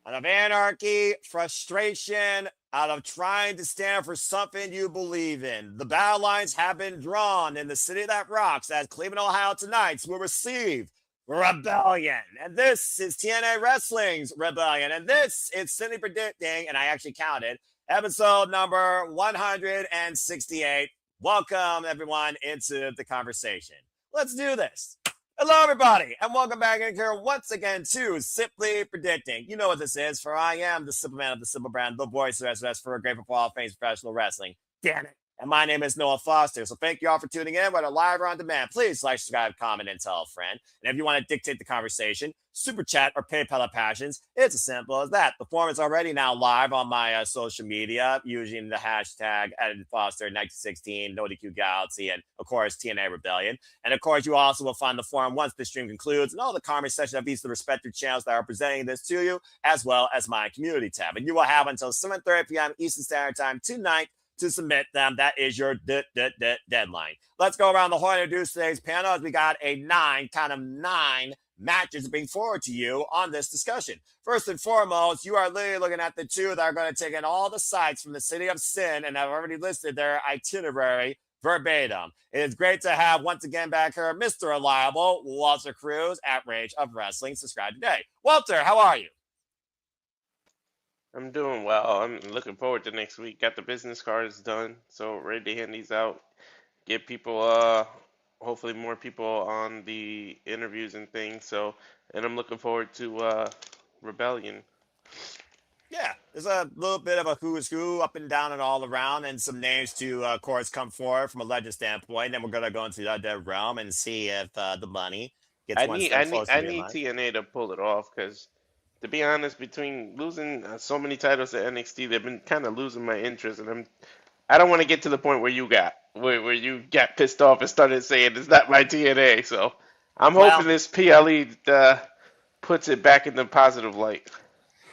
out of anarchy, frustration, out of trying to stand for something you believe in. The battle lines have been drawn in the city that rocks as Cleveland, Ohio tonight will receive Rebellion. And this is TNA Wrestling's Rebellion. And this is Cindy predicting, and I actually counted, episode number 168. Welcome, everyone, into the conversation. Let's do this. Hello, everybody, and welcome back in here once again to Simply Predicting. You know what this is, for I am the simple man of the simple brand, the voice of SBS for a great football Hall of Fame professional wrestling. Damn it. And my name is Noah Foster. So thank you all for tuning in, whether live or on demand. Please like, subscribe, comment, and tell a friend. And if you want to dictate the conversation, super chat or PayPal of passions, it's as simple as that. The form is already now live on my social media using the hashtag @Foster1916, NoDQ Galaxy, and of course TNA Rebellion. And of course, you also will find the forum once the stream concludes, and all the comment section of each of the respective channels that are presenting this to you, as well as my community tab. And you will have until 7:30 p.m. Eastern Standard Time tonight to submit them. That is your deadline. Let's go around the horn and introduce today's panel, as we got a nine matches to bring forward to you on this discussion. First and foremost, you are literally looking at the two that are going to take in all the sites from the City of Sin and have already listed their itinerary verbatim. It is great to have once again back here Mr. Reliable, Walter Cruz at Rage of Wrestling. Subscribe today. Walter, how are you? I'm doing well. I'm looking forward to next week. Got the business cards done, so ready to hand these out. Get people, hopefully more people on the interviews and things. And I'm looking forward to Rebellion. Yeah, there's a little bit of a who's who up and down and all around, and some names to, of course, come forward from a legend standpoint. Then we're going to go into the realm and see if the money gets I one need, step I need, closer I to being need live. TNA to pull it off because, to be honest, between losing so many titles to NXT, they've been kind of losing my interest, and I don't want to get to the point where where you got pissed off and started saying it's not my TNA. So I'm hoping Well, this PLE puts it back in the positive light.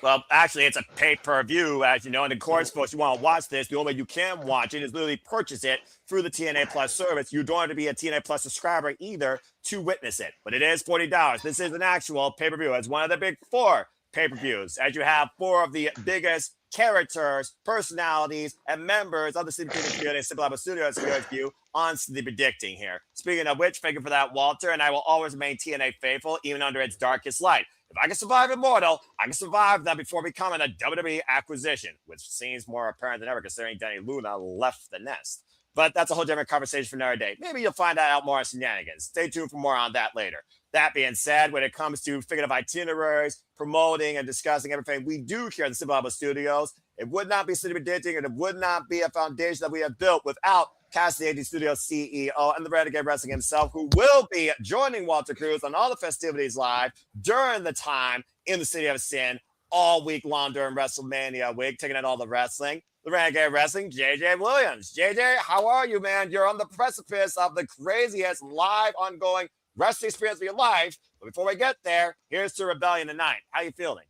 Well, actually, it's a pay-per-view, as you know, and of course, folks, you want to watch this, the only way you can watch it is literally purchase it through the TNA Plus service. You don't have to be a TNA Plus subscriber either to witness it, but it is $40. This is an actual pay-per-view. It's one of the big four pay-per-views, as you have four of the biggest characters, personalities, and members of the City community and Simple Apple Studios here with you on the predicting here. Speaking of which, thank you for that, Walter, and I will always remain TNA faithful, even under its darkest light. If I can survive Immortal, I can survive that before becoming a WWE acquisition, which seems more apparent than ever considering Danny Luna left the nest. But that's a whole different conversation for another day. Maybe you'll find out more on shenanigans. Stay tuned for more on that later. That being said, when it comes to thinking of itineraries, promoting, and discussing everything we do here at the Simple Alba Studios, it would not be City Predicting, and it would not be a foundation that we have built without Cassie 80 Studio CEO and the Renegade Wrestling himself, who will be joining Walter Cruz on all the festivities live during the time in the City of Sin all week long during WrestleMania week, taking in all the wrestling. The Renegade Wrestling, JJ Williams. JJ, how are you, man? You're on the precipice of the craziest live ongoing wrestling experience of your life. But before we get there, here's to Rebellion tonight. How you feeling?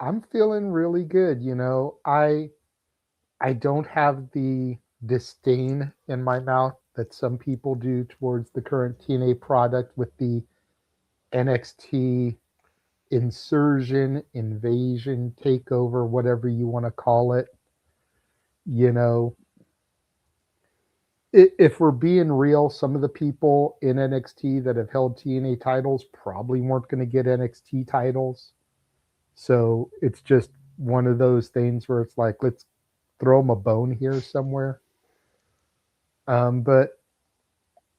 I'm feeling really good. I don't have the disdain in my mouth that some people do towards the current TNA product with the NXT insurgent, invasion, takeover, whatever you want to call it. You know, if we're being real, some of the people in NXT that have held TNA titles probably weren't going to get NXT titles. So it's just one of those things where it's like, let's throw them a bone here somewhere. But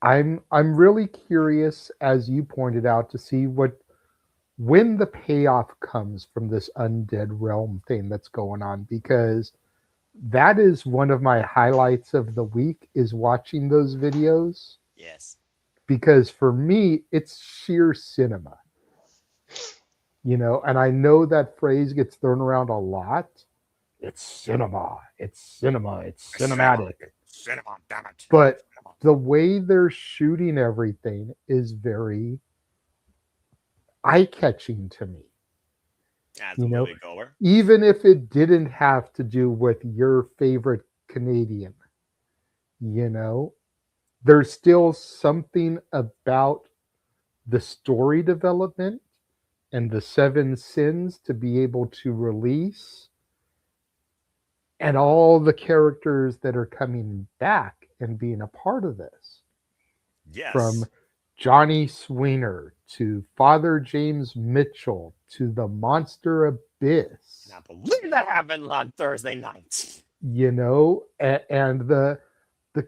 I'm really curious, as you pointed out, to see when the payoff comes from this Undead Realm thing that's going on, because that is one of my highlights of the week, is watching those videos. Yes. Because for me, it's sheer cinema. And I know that phrase gets thrown around a lot. It's cinema. It's cinema. It's cinematic. Cinema, damn it. But the way they're shooting everything is very eye-catching to me. As a moviegoer. Even if it didn't have to do with your favorite Canadian, there's still something about the story development and the 7 sins to be able to release, and all the characters that are coming back and being a part of this. Yes. From Johnny Sweener to Father James Mitchell to the Monster Abyss. I can't believe that happened on Thursday night. You know, and the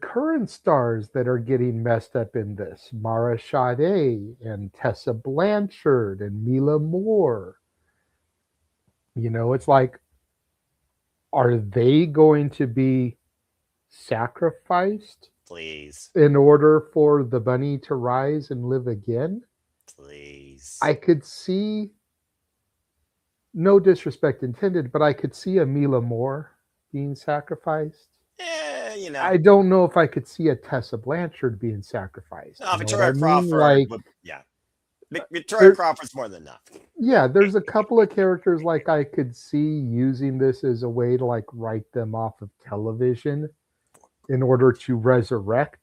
current stars that are getting messed up in this, Mara Sade and Tessa Blanchard and Mila Moore. You know, it's like, are they going to be sacrificed? Please. In order for the bunny to rise and live again? Please. I could see, no disrespect intended, but I could see a Mila Moore being sacrificed. Yeah, you know. I don't know if I could see a Tessa Blanchard being sacrificed. No, You know Victoria what I mean? Crawford. Like, Yeah. Victoria Crawford's more than enough. yeah, there's a couple of characters like I could see using this as a way to like write them off of television in order to resurrect.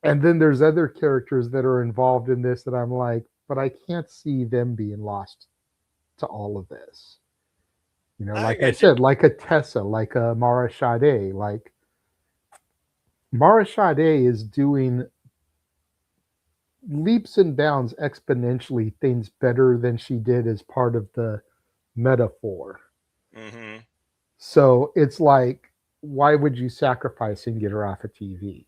And then there's other characters that are involved in this that I'm like, but I can't see them being lost to all of this. You know, like I said, like a Tessa, like a Mara Sade, like Mara Sade is doing leaps and bounds exponentially things better than she did as part of the metaphor. Mm-hmm. So it's like, why would you sacrifice and get her off of TV?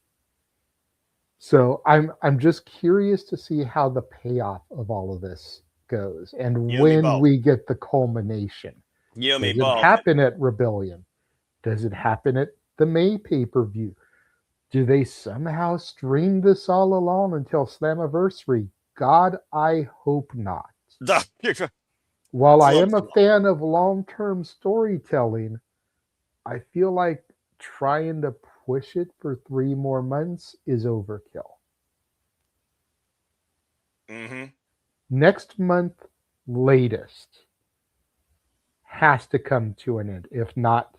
So I'm just curious to see how the payoff of all of this goes and when we get the culmination. Does it happen at Rebellion? Does it happen at the May pay-per-view? Do they somehow string this all along until Slammiversary? God, I hope not. While I am a fan of long-term storytelling, I feel like trying to push it for 3 more months is overkill. Mm-hmm. Next month, latest, has to come to an end, if not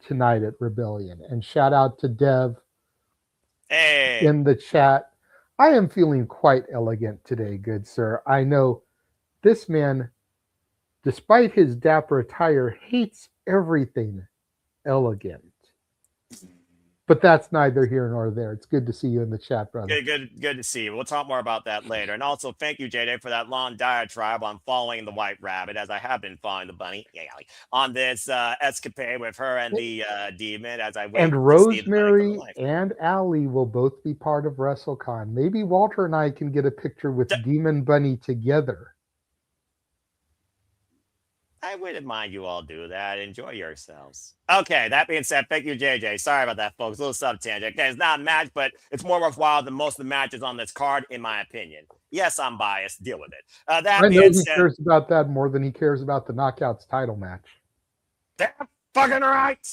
tonight at Rebellion. And shout out to Dev in the chat. I am feeling quite elegant today, good sir. I know this man, despite his dapper attire, hates everything elegant. But that's neither here nor there. It's good to see you in the chat, brother. Good to see you. We'll talk more about that later. And also, thank you, JJ, for that long diatribe on following the White Rabbit, as I have been following the bunny on this escapade with her and the demon. As I wait, and Rosemary and Allie will both be part of WrestleCon. Maybe Walter and I can get a picture with Demon Bunny together. I wouldn't mind you all do that. Enjoy yourselves. Okay, that being said, thank you, JJ. Sorry about that, folks. A little sub-tangent. Okay, it's not a match, but it's more worthwhile than most of the matches on this card, in my opinion. Yes, I'm biased. Deal with it. I know he cares about that more than he cares about the Knockouts title match. Damn fucking right.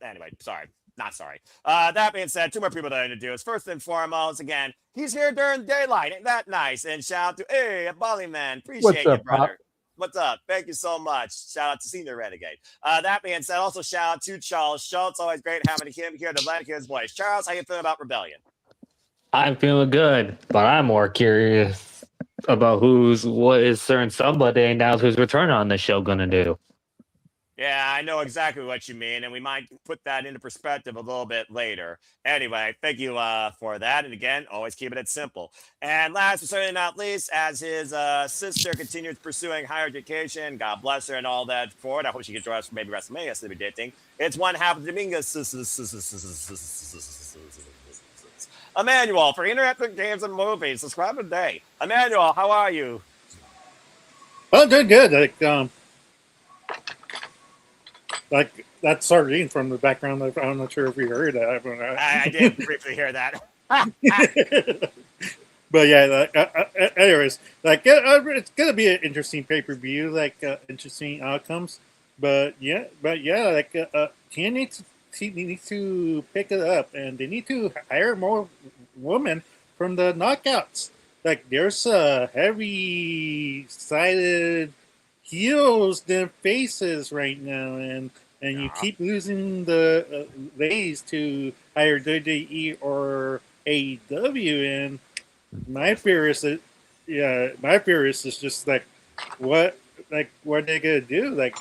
Anyway, sorry. Not sorry. That being said, 2 more people that I need to do is first and foremost, again, he's here during daylight. Ain't that nice? And shout out to, a Bali man. Appreciate you, brother. Pop? What's up? Thank you so much. Shout out to Senior Renegade. That being said, also shout out to Charles Schultz. Always great having him here to lend his voice. Charles, how you feeling about Rebellion? I'm feeling good, but I'm more curious about what is certain somebody announced his return on the show gonna do. Yeah, I know exactly what you mean, and we might put that into perspective a little bit later. Anyway, thank you for that. And again, always keeping it simple. And last but certainly not least, as his sister continues pursuing higher education, God bless her and all that for it. I hope she can join us for maybe WrestleMania, so we did think. It's one half of Dominguez. Emmanuel, for interactive games and movies, subscribe today. Emmanuel, how are you? Oh, doing good. Like that sardine from the background. I'm not sure if you heard that. I did briefly hear that. But yeah, anyways, it's gonna be an interesting pay-per-view, interesting outcomes. But yeah, TNA needs to pick it up, and they need to hire more women from the Knockouts. Like there's heavy-sided heels than faces right now, and you keep losing the ladies to either WWE or AEW. And my fear is that, just like what are they gonna do? Like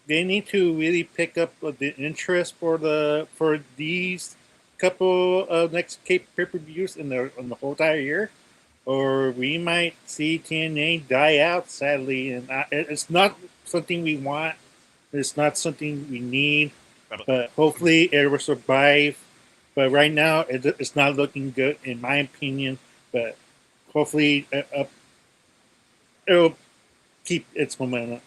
they need to really pick up the interest for these couple of next pay-per-views in the whole entire year, or we might see TNA die out sadly, and it's not something we want. It's not something we need, but hopefully it will survive. But right now, it's not looking good in my opinion. But hopefully, it'll keep its momentum.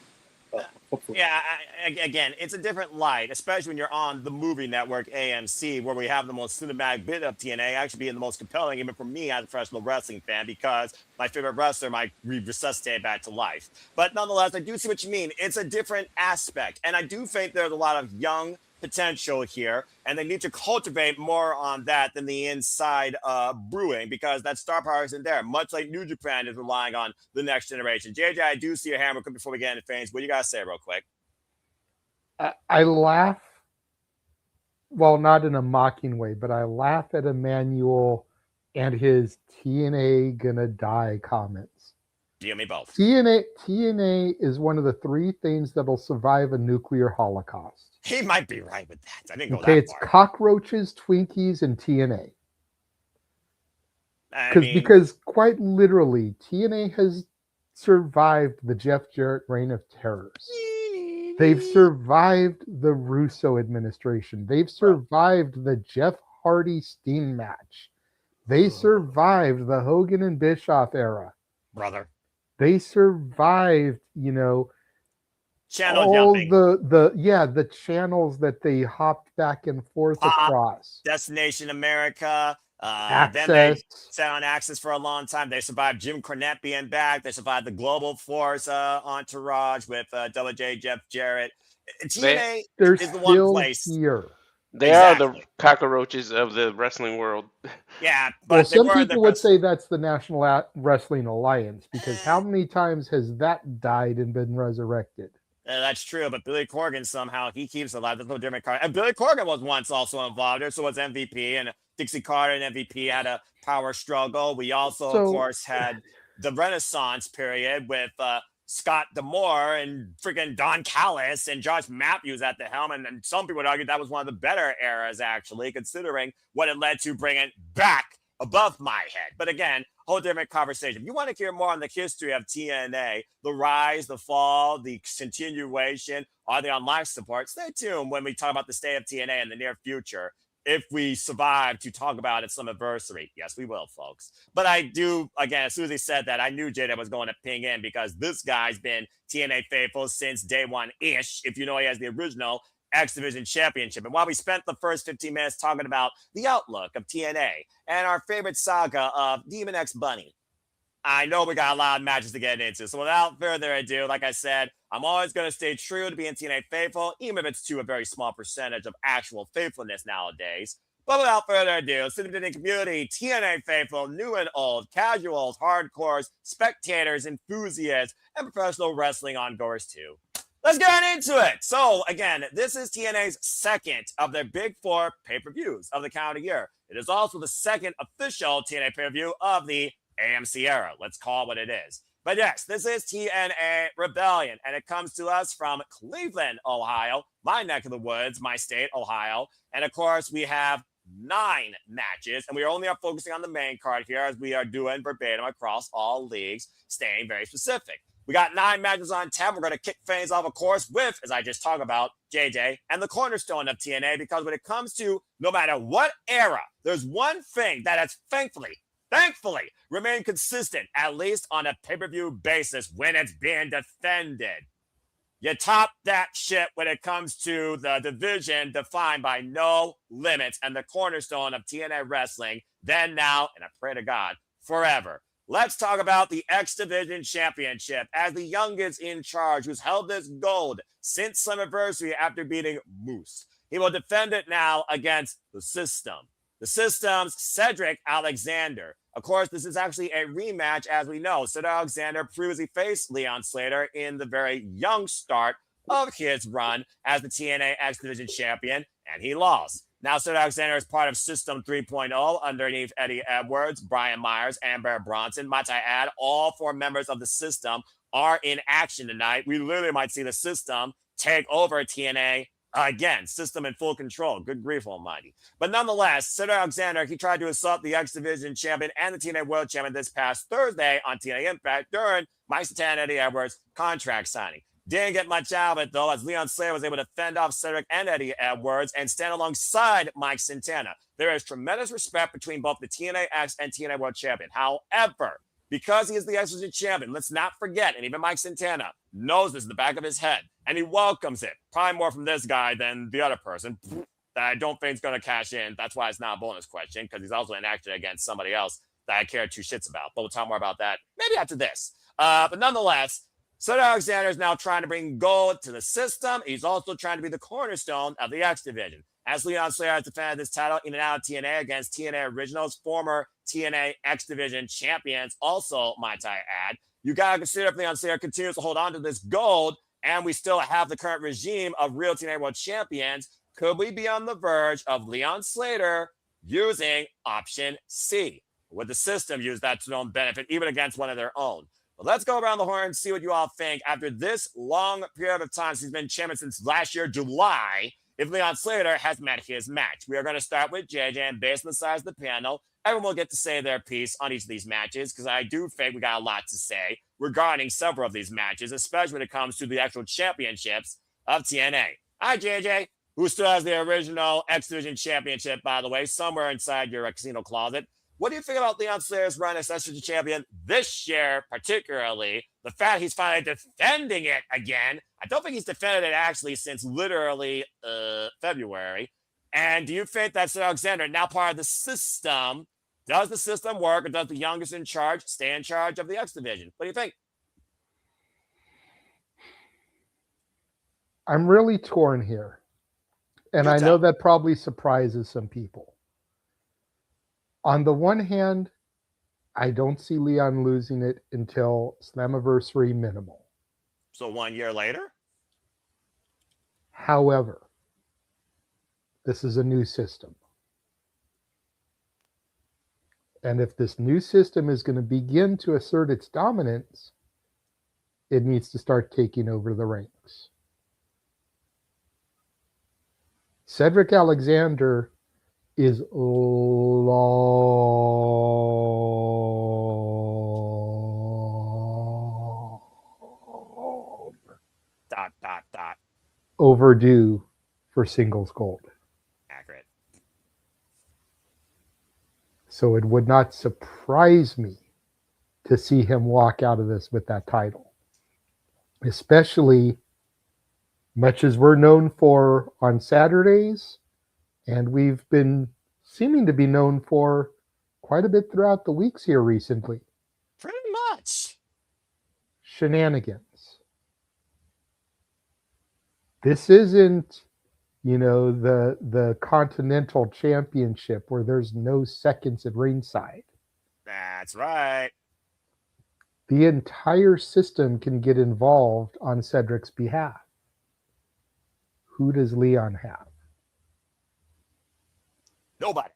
Hopefully. Yeah, again, it's a different light, especially when you're on the movie network AMC, where we have the most cinematic bit of TNA actually being the most compelling, even for me as a professional wrestling fan, because my favorite wrestler might resuscitate back to life. But nonetheless, I do see what you mean. It's a different aspect, and I do think there's a lot of young potential here, and they need to cultivate more on that than the inside brewing, because that star power isn't there, much like New Japan is relying on the next generation. JJ, I do see your hammer before we get into things. What do you got to say real quick? I laugh, well, not in a mocking way, but I laugh at Emmanuel and his TNA gonna die comments. You and me both. TNA is one of the three things that'll survive a nuclear holocaust. He might be right with that. I didn't go Okay, that it's far. cockroaches, Twinkies, and TNA. Because quite literally, TNA has survived the Jeff Jarrett reign of terrors. They've survived the Russo administration. They've survived the Jeff Hardy Steen match. They survived the Hogan and Bischoff era. Brother. They survived, channel all jumping. the channels that they hopped back and forth across. Destination America. Access. Then they sat on Access for a long time. They survived Jim Cornette being back. They survived the Global Force entourage with WJ Jeff Jarrett. TNA is the one place here. They are the cockroaches of the wrestling world. Yeah, but some people would say that's the National Wrestling Alliance, because how many times has that died and been resurrected? That's true, but Billy Corgan somehow he keeps alive. There's no different card. And Billy Corgan was once also involved there, so was MVP, and Dixie Carter and MVP had a power struggle. We also, of course, had the Renaissance period with Scott D'Amore and freaking Don Callis and Josh Matthews at the helm. And some people would argue that was one of the better eras, actually, considering what it led to bring it back above my head. But again, whole different conversation. If you want to hear more on the history of TNA, the rise, the fall, the continuation, are they on life support, stay tuned when we talk about the state of TNA in the near future. If we survive to talk about its anniversary. Yes, we will, folks. But I do, again, as soon as he said that, I knew Jada was going to ping in, because this guy's been TNA faithful since day one-ish, if you know he has the original X Division Championship. And while we spent the first 15 minutes talking about the outlook of TNA and our favorite saga of Demon X Bunny, I know we got a lot of matches to get into. So without further ado, like I said, I'm always going to stay true to being TNA faithful, even if it's to a very small percentage of actual faithfulness nowadays. But without further ado, City community, TNA faithful, new and old, casuals, hardcores, spectators, enthusiasts, and professional wrestling ongoers too. Let's get into it. So again, this is TNA's second of their big four pay-per-views of the calendar year. It is also the second official TNA pay-per-view of the AMC era. Let's call it what it is. But yes, this is TNA Rebellion, and it comes to us from Cleveland, Ohio, my neck of the woods, my state, Ohio. And of course, we have 9 matches, and we are only focusing on the main card here, as we are doing verbatim across all leagues, staying very specific. We got 9 matches on 10. We're going to kick things off, of course, with, as I just talked about, JJ and the cornerstone of TNA, because when it comes to no matter what era, there's one thing that has thankfully remain consistent, at least on a pay-per-view basis when it's being defended. You top that shit when it comes to the division defined by no limits and the cornerstone of TNA wrestling, then, now, and I pray to God, forever. Let's talk about the X Division Championship, as the youngest in charge, who's held this gold since Slammiversary after beating Moose. He will defend it now against the System. The System's Cedric Alexander. Of course, this is actually a rematch, as we know. Cedric Alexander previously faced Leon Slater in the very young start of his run as the TNA X Division champion, and he lost. Now, Cedric Alexander is part of System 3.0 underneath Eddie Edwards, Brian Myers, and Bear Bronson. Might I add, all 4 members of the system are in action tonight. We literally might see the system take over TNA again. System in full control. Good grief almighty. But nonetheless, Cedric Alexander, he tried to assault the X Division champion and the TNA World champion this past Thursday on TNA Impact during Mike Santana and Eddie Edwards' contract signing. Didn't get much out of it, though, as Leon Slater was able to fend off Cedric and Eddie Edwards and stand alongside Mike Santana. There is tremendous respect between both the TNA X and TNA World champion. However, because he is the X Division champion, let's not forget, and even Mike Santana knows this in the back of his head, and he welcomes it. Probably more from this guy than the other person that I don't think is going to cash in. That's why it's not a bonus question, because he's also in action against somebody else that I care 2 shits about. But we'll talk more about that maybe after this. But nonetheless, Cedric Alexander is now trying to bring gold to the system. He's also trying to be the cornerstone of the X Division. As Leon Slater has defended this title in and out of TNA against TNA Originals, former TNA X Division champions, also, might I add. You got to consider if Leon Slater continues to hold on to this gold, and we still have the current regime of real TNA World champions, could we be on the verge of Leon Slater using option C? Would the system use that to their own benefit, even against one of their own? Let's go around the horn and see what you all think after this long period of time. He's been champion since last year, July, if Leon Slater has met his match. We are going to start with JJ, and based on the size of the panel, everyone will get to say their piece on each of these matches, because I do think we got a lot to say regarding several of these matches, especially when it comes to the actual championships of TNA. Hi, JJ, who still has the original X Division championship, by the way, somewhere inside your casino closet. What do you think about Leon Slater's run as X Division champion this year, particularly the fact he's finally defending it again? I don't think he's defended it actually since literally February. And do you think that Cedric Alexander, now part of the system, does the system work, or does the youngest in charge stay in charge of the X Division? What do you think? I'm really torn here. And I know that probably surprises some people. On the one hand, I don't see Leon losing it until Slammiversary minimal. So 1 year later? However, this is a new system. And if this new system is going to begin to assert its dominance, it needs to start taking over the ranks. Cedric Alexander is long overdue for singles gold. Accurate. So it would not surprise me to see him walk out of this with that title, especially much as we're known for on Saturdays, and we've been seeming to be known for quite a bit throughout the weeks here recently. Pretty much. Shenanigans. This isn't, the Continental Championship where there's no seconds at ringside. That's right. The entire system can get involved on Cedric's behalf. Who does Leon have? Nobody.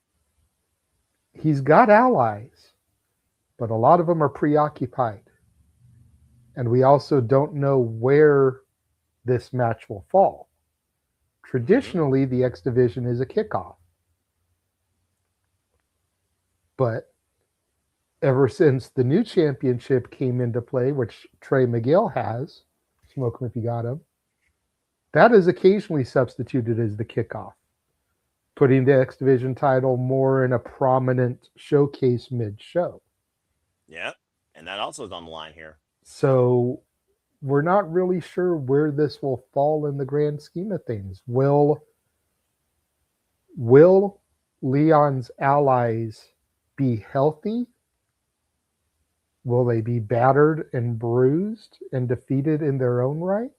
He's got allies, but a lot of them are preoccupied. And we also don't know where this match will fall. Traditionally, the X Division is a kickoff. But ever since the new championship came into play, which Trey Miguel has, smoke him if you got him, that is occasionally substituted as the kickoff, putting the X Division title more in a prominent showcase mid-show. Yeah, and that also is on the line here. So we're not really sure where this will fall in the grand scheme of things. Will Leon's allies be healthy? Will they be battered and bruised and defeated in their own right?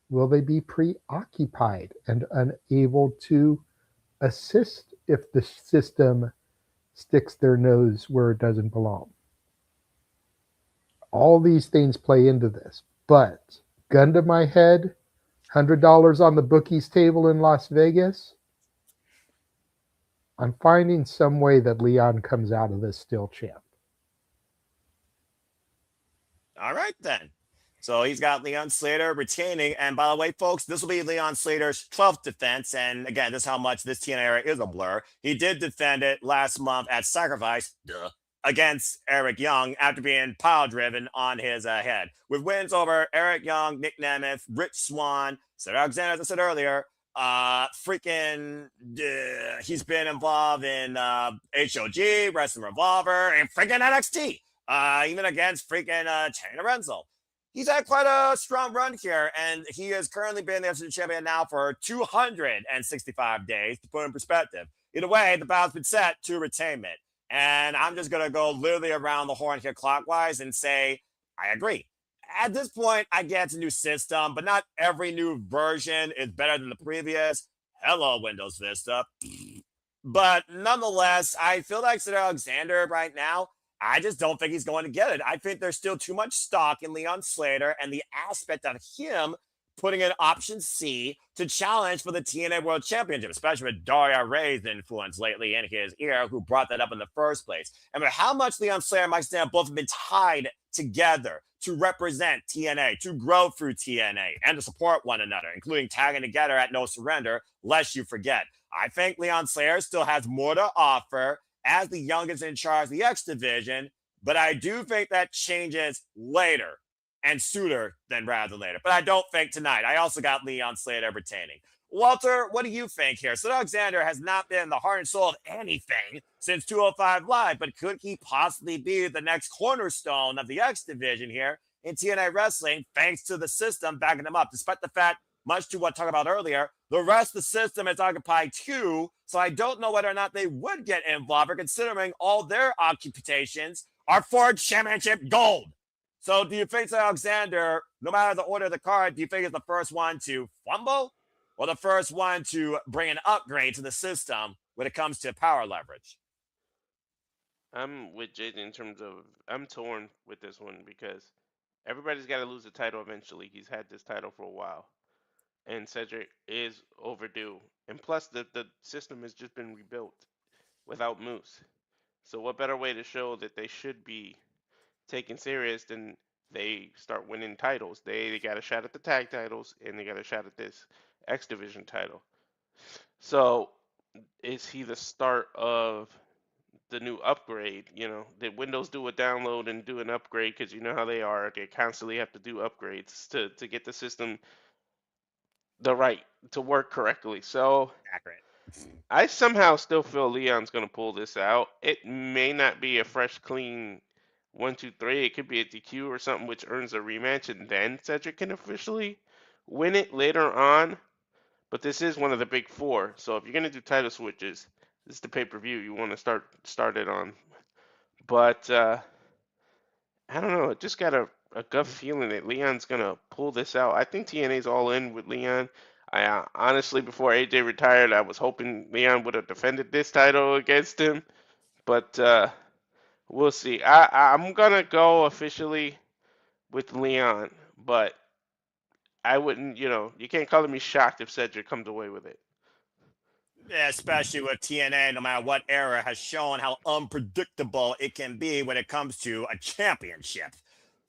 Will they be preoccupied and unable to assist if the system sticks their nose where it doesn't belong? All these things play into this. But gun to my head, $100 on the bookies table in Las Vegas, I'm finding some way that Leon comes out of this still champ. All right, then. So he's got Leon Slater retaining. And by the way, folks, this will be Leon Slater's 12th defense. And again, this is how much this TNA era is a blur. He did defend it last month at Sacrifice, against Eric Yǐng after being pile driven on his head. With wins over Eric Yǐng, Nic Nemeth, Rich Swann, Cedric Alexander, as I said earlier, he's been involved in HOG, Wrestling Revolver, and freaking NXT. Even against freaking Terry Lorenzo. He's had quite a strong run here, and he has currently been the FC champion now for 265 days, to put in perspective. Either way, the battle's been set to retainment. And I'm just going to go literally around the horn here clockwise and say, I agree. At this point, I get it's a new system, but not every new version is better than the previous. Hello, Windows Vista. But nonetheless, I feel like Cedric Alexander right now, I just don't think he's going to get it. I think there's still too much stock in Leon Slater and the aspect of him putting in option C to challenge for the TNA World Championship, especially with Daria Ray's influence lately in his ear, who brought that up in the first place. And how much Leon Slater and Mike Stan both have been tied together to represent TNA, to grow through TNA, and to support one another, including tagging together at No Surrender, lest you forget. I think Leon Slater still has more to offer as the youngest in charge of the X Division, but I do think that changes later and sooner than rather than later. But I don't think tonight. I also got Leon Slater retaining. Walter, what do you think here? So Alexander has not been the heart and soul of anything since 205 Live, but could he possibly be the next cornerstone of the X Division here in TNA Wrestling, thanks to the system backing them up, despite the fact, much to what I talked about earlier, the rest of the system is occupied too, so I don't know whether or not they would get involved, considering all their occupations are for championship gold. So do you think that Alexander, no matter the order of the card, do you think is the first one to fumble or the first one to bring an upgrade to the system when it comes to power leverage? I'm with Jade in terms of, I'm torn with this one because everybody's got to lose the title eventually. He's had this title for a while. And Cedric is overdue. And plus, the system has just been rebuilt without Moose. So what better way to show that they should be taken serious than they start winning titles? They got a shot at the tag titles, and they got a shot at this X Division title. So is he the start of the new upgrade? You know, did Windows do a download and do an upgrade? Because you know how they are. They constantly have to do upgrades to get the system to work correctly. So Accurate. I somehow still feel Leon's going to pull this out. It may not be a fresh, clean 1, 2, 3. It could be a DQ or something which earns a rematch, and then Cedric can officially win it later on. But this is one of the big four. So if you're going to do title switches, this is the pay-per-view you want to start it on. But I don't know. I just got a gut feeling that Leon's going to pull this out. I think TNA's all in with Leon. I honestly, before AJ retired, I was hoping Leon would have defended this title against him. But we'll see. I'm going to go officially with Leon. But I wouldn't, you can't call me shocked if Cedric comes away with it. Especially with TNA, no matter what era, has shown how unpredictable it can be when it comes to a championship.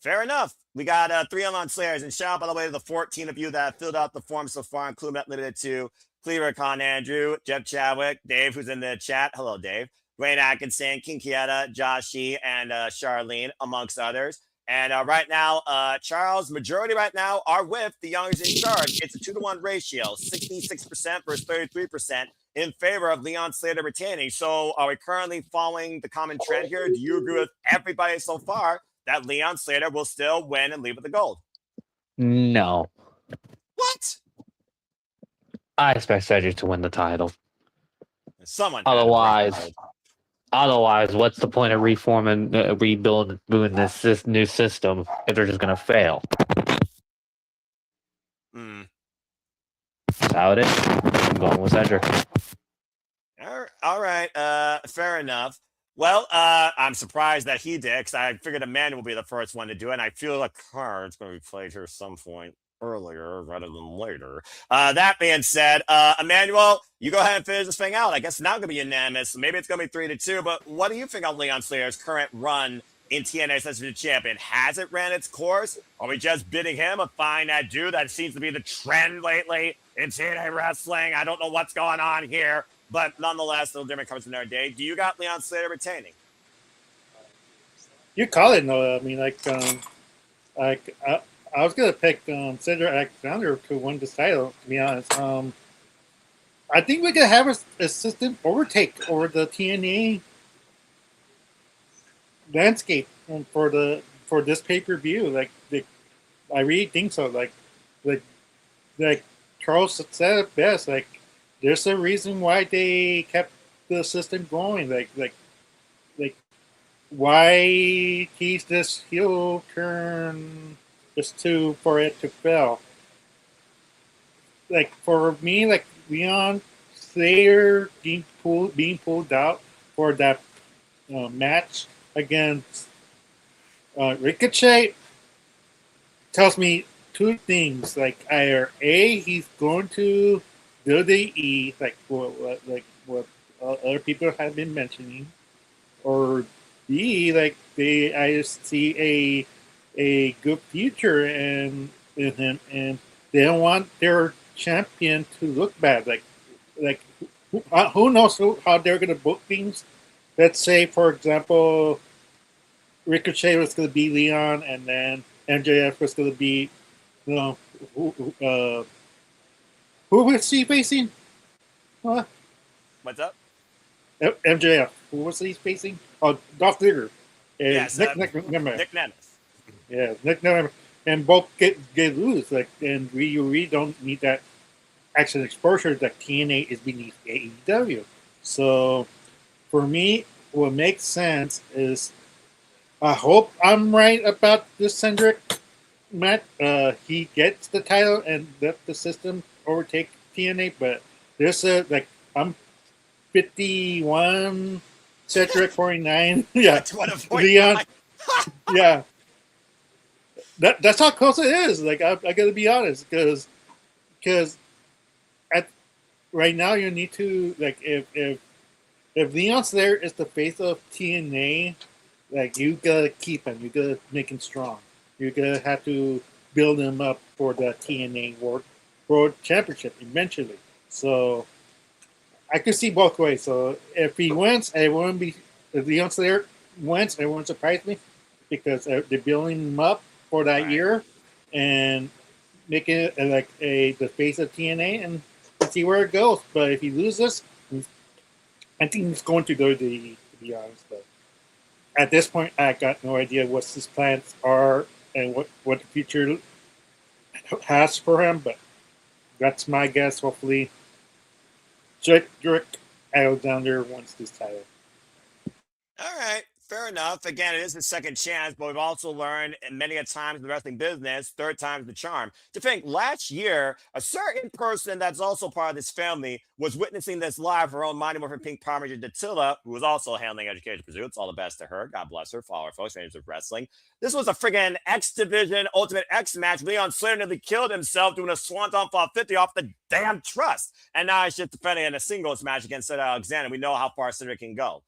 Fair enough. We got 3 online slayers. And shout out, by the way, to the 14 of you that have filled out the form so far, including that limited to Cleaver, Con Andrew, Jeff Chadwick, Dave, who's in the chat. Hello, Dave. Wayne Atkinson, Kinkieta, Joshi, and Charlene, amongst others. And right now, Charles, majority right now are with the youngest in charge. It's a 2-to-1 ratio, 66% versus 33% in favor of Leon Slater retaining. So are we currently following the common trend here? Do you agree with everybody so far that Leon Slater will still win and leave with the gold? No. What? I expect Cedric to win the title. Someone. Otherwise, what's the point of reforming, rebuilding this new system if they're just going to fail? That's how it is. I'm going with Cedric. All right. Fair enough. Well, I'm surprised that he did, because I figured Amanda will be the first one to do it, and I feel like card's going to be played here at some point. earlier rather than later. That being said, Emmanuel, you go ahead and finish this thing out. I guess it's not going to be unanimous. So maybe it's going to be 3-2. But what do you think of Leon Slater's current run in TNA as the champion? Has it ran its course? Are we just bidding him a fine adieu? That seems to be the trend lately in TNA wrestling. I don't know what's going on here. But nonetheless, the different comes another day. Do you got Leon Slater retaining? You call it, no. I mean, I was gonna pick Cedric Alexander to win this title. To be honest, I think we could have a system overtake over the TNA landscape for this pay-per-view. I really think so. Like Charles said it best. Like, there's a reason why they kept the system going. Like why he's this heel turn just for it to fail. Like, for me, like, Leon Slater being pulled out for that match against Ricochet tells me two things. Like, either A, he's going to WWE, like what other people have been mentioning, or B, like, I see a good future in him, and they don't want their champion to look bad. Like who knows how they're going to book things. Let's say, for example, Ricochet was going to be Leon, and then MJF was going to be, who was he facing? What's up? MJF. Who was he facing? Oh, Dolph Ziggler. Yes, Nic Nic Nemeth. Yeah, Nic Nemeth. And both get loose. Like, and we really don't need that action exposure that TNA is beneath AEW. So, for me, what makes sense is, I hope I'm right about this Cedric match. He gets the title and let the system overtake TNA, but there's I'm 51, Cedric 49. Yeah, Leon. Yeah, that's how close it is. Like, I got to be honest, because at right now you need to, like, if Leon's there is the face of TNA, like, you gotta keep him. You gotta make him strong. You gotta have to build him up for the TNA World Championship eventually. So I could see both ways. So if he wins, if Leon's there wins, it won't surprise me, because they're building him up for that year and making it the face of TNA, and see where it goes. But if he loses, I think he's going to go to the, to be honest. But at this point, I got no idea what his plans are and what the future has for him. But that's my guess. Hopefully, Cedric Alexander wins this title. All right, fair enough. Again, it is the second chance, but we've also learned many a times in the wrestling business, third time's the charm. To think, last year, a certain person that's also part of this family was witnessing this live, her own Mighty Morphin Pink Parmesan Datilla, who was also handling education pursuits. All the best to her. God bless her. Follow her, folks. Fans of wrestling. This was a friggin' X Division Ultimate X match. Leon Slater nearly killed himself doing a Swanton Fall 50 off the damn trust. And now he's just defending in a singles match against Cedric Alexander. We know how far Cedric can go.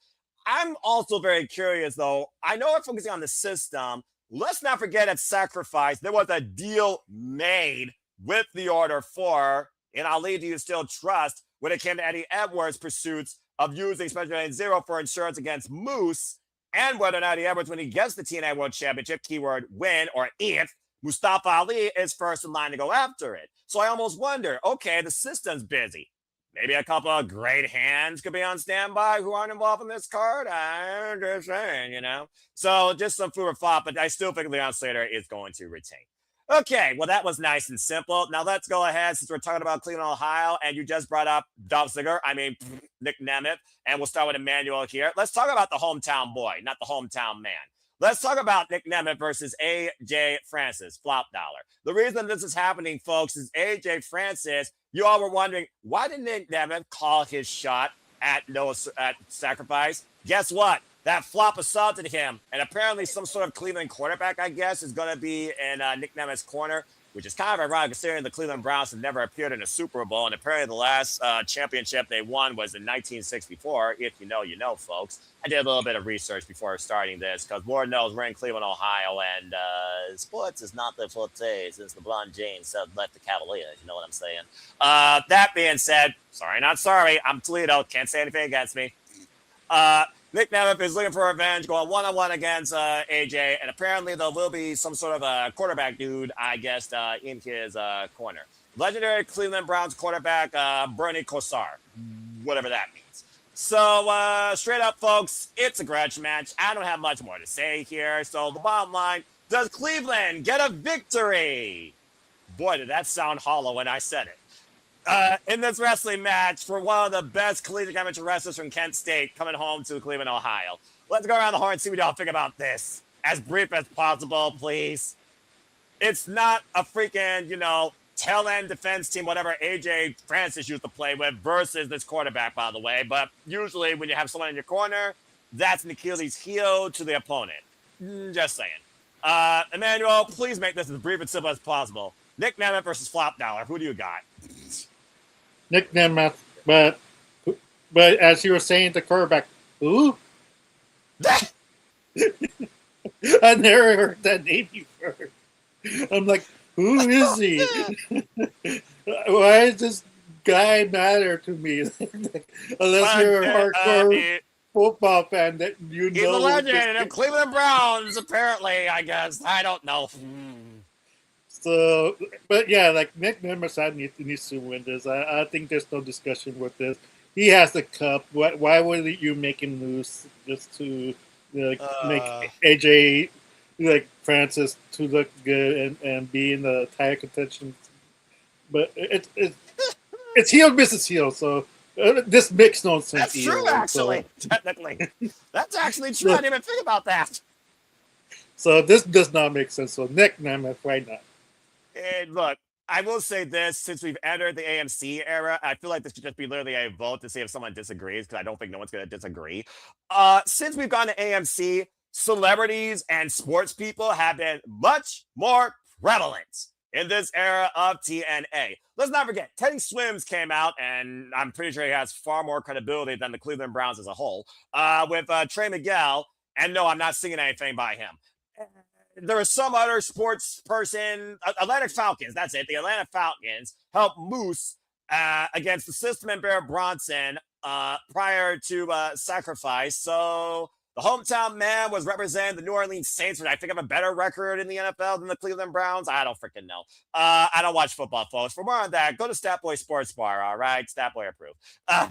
I'm also very curious, though. I know we're focusing on the system. Let's not forget at Sacrifice, there was a deal made with the Order 4, and Ali, do you still trust, when it came to Eddie Edwards' pursuits of using Special Agent Zero for insurance against Moose, and whether or not Eddie Edwards, when he gets the TNA World Championship, keyword win, or if Mustafa Ali is first in line to go after it. So I almost wonder, okay, the system's busy. Maybe a couple of great hands could be on standby who aren't involved in this card. I'm just saying, So just some food for thought, but I still think Leon Slater is going to retain. Okay, well, that was nice and simple. Now let's go ahead, since we're talking about Cleveland, Ohio, and you just brought up Nic Nemeth, and we'll start with Emmanuel here. Let's talk about the hometown boy, not the hometown man. Let's talk about Nic Nemeth versus AJ Francis, flop dollar. The reason this is happening, folks, is AJ Francis, you all were wondering, why didn't Nic Nemeth call his shot at Sacrifice? Guess what? That flop assaulted him, and apparently some sort of Cleveland quarterback, I guess, is going to be in Nic Nemeth's corner. which is kind of ironic considering the Cleveland Browns have never appeared in a Super Bowl. And apparently the last championship they won was in 1964. If you know, you know, folks. I did a little bit of research before starting this because Lord knows we're in Cleveland, Ohio, and sports is not the forte since LeBron James left the Cavaliers. You know what I'm saying? That being said, sorry, not sorry. I'm Toledo. Can't say anything against me. Nic Nemeth is looking for revenge, going one-on-one against AJ, and apparently there will be some sort of a quarterback dude, I guess, in his corner. Legendary Cleveland Browns quarterback Bernie Kosar, whatever that means. So straight up, folks, it's a grudge match. I don't have much more to say here. So the bottom line, does Cleveland get a victory? Boy, did that sound hollow when I said it. In this wrestling match for one of the best collegiate amateur wrestlers from Kent State coming home to Cleveland, Ohio. Let's go around the horn and see what y'all think about this. As brief as possible, please. It's not a freaking, tail end defense team, whatever AJ Francis used to play with versus this quarterback, by the way. But usually when you have someone in your corner, that's an Achilles heel to the opponent. Just saying. Emmanuel, please make this as brief and simple as possible. Nic Nemeth versus Flop Dollar. Who do you got? Nic Nemeth, but as you were saying, the quarterback, who? I never heard that name before. I'm like, who is he? Why does this guy matter to me? Unless you're a hardcore football fan that you know. He's a legend of Cleveland Browns, apparently, I guess. I don't know. So, but yeah, like Nic Nemeth needs to win this. I think there's no discussion with this. He has the cup. Why would you make him lose just to make AJ Francis to look good and be in the title contention? But it's heel business heel. So this makes no sense. That's true, actually. So. Technically, that's actually true. I didn't even think about that. So this does not make sense. So Nic Nemeth, why not? And look, I will say this, since we've entered the AMC era, I feel like this should just be literally a vote to see if someone disagrees, because I don't think no one's going to disagree. Since we've gone to AMC, celebrities and sports people have been much more prevalent in this era of TNA. Let's not forget, Teddy Swims came out, and I'm pretty sure he has far more credibility than the Cleveland Browns as a whole, with Trey Miguel, and no, I'm not singing anything by him. There was some other sports person, Atlanta Falcons, that's it. The Atlanta Falcons helped Moose against the System and Bear Bronson prior to sacrifice. So the hometown man was representing the New Orleans Saints, which I think have a better record in the NFL than the Cleveland Browns. I don't freaking know. I don't watch football, folks. For more on that, go to Statboy Sports Bar, all right? Statboy approved.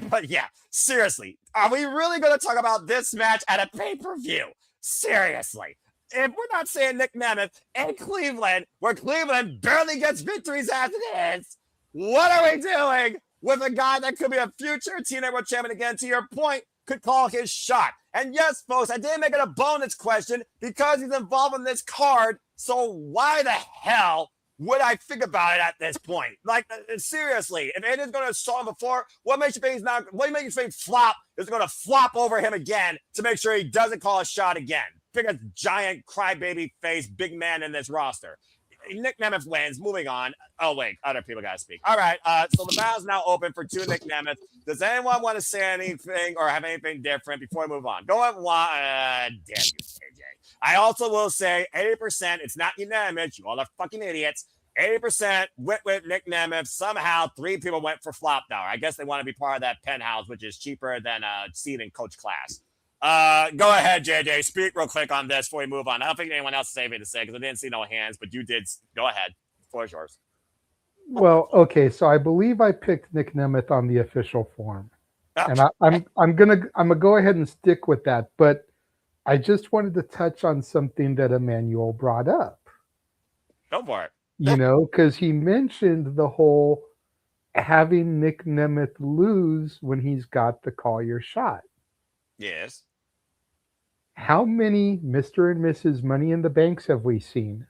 But yeah, seriously, are we really going to talk about this match at a pay-per-view? Seriously. If we're not saying Nic Nemeth in Cleveland, where Cleveland barely gets victories as it is, what are we doing with a guy that could be a future TNA World Champion again, to your point, could call his shot? And yes, folks, I didn't make it a bonus question because he's involved in this card, so why the hell would I think about it at this point? Like, seriously, if Aiden's going to saw him before, what makes you think what makes you think Flop is going to flop over him again to make sure he doesn't call a shot again? Biggest giant crybaby face big man in this roster. Nic Nemeth wins. Moving on. Oh wait, other people gotta speak. All right. So the battle's now open for two Nic Nemeth. Does anyone want to say anything or have anything different before we move on? Go ahead. Damn you, AJ. I also will say 80%. It's not unanimous. You all are fucking idiots. 80% went with Nic Nemeth. Somehow 3 people went for Flop Dollar. I guess they want to be part of that penthouse, which is cheaper than seat in coach class. Go ahead, JJ. Speak real quick on this before we move on. I don't think anyone else has anything to say because I didn't see no hands, but you did. Go ahead. The floor is yours. Well, okay, so I believe I picked Nic Nemeth on the official form, and I'm gonna go ahead and stick with that. But I just wanted to touch on something that Emmanuel brought up. Go for it. Because he mentioned the whole having Nic Nemeth lose when he's got the call your shot. Yes. How many Mr. and Mrs. Money in the Banks have we seen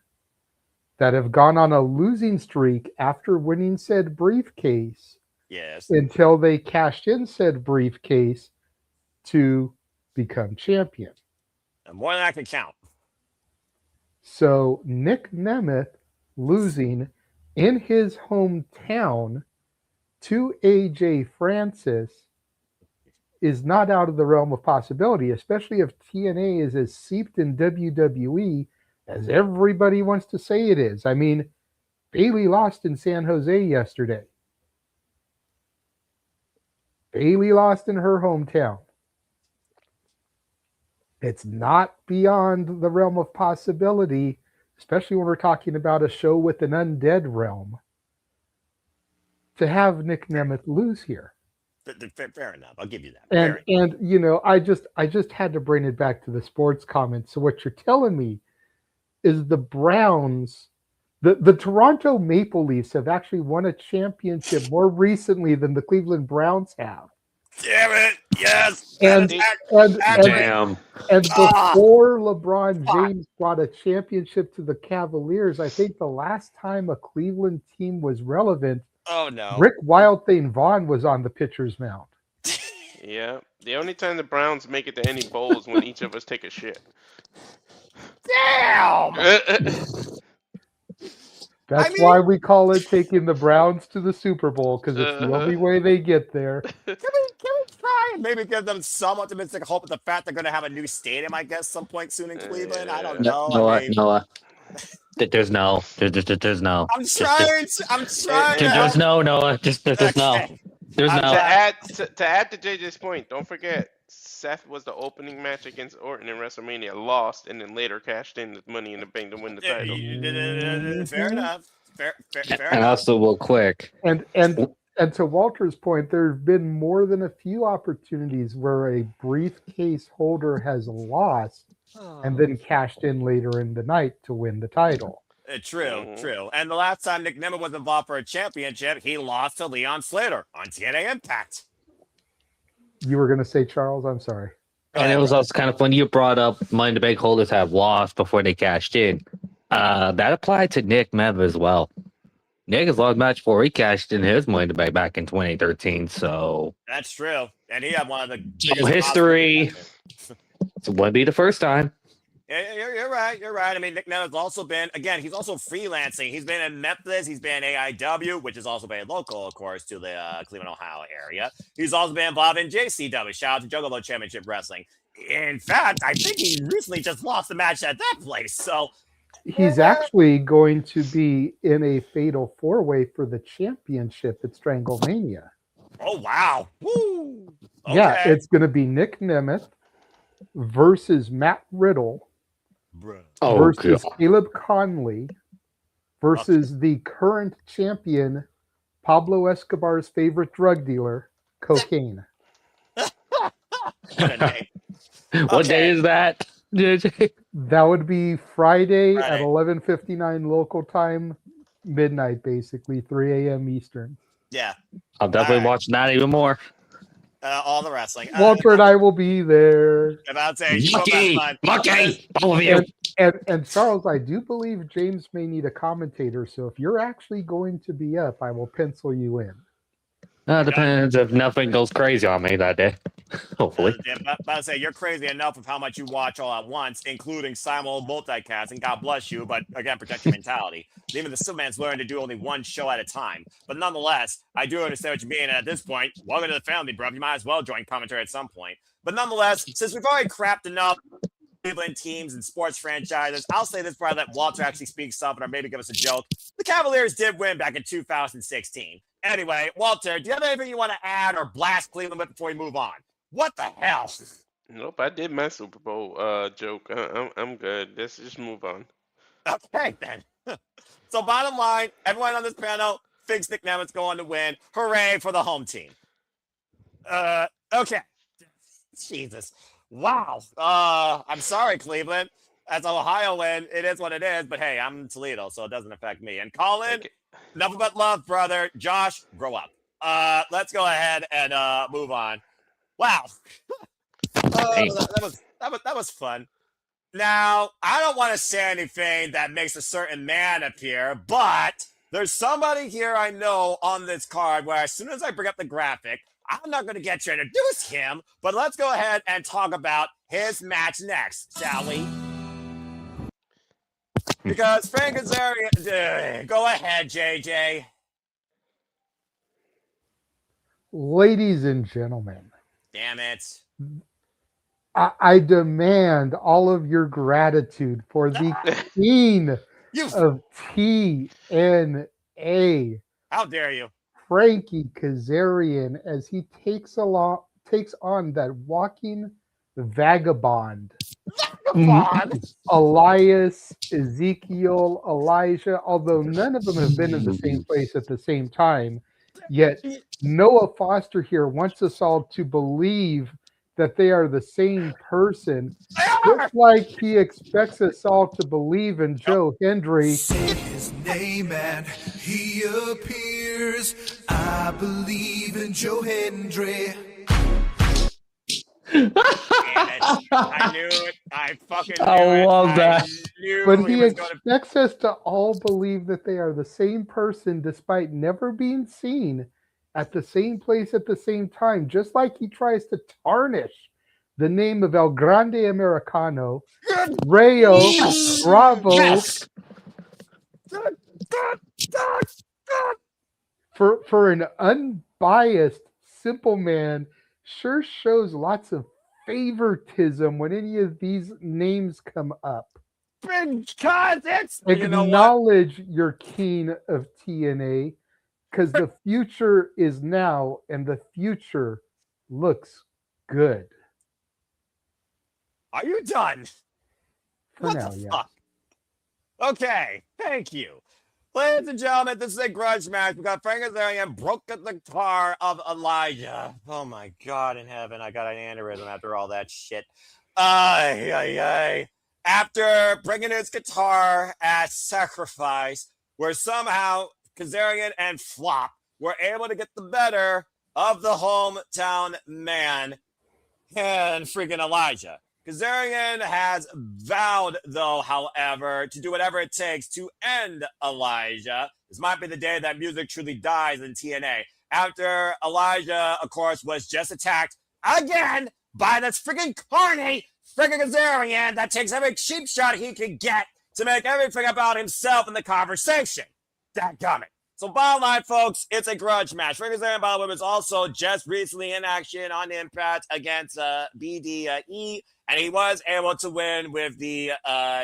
that have gone on a losing streak after winning said briefcase? Yes. Until they cashed in said briefcase to become champion. And more than I can count. So Nic Nemeth losing in his hometown to AJ Francis is not out of the realm of possibility, especially if TNA is as seeped in WWE as everybody wants to say it is. I mean, Bayley lost in San Jose yesterday. Bayley lost in her hometown. It's not beyond the realm of possibility, especially when we're talking about a show with an undead realm, to have Nic Nemeth lose here. Fair enough. I'll give you that. And you know, I just had to bring it back to the sports comment. So what you're telling me is the Browns, the Toronto Maple Leafs have actually won a championship more recently than the Cleveland Browns have. Damn it! Yes. And Damn. before LeBron James brought a championship to the Cavaliers, I think the last time a Cleveland team was relevant, Oh no. Rick Wild Thing Vaughn was on the pitcher's mound. Yeah. The only time the Browns make it to any bowl is when each of us take a shit. Damn. That's why we call it taking the Browns to the Super Bowl, because it's the only way they get there. Can we try and maybe give them some optimistic hope at the fact they're going to have a new stadium, I guess, some point soon in Cleveland? I don't know. Noah. There's no. I'm trying. There's no, Noah. There's no. There's no. To add to JJ's point, don't forget Seth was the opening match against Orton in WrestleMania, lost, and then later cashed in the Money in the Bank to win the title. Fair enough. Fair And enough. also, real quick. And to Walter's point, there have been more than a few opportunities where a briefcase holder has lost and then cashed in later in the night to win the title. True. And the last time Nic Nemeth was involved for a championship, he lost to Leon Slater on TNA Impact. You were going to say, Charles? I'm sorry. And it was also kind of funny you brought up Money in the Bank holders have lost before they cashed in. That applied to Nic Nemeth as well. Nick has lost match before he cashed in his Money in the Bank back in 2013. So that's true. And he had one of the history. So it wouldn't be the first time. Yeah, you're right. I mean, Nic Nemeth has also been, again, he's also freelancing. He's been in Memphis. He's been in AIW, which is also very local, of course, to the Cleveland, Ohio area. He's also been involved in JCW. Shout out to Juggalo Championship Wrestling. In fact, I think he recently just lost the match at that place. So he's actually going to be in a fatal four-way for the championship at Stranglemania. Oh, wow. Woo. Okay. Yeah, it's going to be Nic Nemeth versus Matt Riddle versus Caleb Conley versus the current champion, Pablo Escobar's favorite drug dealer, cocaine. What a name. What day is that, JJ? That would be Friday at 11:59 local time, midnight, basically 3 a.m. Eastern. Yeah. I'm definitely watching that even more. All the wrestling. Walter and I will be there. About saying, Mickie, all of you. And Charles, I do believe James may need a commentator. So if you're actually going to be up, I will pencil you in. Depends if nothing goes crazy on me that day. Hopefully. But I say you're crazy enough of how much you watch all at once, including simul multicasting. God bless you, but again, protect your mentality. Even the Superman's learned to do only one show at a time. But nonetheless, I do understand what you mean. And at this point, welcome to the family, bro. You might as well join commentary at some point. But nonetheless, since we've already crapped enough Cleveland teams and sports franchises, I'll say this part, let Walter actually speak something or maybe give us a joke. The Cavaliers did win back in 2016. Anyway, Walter, do you have anything you want to add or blast Cleveland with before we move on? What the hell? Nope, I did my Super Bowl joke. I'm good. Let's just move on. Okay, then. So bottom line, everyone on this panel thinks Nic Nemeth's going to win. Hooray for the home team. Okay. Jesus. Wow. I'm sorry, Cleveland. As an Ohioan, it is what it is. But hey, I'm in Toledo, so it doesn't affect me. And Colin, nothing but love, brother. Josh, grow up. Let's go ahead and move on. Wow. That was fun. Now, I don't want to say anything that makes a certain man appear, but there's somebody here I know on this card where as soon as I bring up the graphic, I'm not going to get to introduce him, but let's go ahead and talk about his match next, shall we? Because Frank Kazarian, go ahead, JJ. Ladies and gentlemen, Damn it. I demand all of your gratitude for the queen You, of TNA, how dare you? Frankie Kazarian, as he takes on that walking vagabond, Elias, Ezekiel, Elijah, although none of them have been in the same place at the same time, yet Noah Foster here wants us all to believe that they are the same person, just like he expects us all to believe in Joe Hendry. Say his name and he appears. I believe in Joe Hendry. Damn it. I knew it. I fucking knew I it. love that. I knew But he he was going to. expects us to all believe that they are the same person despite never being seen at the same place at the same time, just like he tries to tarnish the name of El Grande Americano, Rayo, Bravo, Yes. for an unbiased, simple man, sure shows lots of favoritism when any of these names come up. Because it's. You know what? Acknowledge your king of TNA, because the future is now and the future looks good. Are you done? For What now, the yeah. fuck? Okay, thank you. Ladies and gentlemen, this is a grudge match. We got Frank Kazarian broke the guitar of Elijah. Oh my God in heaven, I got an aneurysm after all that shit. After bringing his guitar as sacrifice, where somehow Kazarian and Flop were able to get the better of the hometown man and freaking Elijah. Kazarian has vowed, though, however, to do whatever it takes to end Elijah. This might be the day that music truly dies in TNA. After Elijah, of course, was just attacked again by this freaking carny freaking Kazarian that takes every cheap shot he can get to make everything about himself in the conversation. Dadgummit. So bottom line, folks, it's a grudge match. Frank Kazarian, by the way, was also just recently in action on Impact against BDE, and he was able to win with the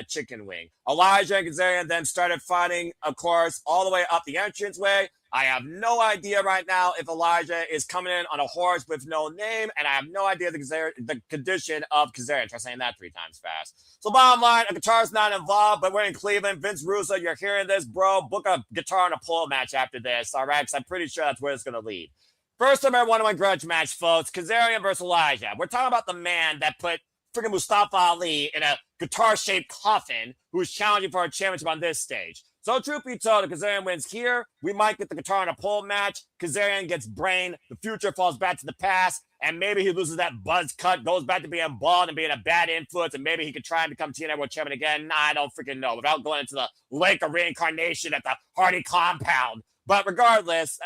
chicken wing. Elijah and Kazarian then started fighting, of course, all the way up the entranceway. I have no idea right now if Elijah is coming in on a horse with no name, and I have no idea the condition of Kazarian. Try saying that 3 times fast. So bottom line, a guitar's not involved, but we're in Cleveland. Vince Russo, you're hearing this, bro. Book a guitar and a pole match after this, all right? Because I'm pretty sure that's where it's going to lead. First time I want to win grudge match, folks. Kazarian versus Elijah. We're talking about the man that put freaking Mustafa Ali in a guitar-shaped coffin who's challenging for a championship on this stage. So truth be told, if Kazarian wins here, we might get the guitar in a pole match. Kazarian gets brain, the future falls back to the past, and maybe he loses that buzz cut, goes back to being bald and being a bad influence, and maybe he could try and become TNA World Champion again. Nah, I don't freaking know, without going into the lake of reincarnation at the Hardy compound. But regardless,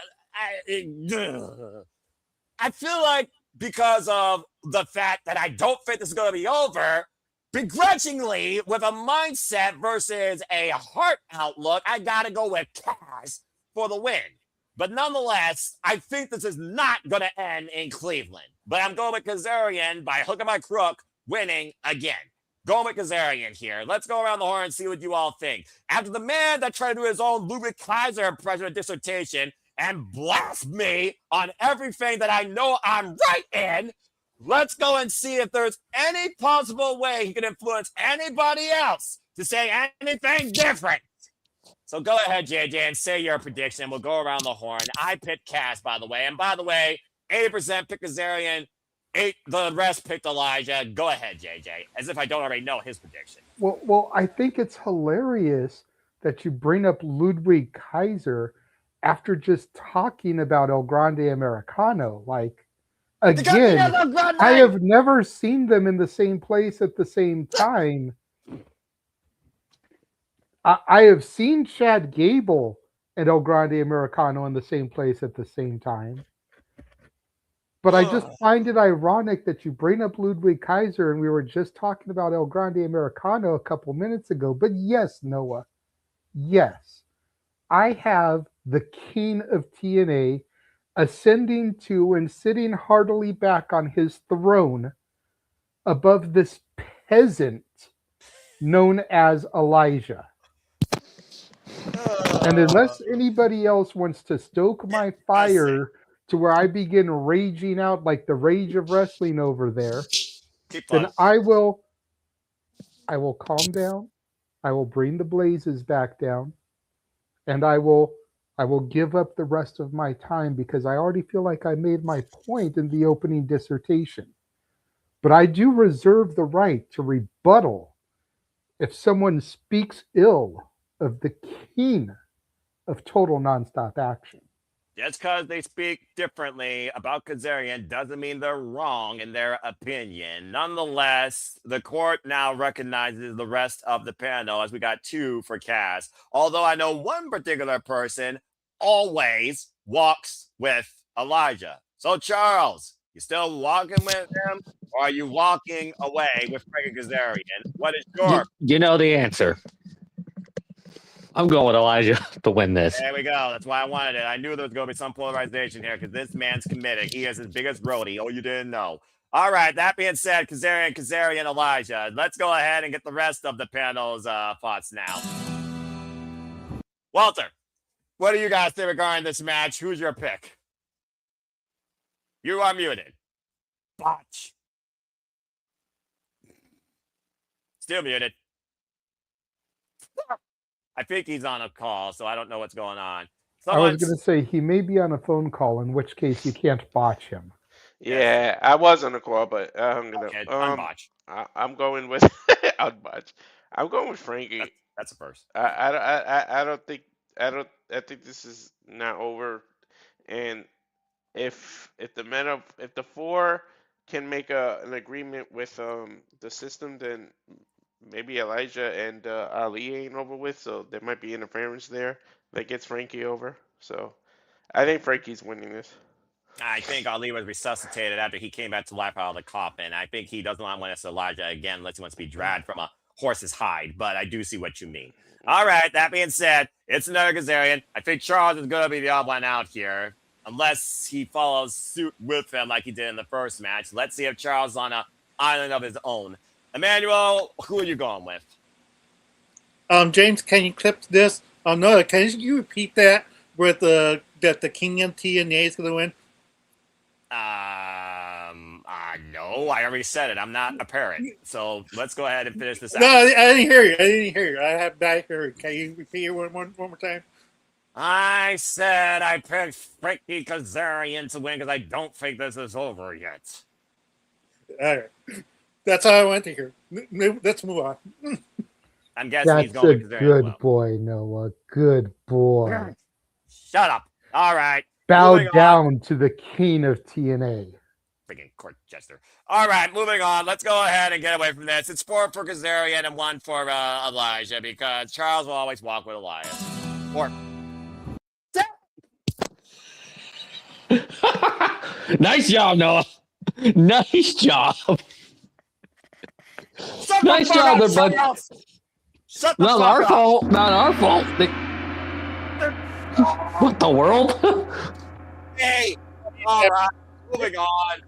I feel like because of the fact that I don't think this is going to be over, begrudgingly, with a mindset versus a heart outlook, I got to go with Kaz for the win. But nonetheless, I think this is not going to end in Cleveland. But I'm going with Kazarian by hook or by crook, winning again. Going with Kazarian here. Let's go around the horn and see what you all think. After the man that tried to do his own Ludwig Kaiser impression of dissertation and blast me on everything that I know I'm right in, let's go and see if there's any possible way he can influence anybody else to say anything different. So go ahead, JJ, and say your prediction. We'll go around the horn. I picked Cass, by the way. And by the way, 80% picked Kazarian, the rest picked Elijah. Go ahead, JJ, as if I don't already know his prediction. Well, I think it's hilarious that you bring up Ludwig Kaiser after just talking about El Grande Americano. Like, again, I have never seen them in the same place at the same time. I have seen Chad Gable and El Grande Americano in the same place at the same time. But I just find it ironic that you bring up Ludwig Kaiser, and we were just talking about El Grande Americano a couple minutes ago. But yes, Noah, yes, I have the king of TNA ascending to and sitting heartily back on his throne above this peasant known as Elijah. And unless anybody else wants to stoke my fire to where I begin raging out like the rage of wrestling over there, then I will calm down. I will bring the blazes back down, and I will give up the rest of my time because I already feel like I made my point in the opening dissertation. But I do reserve the right to rebuttal if someone speaks ill of the king of total nonstop action. Just because they speak differently about Kazarian doesn't mean they're wrong in their opinion. Nonetheless, the court now recognizes the rest of the panel as we got 2 for Kaz. Although I know one particular person always walks with Elijah. So, Charles, you still walking with him, or are you walking away with Frankie Kazarian? What is your... You know the answer. I'm going with Elijah to win this. There we go. That's why I wanted it. I knew there was going to be some polarization here because this man's committed. He is his biggest roadie. Oh, you didn't know. All right. That being said, Kazarian, Elijah. Let's go ahead and get the rest of the panel's thoughts now. Walter, what do you guys think regarding this match? Who's your pick? You are muted. Botch. Still muted. I think he's on a call, so I don't know what's going on. I was going to say he may be on a phone call, in which case you can't botch him. Yeah, I was on a call, but I'm gonna unbotch. I'm going with unbotch. I'm going with Frankie. That's a first. I think this is not over, and if the 4 can make an agreement with the system, then maybe Elijah and Ali ain't over with, so there might be interference there that gets Frankie over. So I think Frankie's winning this. I think Ali was resuscitated after he came back to life out of the coffin. I think he doesn't want to win this Elijah again unless he wants to be dragged from a horse's hide, but I do see what you mean. All right, that being said, it's another Kazarian. I think Charles is going to be the odd one out here, unless he follows suit with him like he did in the first match. Let's see if Charles is on an island of his own. Emmanuel, who are you going with? James, can you clip this? No, can you repeat that with that the King of TNA is going to win? No, I already said it. I'm not a parrot. So let's go ahead and finish this out. No, I didn't hear you. I have bad hearing. Can you repeat it one more time? I said I picked Frankie Kazarian to win because I don't think this is over yet. All right. That's all I want to hear. Let's move on. I'm guessing he's going with Kazarian. Good boy, Noah. Good boy. Shut up. All right. Bow down to the king of TNA. Freaking court jester. All right, moving on. Let's go ahead and get away from this. It's 4 for Kazarian and 1 for Elijah because Charles will always walk with Elias. 4. Nice job, Noah. Nice job. Nice job there, bud. Shut the Not fuck our up. fault. Not our fault. What the world? Hey. All right. Moving on.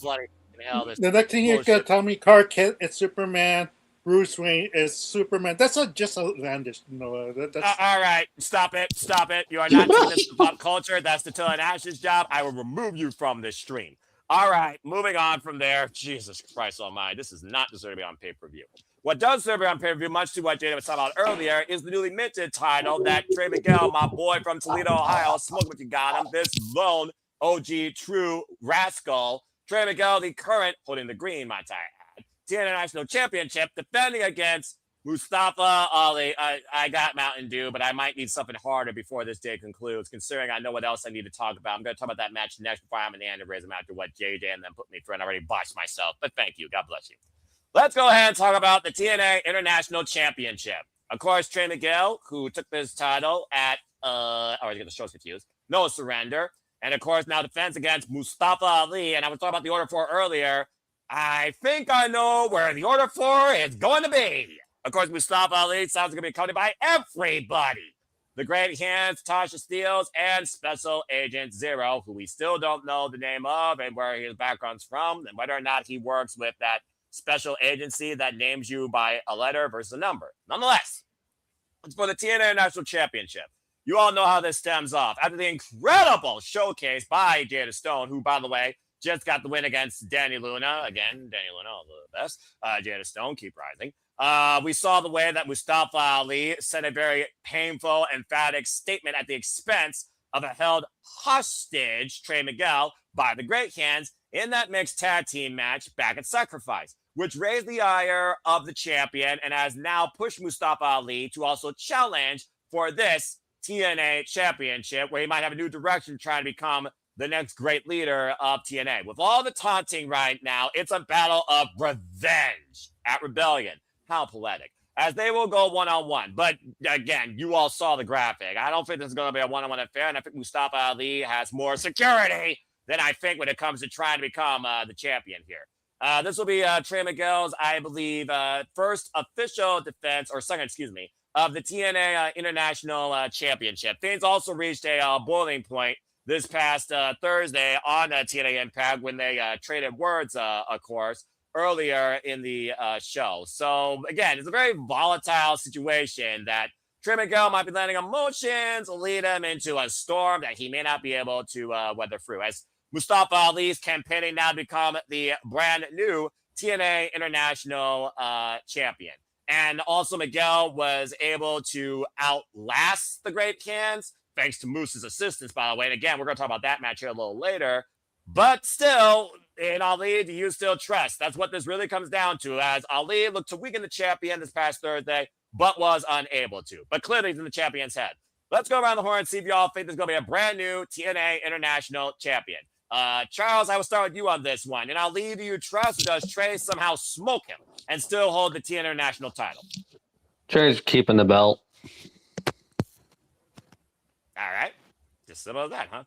Bloody hell. The next thing you're going to tell me, Clark Kent is Superman, Bruce Wayne is Superman. That's not just outlandish. No, all right. Stop it. Stop it. You are not doing this to pop culture. That's the Till and Ash's job. I will remove you from this stream. All right. Moving on from there. Jesus Christ almighty. This is not deserving to be on pay-per-view. What does serve on pay-per-view, much to what Jada was talking about earlier, is the newly minted title that Trey Miguel, my boy from Toledo, Ohio, smoke what you got him, this lone OG true rascal, Trey Miguel, the current, holding the green, might I add, TNA International Championship, defending against Mustafa Ali. I got Mountain Dew, but I might need something harder before this day concludes, considering I know what else I need to talk about. I'm going to talk about that match next before I'm an aneurysm after what JJ and them put me through, and I already botched myself, but thank you. God bless you. Let's go ahead and talk about the TNA International Championship. Of course, Trey Miguel, who took this title at, I always get the shows confused, No Surrender, And of course, now defense against Mustafa Ali. And I was talking about the Order 4 earlier. I think I know where the Order 4 is going to be. Of course, Mustafa Ali sounds going to be accompanied by everybody. The Great Hands, Tasha Steeles, and Special Agent Zero, who we still don't know the name of and where his background's from, and whether or not he works with that special agency that names you by a letter versus a number. Nonetheless, it's for the TNA International Championship. You all know how this stems off. After the incredible showcase by Jada Stone, who, by the way, just got the win against Danny Luna. Again, Danny Luna, all the best. Jada Stone, keep rising. We saw the way that Mustafa Ali sent a very painful, emphatic statement at the expense of a held hostage, Trey Miguel, by the Great Hands in that mixed tag team match back at Sacrifice, which raised the ire of the champion and has now pushed Mustafa Ali to also challenge for this TNA championship, where he might have a new direction trying to become the next great leader of TNA. With all the taunting right now, it's a battle of revenge at Rebellion. How poetic. As they will go one-on-one. But again, you all saw the graphic. I don't think this is going to be a one-on-one affair, and I think Mustafa Ali has more security than I think when it comes to trying to become the champion here. This will be Trey Miguel's, I believe, first official defense, or second, of the TNA International Championship. Things also reached a boiling point this past Thursday on TNA Impact when they traded words, of course, earlier in the show. So, again, it's a very volatile situation that Trey Miguel might be letting emotions lead him into a storm that he may not be able to weather through. As Mustafa Ali's campaigning now to become the brand new TNA International champion. And also Miguel was able to outlast the Great Hands, thanks to Moose's assistance, by the way. And again, we're going to talk about that match here a little later. But still, in Ali, do you still trust? That's what this really comes down to, as Ali looked to weaken the champion this past Thursday, but was unable to. But clearly, he's in the champion's head. Let's go around the horn and see if y'all think there's going to be a brand new TNA International champion. Charles, I will start with you on this one. And Ali, do you trust, or does Trey somehow smoke him and still hold the TNA International title? Trey's keeping the belt. All right. Just simple as that, huh?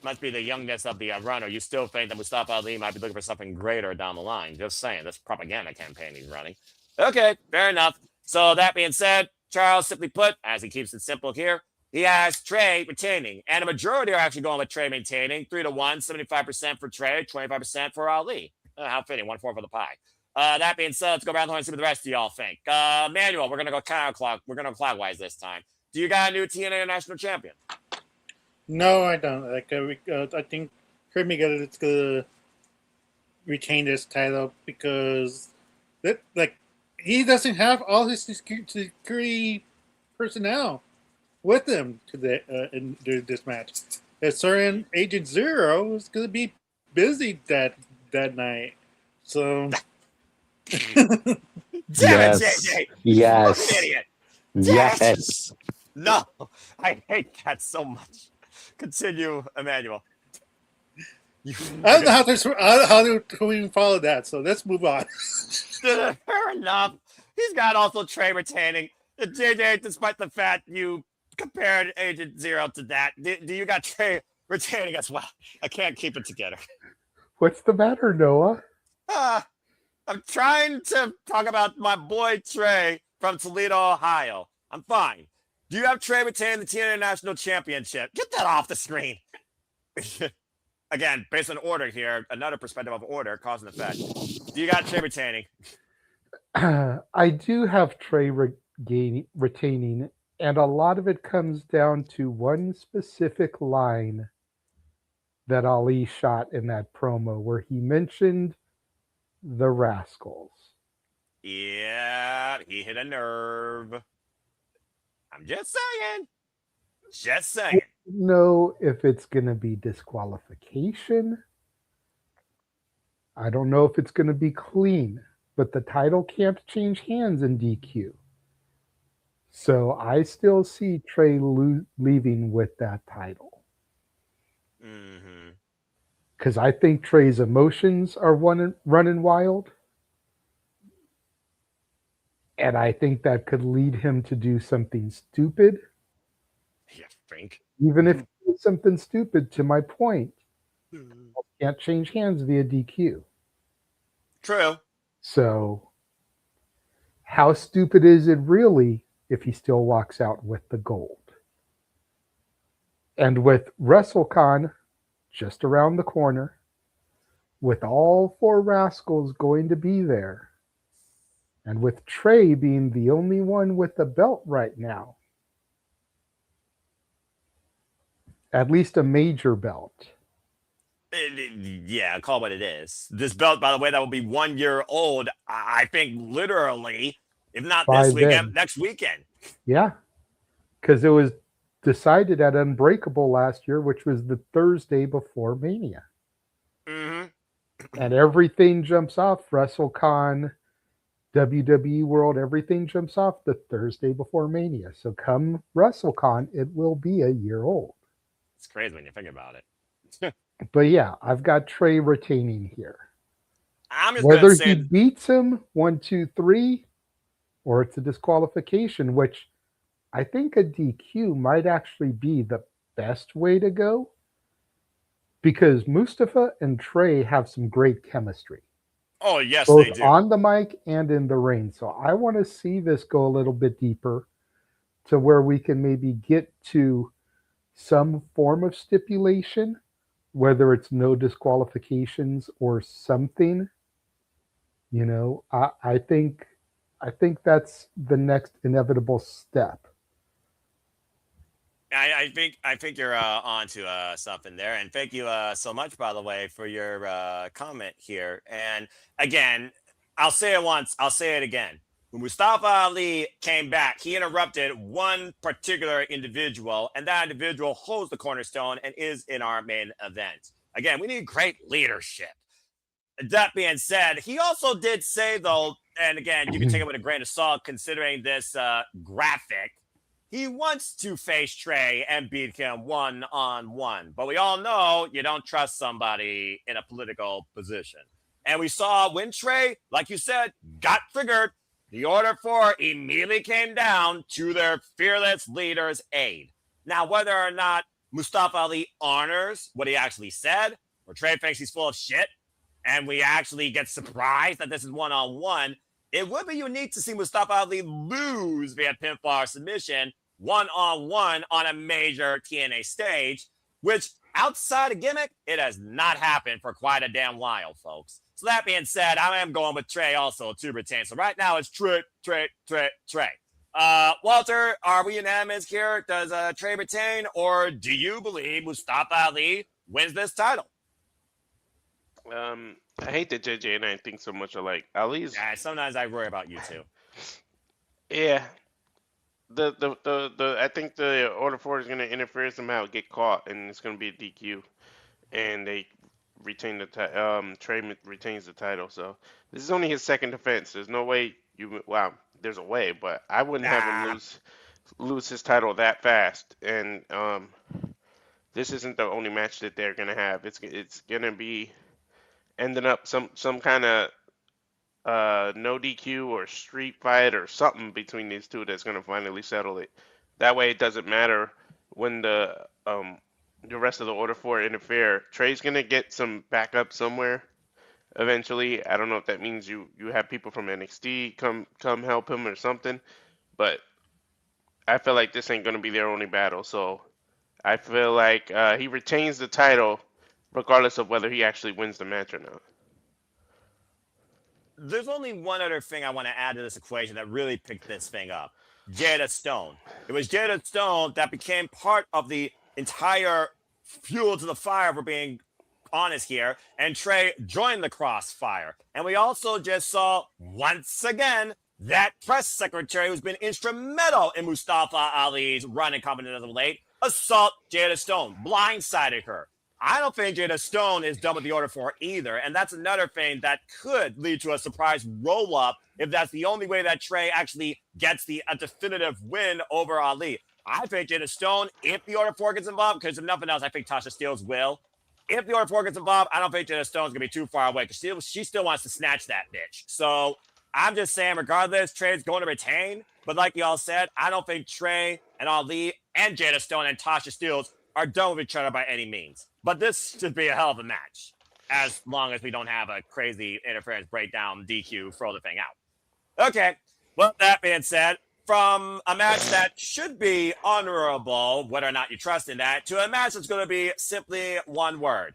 Must be the youngness of the runner. You still think that Mustafa Ali might be looking for something greater down the line. Just saying. That's propaganda campaign he's running. Okay, fair enough. So that being said, Charles, simply put, as he keeps it simple here, he has Trey retaining. And a majority are actually going with Trey maintaining. 3-1, 75% for Trey, 25% for Ali. How fitting, 1-4 for the pie. That being said, let's go around the horn and see what the rest of y'all think. Manuel, we're going to go counterclock. We're going to clockwise this time. Do you got a new TNA International champion? No, I don't. I think Trey Miguel is gonna retain this title because he doesn't have all his security personnel with him in this match. A certain Agent Zero is gonna be busy that night. So Damn Yes. it, JJ! Yes. Fucking idiot! Yes. No, I hate that so much. Continue, Emmanuel. I don't know how to even follow that. So let's move on. Fair enough. He's got also Trey retaining. JJ, despite the fact you compared Agent Zero to that, do you got Trey retaining as well? I can't keep it together. What's the matter, Noah? I'm trying to talk about my boy Trey from Toledo, Ohio. I'm fine. Do you have Trey retaining the TNA International Championship? Get that off the screen. Again, based on order here, another perspective of order, cause and effect. Do you got Trey retaining? I do have Trey retaining, and a lot of it comes down to one specific line that Ali shot in that promo where he mentioned the Rascals. Yeah, he hit a nerve. I'm just saying. Just saying. Know if it's going to be disqualification. I don't know if it's going to be clean, but the title can't change hands in DQ. So I still see Trey leaving with that title. Mm-hmm. Because I think Trey's emotions are running wild. And I think that could lead him to do something stupid. You think? Even if he's doing something stupid to my point. Can't change hands via DQ. True. So how stupid is it really if he still walks out with the gold? And with WrestleCon just around the corner, with all 4 rascals going to be there, and with Trey being the only one with the belt right now, at least a major belt. Yeah, call it what it is. This belt, by the way, that will be 1 year old, I think literally, if not By this weekend, then. next weekend. Yeah, because it was decided at Unbreakable last year, which was the Thursday before Mania. Mm-hmm. And everything jumps off. WrestleCon, WWE World, everything jumps off the Thursday before Mania. So come WrestleCon, it will be a year old. It's crazy when you think about it. But yeah, I've got Trey retaining here. I'm just Whether gonna he say beats him 1, 2, 3, or it's a disqualification, which I think a DQ might actually be the best way to go, because Mustafa and Trey have some great chemistry, oh yes, both they do. on the mic and in the ring. So I want to see this go a little bit deeper to where we can maybe get to some form of stipulation, whether it's no disqualifications or something. I think that's the next inevitable step. I think you're onto something there, and thank you so much, by the way, for your comment here. And again, I'll say it once, I'll say it again. When Mustafa Ali came back, he interrupted one particular individual, and that individual holds the cornerstone and is in our main event. Again, we need great leadership. That being said, he also did say, though, and again, you can take it with a grain of salt considering this graphic, he wants to face Trey and beat him 1-on-1. But we all know you don't trust somebody in a political position. And we saw when Trey, like you said, got triggered, the order 4 immediately came down to their fearless leader's aid. Now, whether or not Mustafa Ali honors what he actually said, or Trey thinks he's full of shit, and we actually get surprised that this is 1-on-1, it would be unique to see Mustafa Ali lose via pinfall or submission 1-on-1 on a major TNA stage, which outside of gimmick, it has not happened for quite a damn while, folks. So that being said, I am going with Trey also to retain. So right now it's Trey. Walter, are we unanimous here? Does Trey retain, or do you believe Mustafa Ali wins this title? I hate that JJ and I think so much alike. Ali's. Yeah, sometimes I worry about you too. Yeah. I think the order 4 is going to interfere somehow, get caught, and it's going to be a DQ, and they retain the Trey retains the title. So this is only his second defense. There's no way there's a way, but I wouldn't have him lose his title that fast. And this isn't the only match that they're going to have. It's going to be ending up some kind of no DQ or street fight or something between these two that's going to finally settle it. That way it doesn't matter when the rest of the order 4 interfere. Trey's going to get some backup somewhere eventually. I don't know if that means you have people from NXT come help him or something, but I feel like this ain't going to be their only battle. So I feel like he retains the title regardless of whether he actually wins the match or not. There's only one other thing I want to add to this equation that really picked this thing up. Jada Stone. It was Jada Stone that became part of the entire fuel to the fire, for being honest here, and Trey joined the crossfire. And we also just saw, once again, that press secretary who's been instrumental in Mustafa Ali's run in competition as of late assault Jada Stone, blindsided her. I don't think Jada Stone is done with the order 4 either, and that's another thing that could lead to a surprise roll-up if that's the only way that Trey actually gets a definitive win over Ali. I think Jada Stone, if the order 4 gets involved, because if nothing else, I think Tasha Steelz will. If the order 4 gets involved, I don't think Jada Stone's going to be too far away, because she still wants to snatch that bitch. So I'm just saying, regardless, Trey's going to retain. But like y'all said, I don't think Trey and Ali and Jada Stone and Tasha Steelz are done with each other by any means. But this should be a hell of a match, as long as we don't have a crazy interference breakdown, DQ, throw the thing out. Okay, well, that being said, from a match that should be honorable, whether or not you trust in that, to a match that's going to be simply one word: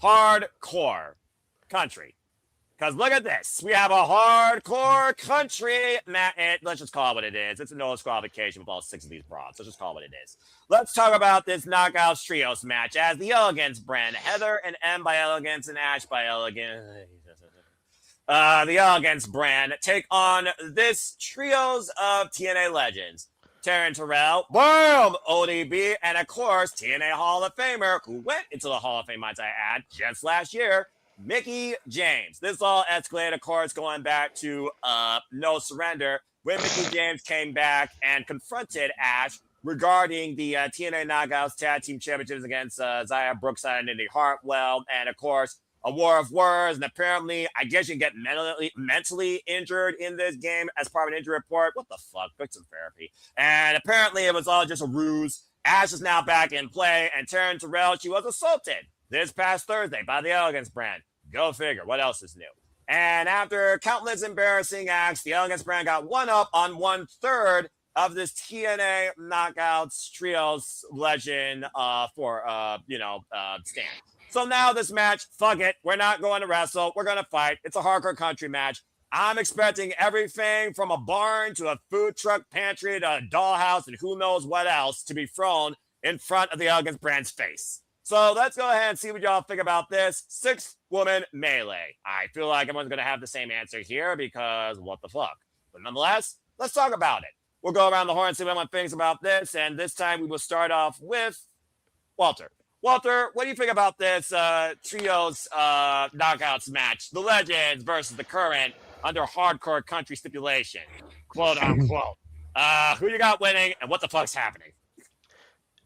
hardcore country. Because look at this. We have a hardcore country match. Let's just call it what it is. It's a no disqualification with all 6 of these broads. Let's just call it what it is. Let's talk about this Knockouts Trios match as the Elegance brand, Heather and M by Elegance and Ash by Elegance. The Elegance brand take on this trios of TNA legends. Taryn, Terrell, boom, ODB, and of course, TNA Hall of Famer, who went into the Hall of Fame, might I add, just last year, Mickie James. This all escalated, of course, going back to No Surrender, when Mickie James came back and confronted Ash regarding the TNA Knockouts Tag Team Championships against Zaya Brookside and Indy Hartwell, and of course, a war of words. And apparently, I guess you can get mentally injured in this game as part of an injury report. What the fuck? Get some therapy. And apparently, it was all just a ruse. Ash is now back in play, and Taryn Terrell, she was assaulted this past Thursday by the Elegance brand. Go figure. What else is new? And after countless embarrassing acts, the Elegance brand got one up on 1/3 of this TNA Knockouts Trios legend stand. So now this match, fuck it. We're not going to wrestle. We're going to fight. It's a hardcore country match. I'm expecting everything from a barn to a food truck pantry to a dollhouse and who knows what else to be thrown in front of the Elegance brand's face. So let's go ahead and see what y'all think about this 6-woman melee. I feel like everyone's going to have the same answer here because what the fuck? But nonetheless, let's talk about it. We'll go around the horn and see what everyone thinks about this. And this time we will start off with Walter. Walter, what do you think about this trios knockouts match? The legends versus the current under hardcore country stipulation, quote unquote. Who you got winning and what the fuck's happening?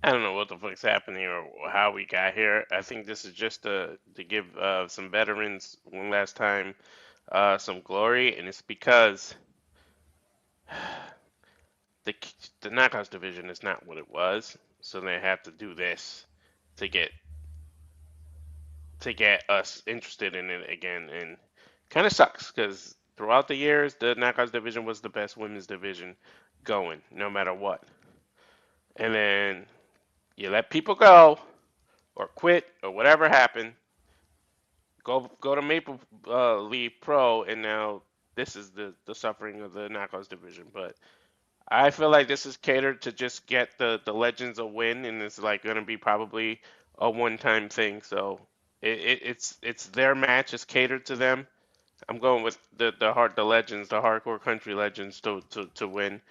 I don't know what the fuck's happening or how we got here. I think this is just to give some veterans one last time some glory, and it's because the Knockouts division is not what it was, so they have to do this to get us interested in it again, and kind of sucks because throughout the years the Knockouts division was the best women's division going, no matter what, and then you let people go or quit or whatever happened, go to Maple Leaf Pro, and now this is the suffering of the Knockouts division. But I feel like this is catered to just get the legends a win, and it's like going to be probably a one-time thing. So it's their match. It's catered to them. I'm going with the legends, the hardcore country legends to win.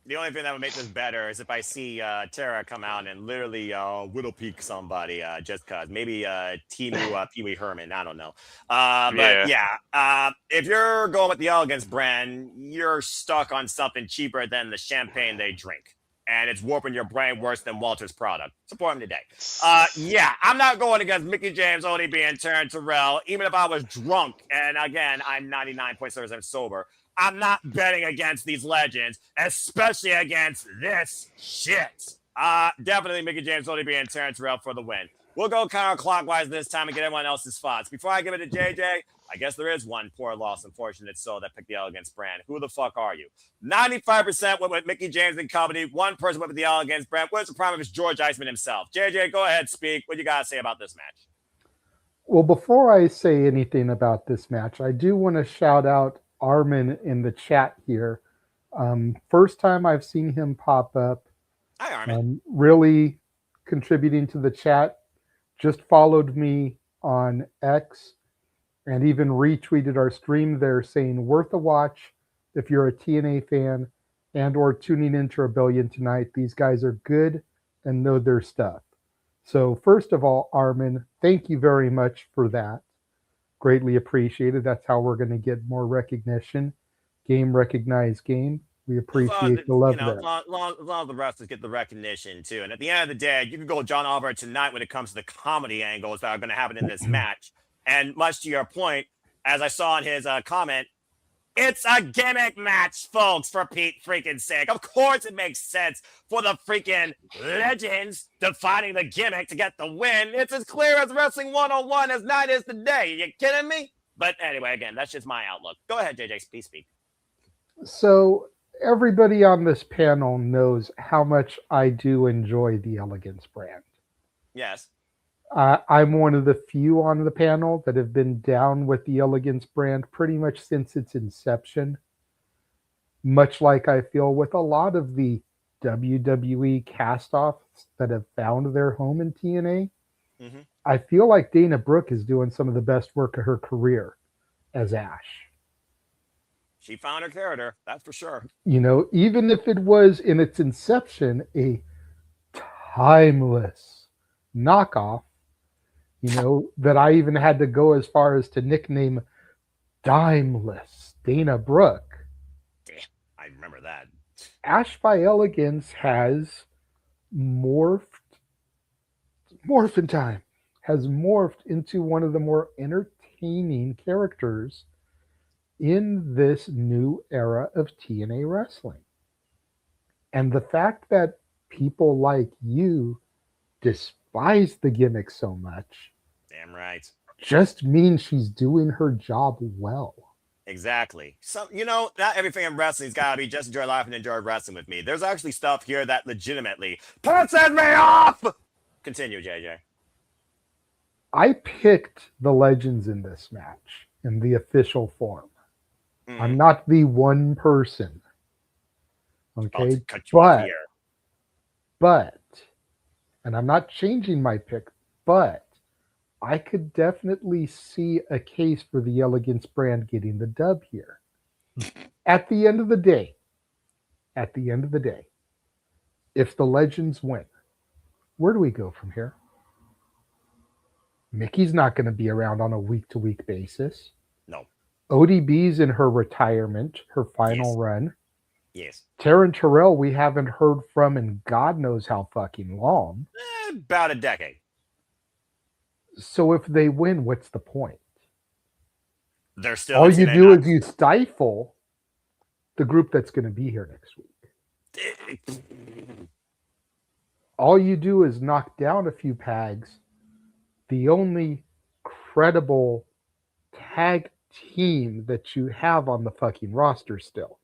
The only thing that would make this better is if I see Tara come out and literally Whittle Peak somebody just cause. Maybe Timu Pee Wee Herman. I don't know. But yeah, if you're going with the Elegance brand, you're stuck on something cheaper than the champagne they drink. And it's warping your brain worse than Walter's product. Support him today. Yeah, I'm not going against Mickie James, ODB, and Taryn Terrell, even if I was drunk. And again, I'm 99.7% sober. I'm not betting against these legends, especially against this shit. Definitely Mickie James, ODB, and Terrence Terrell for the win. We'll go counterclockwise this time and get everyone else's thoughts. Before I give it to JJ, I guess there is one poor loss, unfortunate soul that picked the Elegance brand. Who the fuck are you? 95% went with Mickie James and company. 1% went with the Elegance brand. Where's the prime of his George Iceman himself? JJ, go ahead, speak. What you got to say about this match? Well, before I say anything about this match, I do want to shout out Armin in the chat here. First time I've seen him pop up. Hi, Armin. Really contributing to the chat. Just followed me on X and even retweeted our stream there saying worth a watch if you're a TNA fan and or tuning into Rebellion tonight. These guys are good and know their stuff. So first of all, Armin, thank you very much for that. Greatly appreciated. That's how we're going to get more recognition. Game recognized game. We appreciate the love there. As long as the wrestlers get the recognition too. And at the end of the day, you can go John Oliver tonight when it comes to the comedy angles that are going to happen in this match. And much to your point, as I saw in his comment, It's a gimmick match, folks, for Pete freaking sake. Of course it makes sense for the freaking legends defining the gimmick to get the win. It's as clear as Wrestling 101 as night is today. You kidding me? But anyway, again, that's just my outlook. Go ahead, JJ, please speak. So everybody on this panel knows how much I do enjoy the Elegance brand. Yes. I'm one of the few on the panel that have been down with the Elegance brand pretty much since its inception. Much like I feel with a lot of the WWE cast-offs that have found their home in TNA. Mm-hmm. I feel like Dana Brooke is doing some of the best work of her career as Ash. She found her character, that's for sure. You know, even if it was in its inception a timeless knockoff, you know, that I even had to go as far as to nickname Dimeless Dana Brooke. Damn, I remember that. Ash by Elegance has morphed into one of the more entertaining characters in this new era of TNA wrestling. And the fact that people like you despise the gimmick so much, damn right, just means she's doing her job well. Exactly. So, you know, not everything in wrestling's got to be just enjoy life and enjoy wrestling with me. There's actually stuff here that legitimately pisses me off. Continue, JJ. I picked the legends in this match in the official form. I'm not the one person. Okay, but, and I'm not changing my pick, but I could definitely see a case for the Elegance brand getting the dub here. At the end of the day, if the legends win, where do we go from here? Mickie's not going to be around on a week-to-week basis. No. ODB's in her retirement, her final run. Yes. Taryn Terrell, we haven't heard from in God knows how fucking long. About a decade. So if they win, what's the point? They're still all you do is you stifle the group that's going to be here next week. All you do is knock down a few pegs. The only credible tag team that you have on the fucking roster still.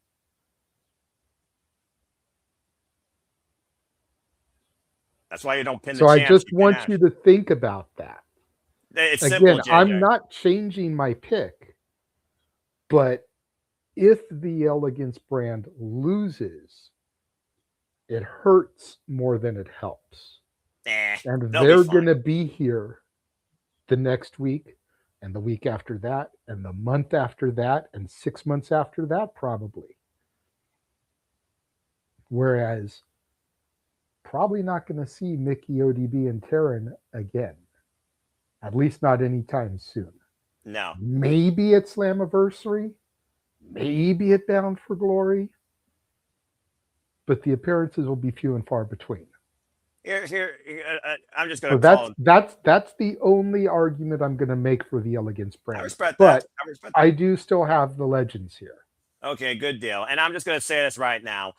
That's why you don't pin the So I champs. just want you to think about that. It's Again, simple, JJ. I'm not changing my pick, but if the Elegance brand loses, it hurts more than it helps. And they're going to be here the next week and the week after that and the month after that and 6 months after that probably. Whereas probably not going to see Mickie, ODB, and Taryn again. At least not anytime soon. No. Maybe at Slammiversary. Maybe at Bound for Glory. But the appearances will be few and far between. Here, I'm just going to that's the only argument I'm going to make for the Elegance brand. I respect that. But I do still have the legends here. Okay, good deal. And I'm just going to say this right now.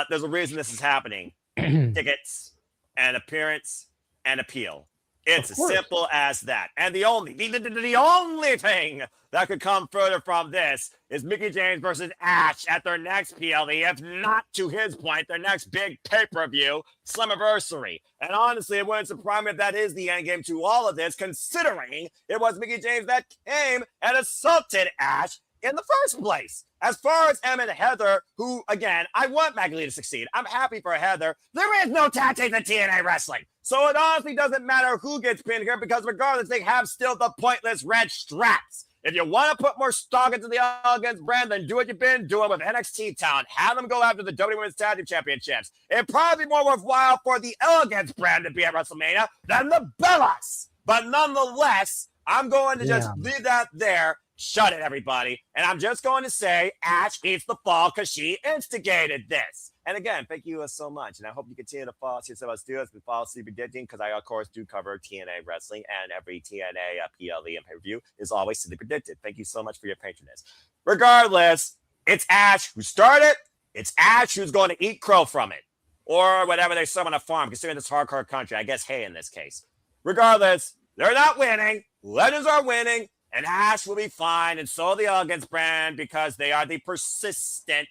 There's a reason this is happening. Tickets and appearance and appeal. It's as simple as that. And the only thing that could come further from this is Mickie James versus Ash at their next PLE, if not, to his point, their next big pay-per-view, Slammiversary. And honestly, it wouldn't surprise me if that is the endgame to all of this, considering it was Mickie James that came and assaulted Ash in the first place. As far as Em and Heather, who, again, I want Maggie Lee to succeed. I'm happy for Heather. There is no tag team in TNA wrestling. So it honestly doesn't matter who gets pinned here because regardless, they have still the pointless red straps. If you want to put more stock into the Elegance brand, then do what you've been doing with NXT talent. Have them go after the WWE Women's Tag Team Championships. It'd probably be more worthwhile for the Elegance brand to be at WrestleMania than the Bellas. But nonetheless, I'm going to just leave that there. Shut it, everybody. And I'm just going to say Ash eats the fall because she instigated this. And again, thank you so much. And I hope you continue to follow us do as we follow Sleepy Predicting, because I, of course, do cover TNA wrestling, and every TNA PLE and pay-per-view is always Sleepy Predicted. Thank you so much for your patronage. Regardless, it's Ash who started. It's Ash who's going to eat crow from it, or whatever they serve on a farm, considering this hardcore country. I guess hay in this case. Regardless, they're not winning. Legends are winning. And Ash will be fine, and so the Elegance brand, because they are the persistent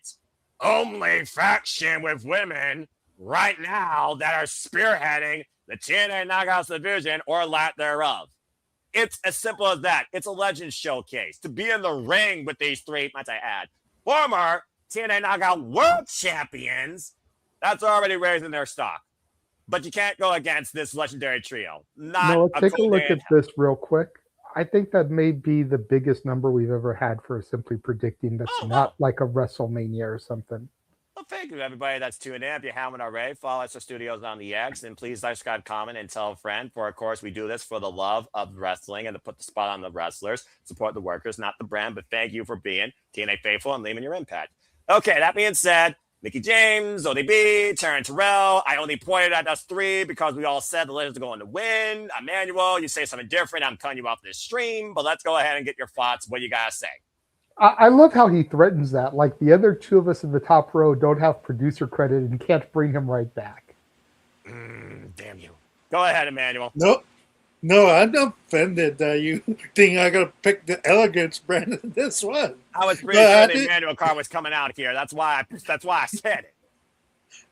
only faction with women right now that are spearheading the TNA Knockouts division or lack thereof. It's as simple as that. It's a Legends showcase. To be in the ring with these three, might I add, former TNA Knockout World Champions, that's already raising their stock. But you can't go against this legendary trio. No, take a look at this real quick. I think that may be the biggest number we've ever had for Simply Predicting. That's not like a WrestleMania or something. Well, thank you, everybody that's tuning in. If you haven't already, follow us at Studios on the X, and please like, subscribe, comment, and tell a friend. For, of course, we do this for the love of wrestling and to put the spot on the wrestlers, support the workers, not the brand. But thank you for being TNA faithful and leaving your impact. Okay, that being said, Mickie James, ODB, Taryn, Terrell. I only pointed at us three because we all said the Legends are going to win. Emmanuel, you say something different, I'm cutting you off this stream. But let's go ahead and get your thoughts. What you got to say? I love how he threatens that. Like the other two of us in the top row don't have producer credit and can't bring him right back. Damn you. Go ahead, Emmanuel. No, I'm not offended that you think I gotta pick the Elegance brand in this one. I was pretty sure the Emmanuel card was coming out here. That's why I said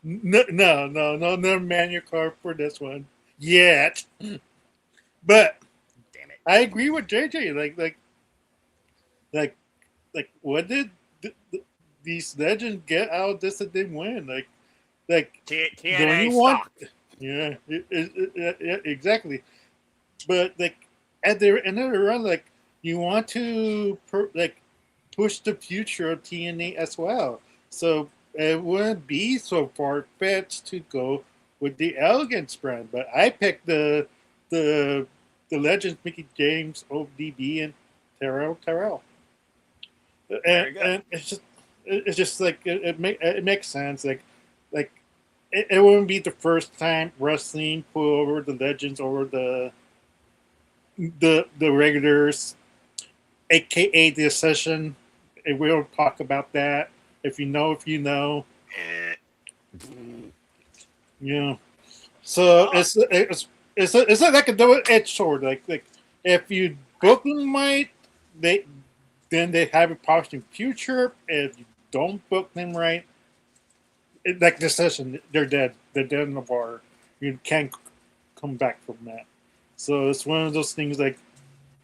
it. No manual card for this one yet. But damn it, I agree with JJ. Like, what did these legends get out of this that didn't win? Like TNA stock. Yeah, exactly. But like at the end of the run, like you want to push the future of TNA as well. So it wouldn't be so far fetched to go with the Elegance brand. But I picked the Legends, Mickie James, ODB, and Terrell. And it's just like it makes sense. Like it wouldn't be the first time wrestling put over the Legends over the regulars, aka the Accession. And we'll talk about that. If you know, yeah. So it's like a double-edged sword. Like if you book them right, then they have a promising future. If you don't book them right, like the Session, they're dead. They're dead in the water. You can't come back from that. So it's one of those things. Like,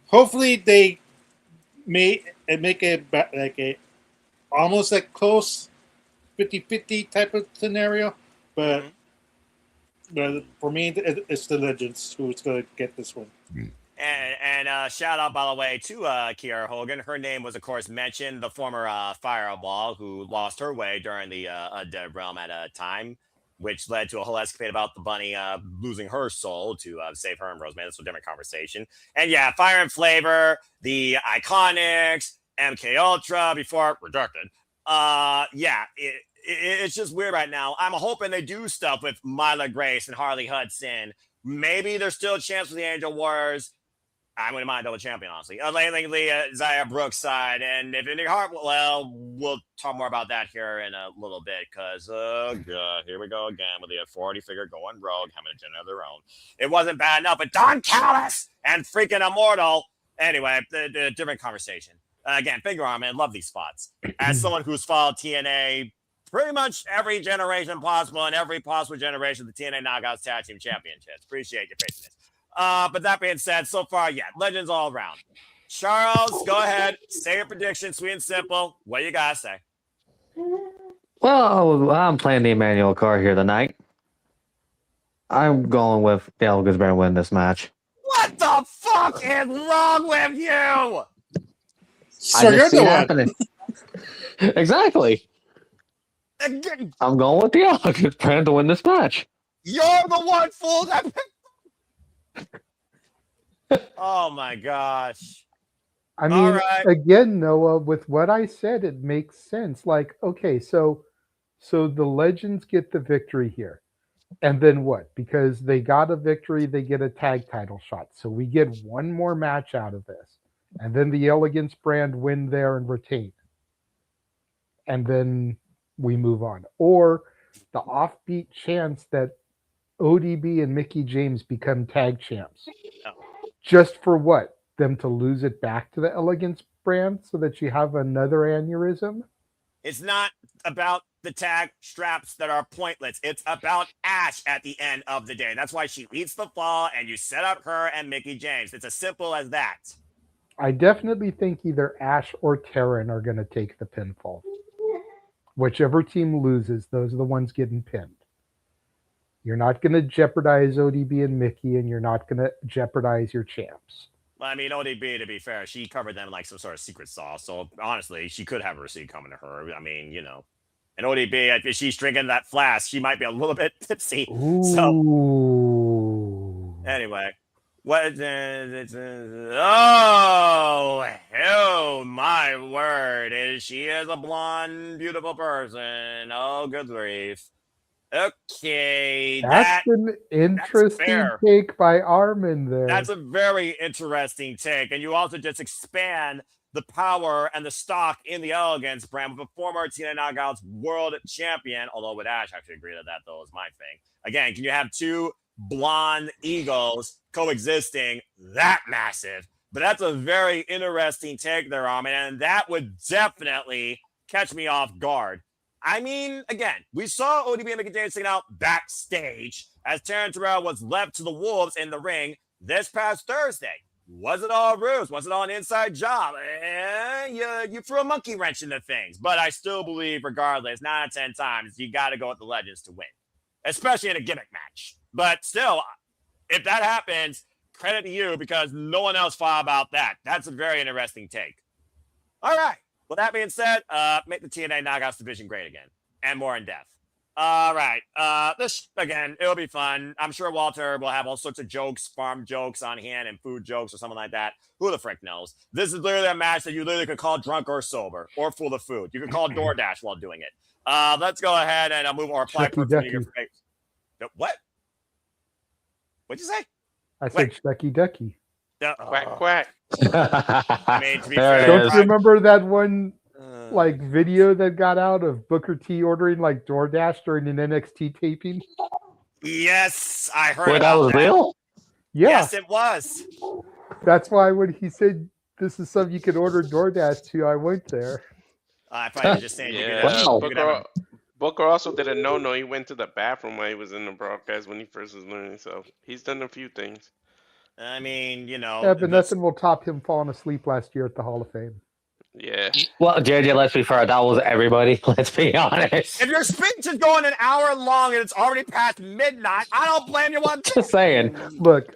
hopefully they make it like a almost like close 50-50 type of scenario. But for me, it's the Legends who's going to get this one. And shout out, by the way, to Kiara Hogan. Her name was, of course, mentioned. The former Fireball who lost her way during the Dead Realm at a time, which led to a whole escapade about the bunny losing her soul to save her and Rosemary. That's a different conversation. And yeah, Fire and Flavor, the Iconics, MK Ultra before Rejected. Yeah, it's just weird right now. I'm hoping they do stuff with Myla Grace and Harley Hudson. Maybe there's still a chance for the Angel Warriors. I wouldn't mind double champion, honestly. Zaya Brooks side. And if any heart, well, we'll talk more about that here in a little bit. Because, here we go again with the 40 figure going rogue, having a gender of their own. It wasn't bad enough, but Don Callis and freaking Immortal. Anyway, the different conversation. Again, Figure Arm, man, love these spots. As someone who's followed TNA pretty much every generation possible and every possible generation of the TNA Knockouts Tag Team Championships. Appreciate your patience. But that being said, so far, yeah, Legends all around. Charles, go ahead. Say your prediction, sweet and simple. What you got to say? Well, I'm playing the Emmanuel card here tonight. I'm going with the Elegance brand win this match. What the fuck is wrong with you? So you're the one. Exactly. I'm going with the Elegance brand to win this match. You're the one fool that picked. Oh my gosh. I mean, All right. again, Noah, with what I said, it makes sense. Like, okay, so the Legends get the victory here. And then what? Because they got a victory, they get a tag title shot. So we get one more match out of this. And then the Elegance brand win there and retain. And then we move on. Or the offbeat chance that ODB and Mickie James become tag champs. Oh. Just for what? Them to lose it back to the Elegance brand so that you have another aneurysm? It's not about the tag straps that are pointless. It's about Ash at the end of the day. That's why she leads the fall, and you set up her and Mickie James. It's as simple as that. I definitely think either Ash or Taryn are going to take the pinfall. Whichever team loses, those are the ones getting pinned. You're not going to jeopardize ODB and Mickie, and you're not going to jeopardize your champs. Well, I mean, ODB, to be fair, she covered them like some sort of secret sauce. So honestly, she could have a receipt coming to her. I mean, you know. And ODB, if she's drinking that flask, she might be a little bit tipsy. Ooh. So anyway, what? Oh, my word! She is a blonde, beautiful person. Oh, good grief. Okay, that's an interesting take by Armin there. That's a very interesting take, and you also just expand the power and the stock in the Elegance brand with a former TNA Knockouts world champion. Although with Ash, I actually agree to that, though, is my thing. Again, can you have two blonde egos coexisting that massive? But that's a very interesting take there, Armin, and that would definitely catch me off guard. I mean, again, we saw ODB and Mickie James singing out backstage as Terrell was left to the wolves in the ring this past Thursday. Was it all ruse? Was it all an inside job? You threw a monkey wrench into things. But I still believe, regardless, 9 out of 10 times, you got to go with the Legends to win, especially in a gimmick match. But still, if that happens, credit to you because no one else thought about that. That's a very interesting take. All right. With that being said, make the TNA Knockouts division great again and more in depth. All right. This, again, it'll be fun. I'm sure Walter will have all sorts of jokes, farm jokes on hand and food jokes or something like that. Who the frick knows? This is literally a match that you literally could call drunk or sober or full of food. You could call DoorDash while doing it. Let's go ahead and move our apply for your face. What? What'd you say? I said Stucky Ducky. Quack, quack. I mean, to be There it fair, Don't you remember that one like video that got out of Booker T ordering like DoorDash during an NXT taping? Yes, I heard Wait, about that was real? Yeah. Yes, it was. That's why when he said this is something you could order DoorDash to, I went there. I probably just saying Yeah, Wow. Booker also did a no-no. He went to the bathroom while he was in the broadcast when he first was learning. So he's done a few things. I mean, you know. Yeah, but nothing will top him falling asleep last year at the Hall of Fame. Yeah. Well, JJ, let's be fair. That was everybody. Let's be honest. If your speech is going an hour long and it's already past midnight, I don't blame you one bit. Just saying. Look,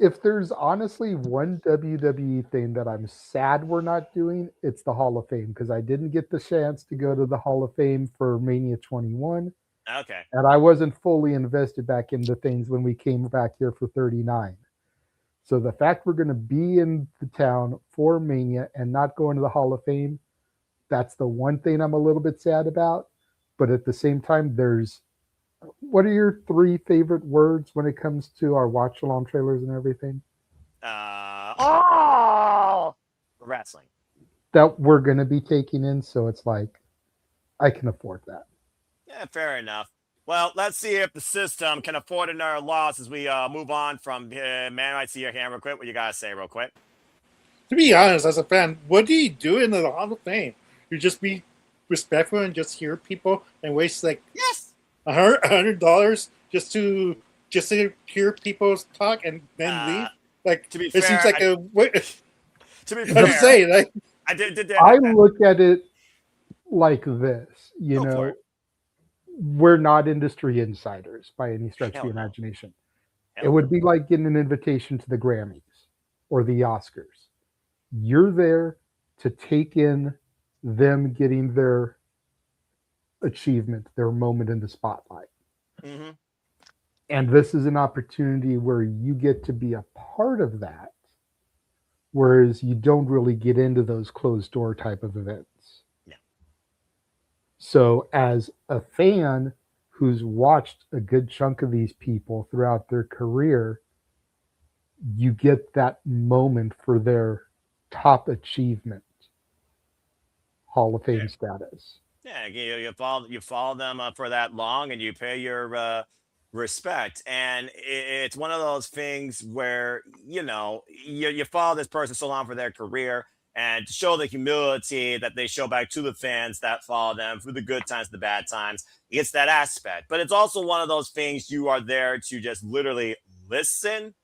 if there's honestly one WWE thing that I'm sad we're not doing, it's the Hall of Fame because I didn't get the chance to go to the Hall of Fame for Mania 21. Okay. And I wasn't fully invested back into things when we came back here for 39. So the fact we're going to be in the town for Mania and not going to the Hall of Fame, that's the one thing I'm a little bit sad about. But at the same time, what are your 3 favorite words when it comes to our watch-along trailers and everything? Wrestling. That we're going to be taking in, so it's like, I can afford that. Yeah, fair enough. Well, let's see if the system can afford another loss as we move on from man. I see your hand real quick. What you gotta say real quick? To be honest, as a fan, what do you do in the Hall of Fame? You just be respectful and just hear people and waste like $100 just to hear people talk and then leave. Like to be it fair, seems like to be fair, I'm saying, like, I did I look at it like this, you Go for know. it. We're not industry insiders by any stretch of the imagination. It would be like getting an invitation to the Grammys or the Oscars. You're there to take in them getting their achievement, their moment in the spotlight. Mm-hmm. And this is an opportunity where you get to be a part of that whereas you don't really get into those closed door type of events. Yeah. So as a fan who's watched a good chunk of these people throughout their career, you get that moment for their top achievement, Hall of Fame status. Yeah, you follow them for that long, and you pay your respect. And it's one of those things where you follow this person so long for their career, and to show the humility that they show back to the fans that follow them through the good times, the bad times. It's that aspect, but it's also one of those things you are there to just literally listen,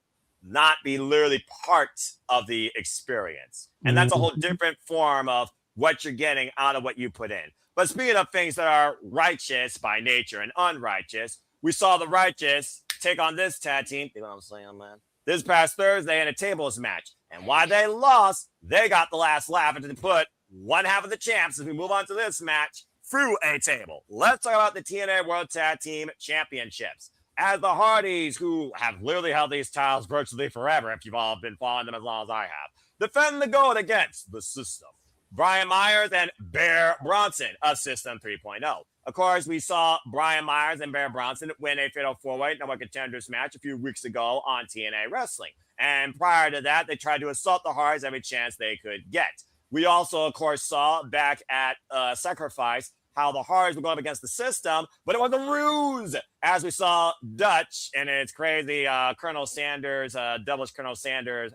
not be literally part of the experience. And that's a whole different form of what you're getting out of what you put in. But speaking of things that are righteous by nature and unrighteous, we saw the righteous take on this tag team. You know what I'm saying, man? This past Thursday in a tables match. And why they lost, they got the last laugh and to put one half of the champs, as we move on to this match, through a table. Let's talk about the TNA World Tag Team Championships. As the Hardys, who have literally held these titles virtually forever, if you've all been following them as long as I have, defend the gold against the System. Brian Myers and Bear Bronson of System 3.0. Of course, we saw Brian Myers and Bear Bronson win a Fatal 4-Way number contenders match a few weeks ago on TNA Wrestling. And prior to that, they tried to assault the Hardys every chance they could get. We also, of course, saw back at Sacrifice how the Hardys were going up against the System, but it was a ruse, as we saw Dutch and its crazy Colonel Sanders, devilish Colonel Sanders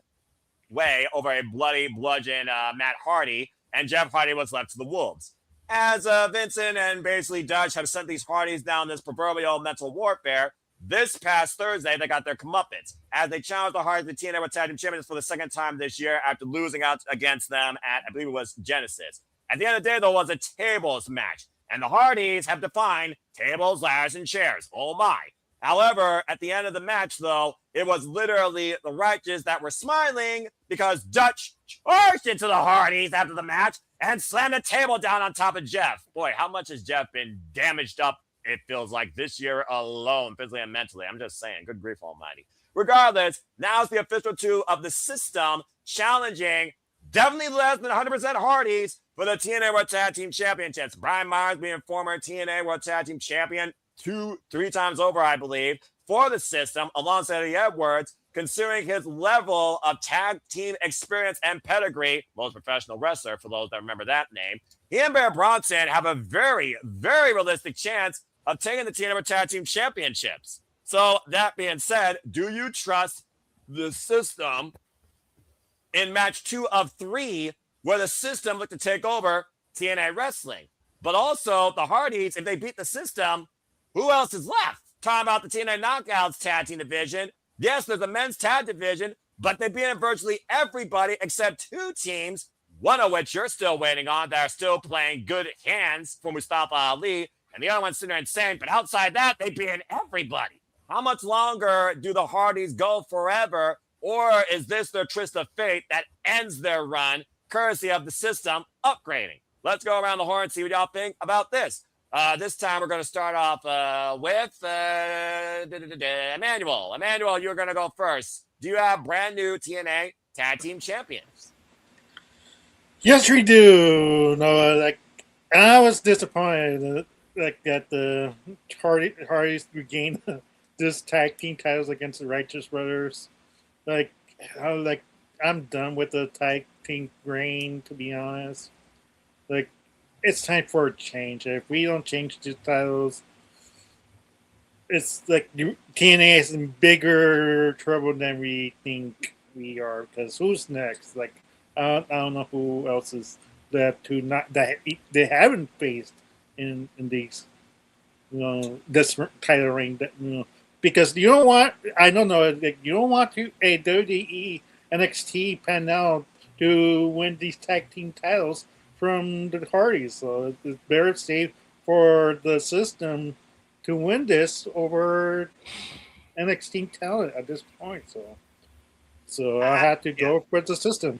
way over a bloody bludgeon Matt Hardy, and Jeff Hardy was left to the wolves. As Vincent and basically Dutch have sent these Hardys down this proverbial mental warfare, this past Thursday, they got their comeuppance as they challenged the Hardys to TNA World Tag Team Champions for the second time this year after losing out against them at, I believe it was Genesis. At the end of the day, though, was a tables match, and the Hardys have defined tables, ladders, and chairs. Oh, my. However, at the end of the match, though, it was literally the righteous that were smiling because Dutch charged into the Hardys after the match and slammed the table down on top of Jeff. Boy, how much has Jeff been damaged up, it feels like, this year alone, physically and mentally? I'm just saying, good grief almighty. Regardless, now it's the official two of the System challenging definitely less than 100% Hardys for the TNA World Tag Team Championships. Brian Myers being former TNA World Tag Team Champion 3 times over, I believe, for the System, alongside the Edwards, considering his level of tag team experience and pedigree, most professional wrestler, for those that remember that name. He and Bear Bronson have a very, very realistic chance of taking the TNA World Tag Team Championships. So, that being said, do you trust the System in match 2 of 3, where the System look to take over TNA Wrestling? But also, the Hardys, if they beat the System, who else is left? Talking about the TNA Knockouts tag team division. Yes, there's a men's tag division, but they beat virtually everybody except 2 teams, one of which you're still waiting on, that are still playing good hands for Mustafa Ali, and the other one's sitting there insane. But outside that, they beat everybody. How much longer do the Hardys go forever, or is this their twist of fate that ends their run, courtesy of the System upgrading? Let's go around the horn and see what y'all think about this. This time we're going to start off with Emmanuel. Emmanuel, you're going to go first. Do you have brand new TNA Tag Team Champions? Yes, we do. No, I was disappointed that the Hardys regained this tag team titles against the Righteous Brothers. I'm done with the tag team reign, to be honest. It's time for a change. If we don't change the titles, it's like TNA is in bigger trouble than we think we are. Because who's next? I don't know who else is that they haven't faced in these, this title reign. Because you don't want. I don't know. You don't want a WWE NXT panel to win these tag team titles from the Hardys, so it's better safe for the System to win this over NXT talent at this point. So I had to go with the System.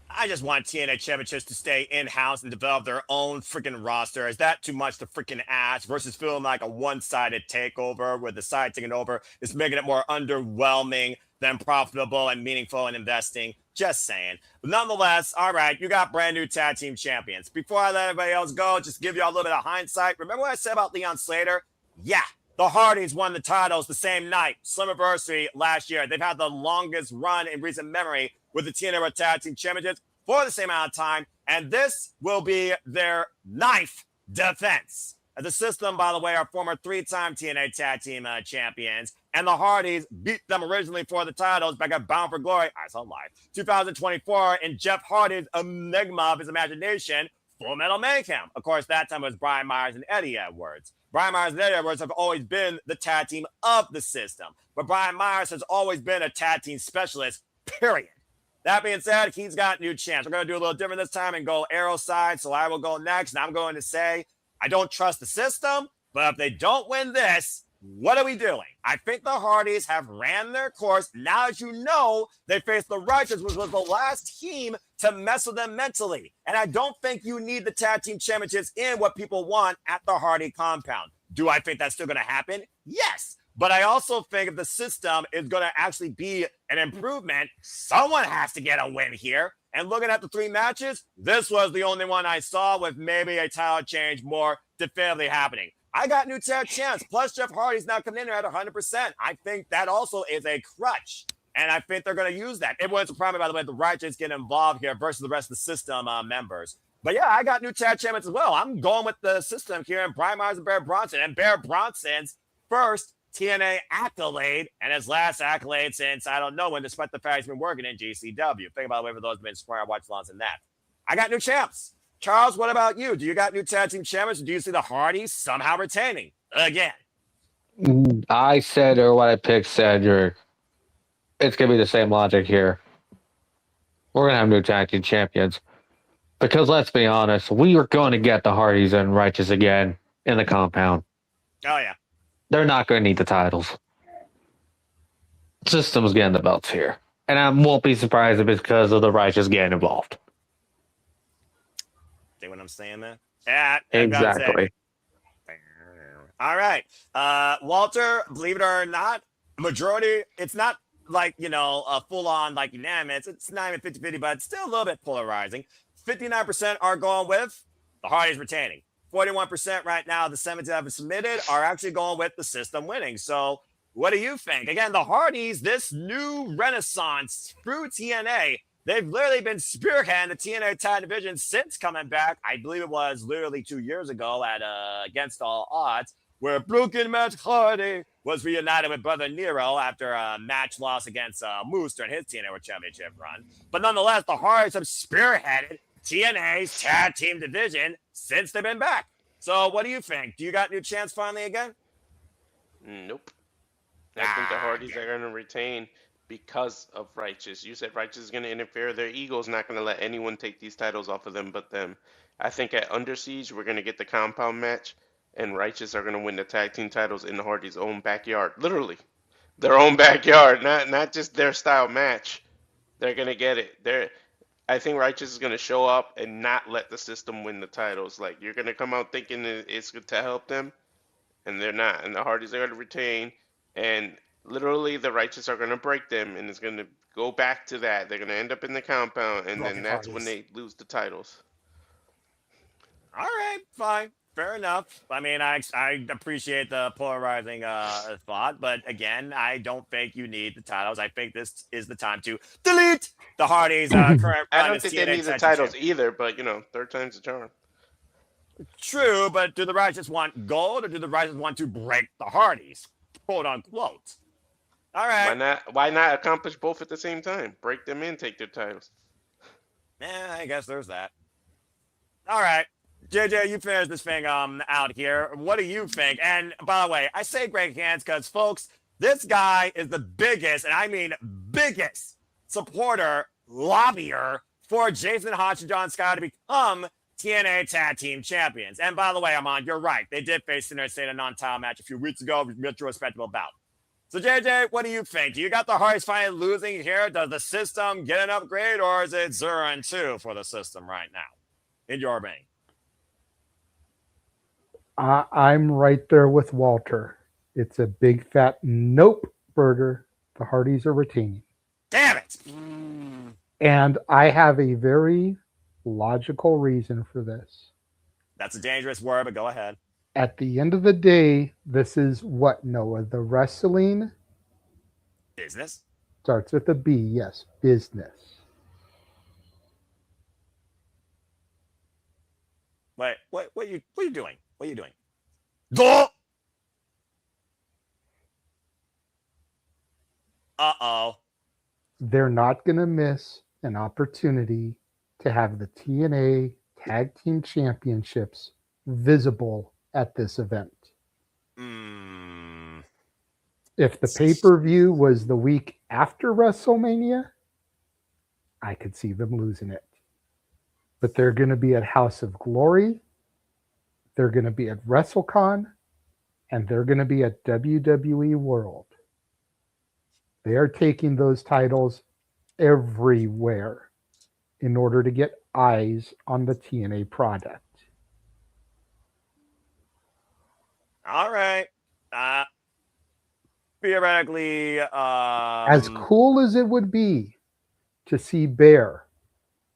I just want TNA Championships to stay in-house and develop their own freaking roster. Is that too much to freaking ask versus feeling like a one-sided takeover where the side taking over is making it more underwhelming than profitable and meaningful and investing? Just saying. But nonetheless, all right, you got brand new tag team champions. Before I let everybody else go, just give you all a little bit of hindsight. Remember what I said about Leon Slater? Yeah, the Hardys won the titles the same night, Slammiversary last year. They've had the longest run in recent memory with the TNA World Tag Team Championships for the same amount of time, and this will be their 9th defense. The system, by the way, are former 3-time TNA Tag Team champions, and the Hardys beat them originally for the titles back at Bound for Glory, I saw live, 2024, in Jeff Hardy's enigma of his imagination, Full Metal Mayhem. Of course, that time it was Brian Myers and Eddie Edwards. Brian Myers and Eddie Edwards have always been the tag team of the system, but Brian Myers has always been a tag team specialist, period. That being said, he's got new champs. We're going to do a little different this time and go arrow side, so I will go next, and I'm going to say, I don't trust the system, but if they don't win this, what are we doing? I think the Hardys have ran their course. Now, as you know, they face the Righteous, which was the last team to mess with them mentally. And I don't think you need the tag team championships in what people want at the Hardy compound. Do I think that's still going to happen? Yes. But I also think if the system is going to actually be an improvement, someone has to get a win here. And looking at the 3 matches, this was the only one I saw with maybe a title change more definitively happening. I got new tag champs, plus Jeff Hardy's now coming in at 100%. I think that also is a crutch, and I think they're going to use that. It wouldn't surprise me, by the way, the Righteous get involved here versus the rest of the system members. But yeah, I got new tag champions as well. I'm going with the system here, and Brian Myers and Bear Bronson. And Bear Bronson's first TNA accolade and his last accolade since I don't know when, despite the fact he's been working in GCW. Think about the way for those who've been square, I watched lots in that. I got new champs. Charles, what about you? Do you got new tag team champions, or do you see the Hardys somehow retaining again? I said, or what I picked, Cedric. It's going to be the same logic here. We're going to have new tag team champions. Because let's be honest, we are going to get the Hardys and Righteous again in the compound. Oh, yeah. They're not going to need the titles. System's getting the belts here. And I won't be surprised if it's because of the Righteous getting involved. See what I'm saying, man? Yeah, exactly. All right. Walter, believe it or not, majority, it's not like, a full-on, like, unanimous. It's not even 50-50, but it's still a little bit polarizing. 59% are going with the Hardys retaining. 41% right now, the 17 that have submitted, are actually going with the system winning. So what do you think? Again, the Hardys, this new renaissance through TNA, they've literally been spearheading the TNA Tag Division since coming back. I believe it was literally 2 years ago at Against All Odds, where Broken Matt Hardy was reunited with Brother Nero after a match loss against Moose during his TNA World Championship run. But nonetheless, the Hardys have spearheaded TNA's Tag Team Division since they've been back. So what do you think? Do you got new chance finally again? Nope. I think the Hardys are going to retain because of Righteous. You said Righteous is going to interfere. Their ego's not going to let anyone take these titles off of them but them. I think at Under Siege, we're going to get the compound match, and Righteous are going to win the tag team titles in the Hardys' own backyard. Literally. Their own backyard, not just their style match. They're going to get it. I think Righteous is going to show up and not let the system win the titles. Like, you're going to come out thinking it's good to help them, and they're not. And the Hardys are going to retain, and literally the Righteous are going to break them, and it's going to go back to that. They're going to end up in the compound, and then that's when they lose the titles. All right, fine. Fair enough. I mean, I appreciate the polarizing thought, but again, I don't think you need the titles. I think this is the time to delete the Hardys' current. I don't think they need the titles either, but third time's the charm. True, but do the Righteous want gold, or do the Righteous want to break the Hardys, quote unquote? All right. Why not accomplish both at the same time? Break them in, take their titles. Yeah, I guess there's that. All right. JJ, you finish this thing out here. What do you think? And by the way, I say great hands because, folks, this guy is the biggest, and I mean biggest, supporter, lobbyer for Jason Hodge and John Scott to become TNA Tag Team Champions. And by the way, Armand, you're right. They did face Sinner in a non-title match a few weeks ago, with a respectable bout. So, JJ, what do you think? Do you got the Hardys finally losing here? Does the system get an upgrade, or is it 0-2 for the system right now, in your opinion? I'm right there with Walter. It's a big fat nope burger. The Hardys are retaining. Damn it! And I have a very logical reason for this. That's a dangerous word, but go ahead. At the end of the day, this is what, Noah? The wrestling Business. starts with a B, yes, business. Wait, what are you doing? What are you doing? Go! Uh-oh. They're not going to miss an opportunity to have the TNA Tag Team Championships visible at this event. If the pay-per-view was the week after WrestleMania, I could see them losing it. But they're going to be at House of Glory, they're going to be at WrestleCon, and they're going to be at WWE World. They are taking those titles everywhere in order to get eyes on the TNA product. All right. Theoretically, As cool as it would be to see Bear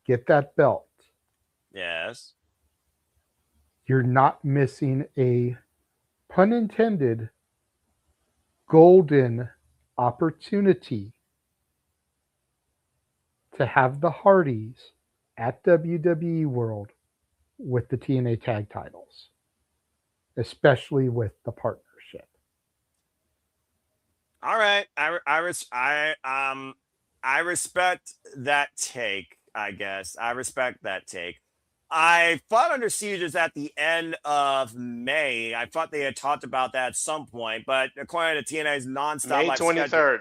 get that belt, yes. you're not missing a, pun intended, golden opportunity to have the Hardys at WWE World with the TNA tag titles, especially with the partnership. All right. I respect that take, I guess. I respect that take. I thought Under Siege is at the end of May. I thought they had talked about that at some point, but according to TNA's nonstop May live 23rd. schedule,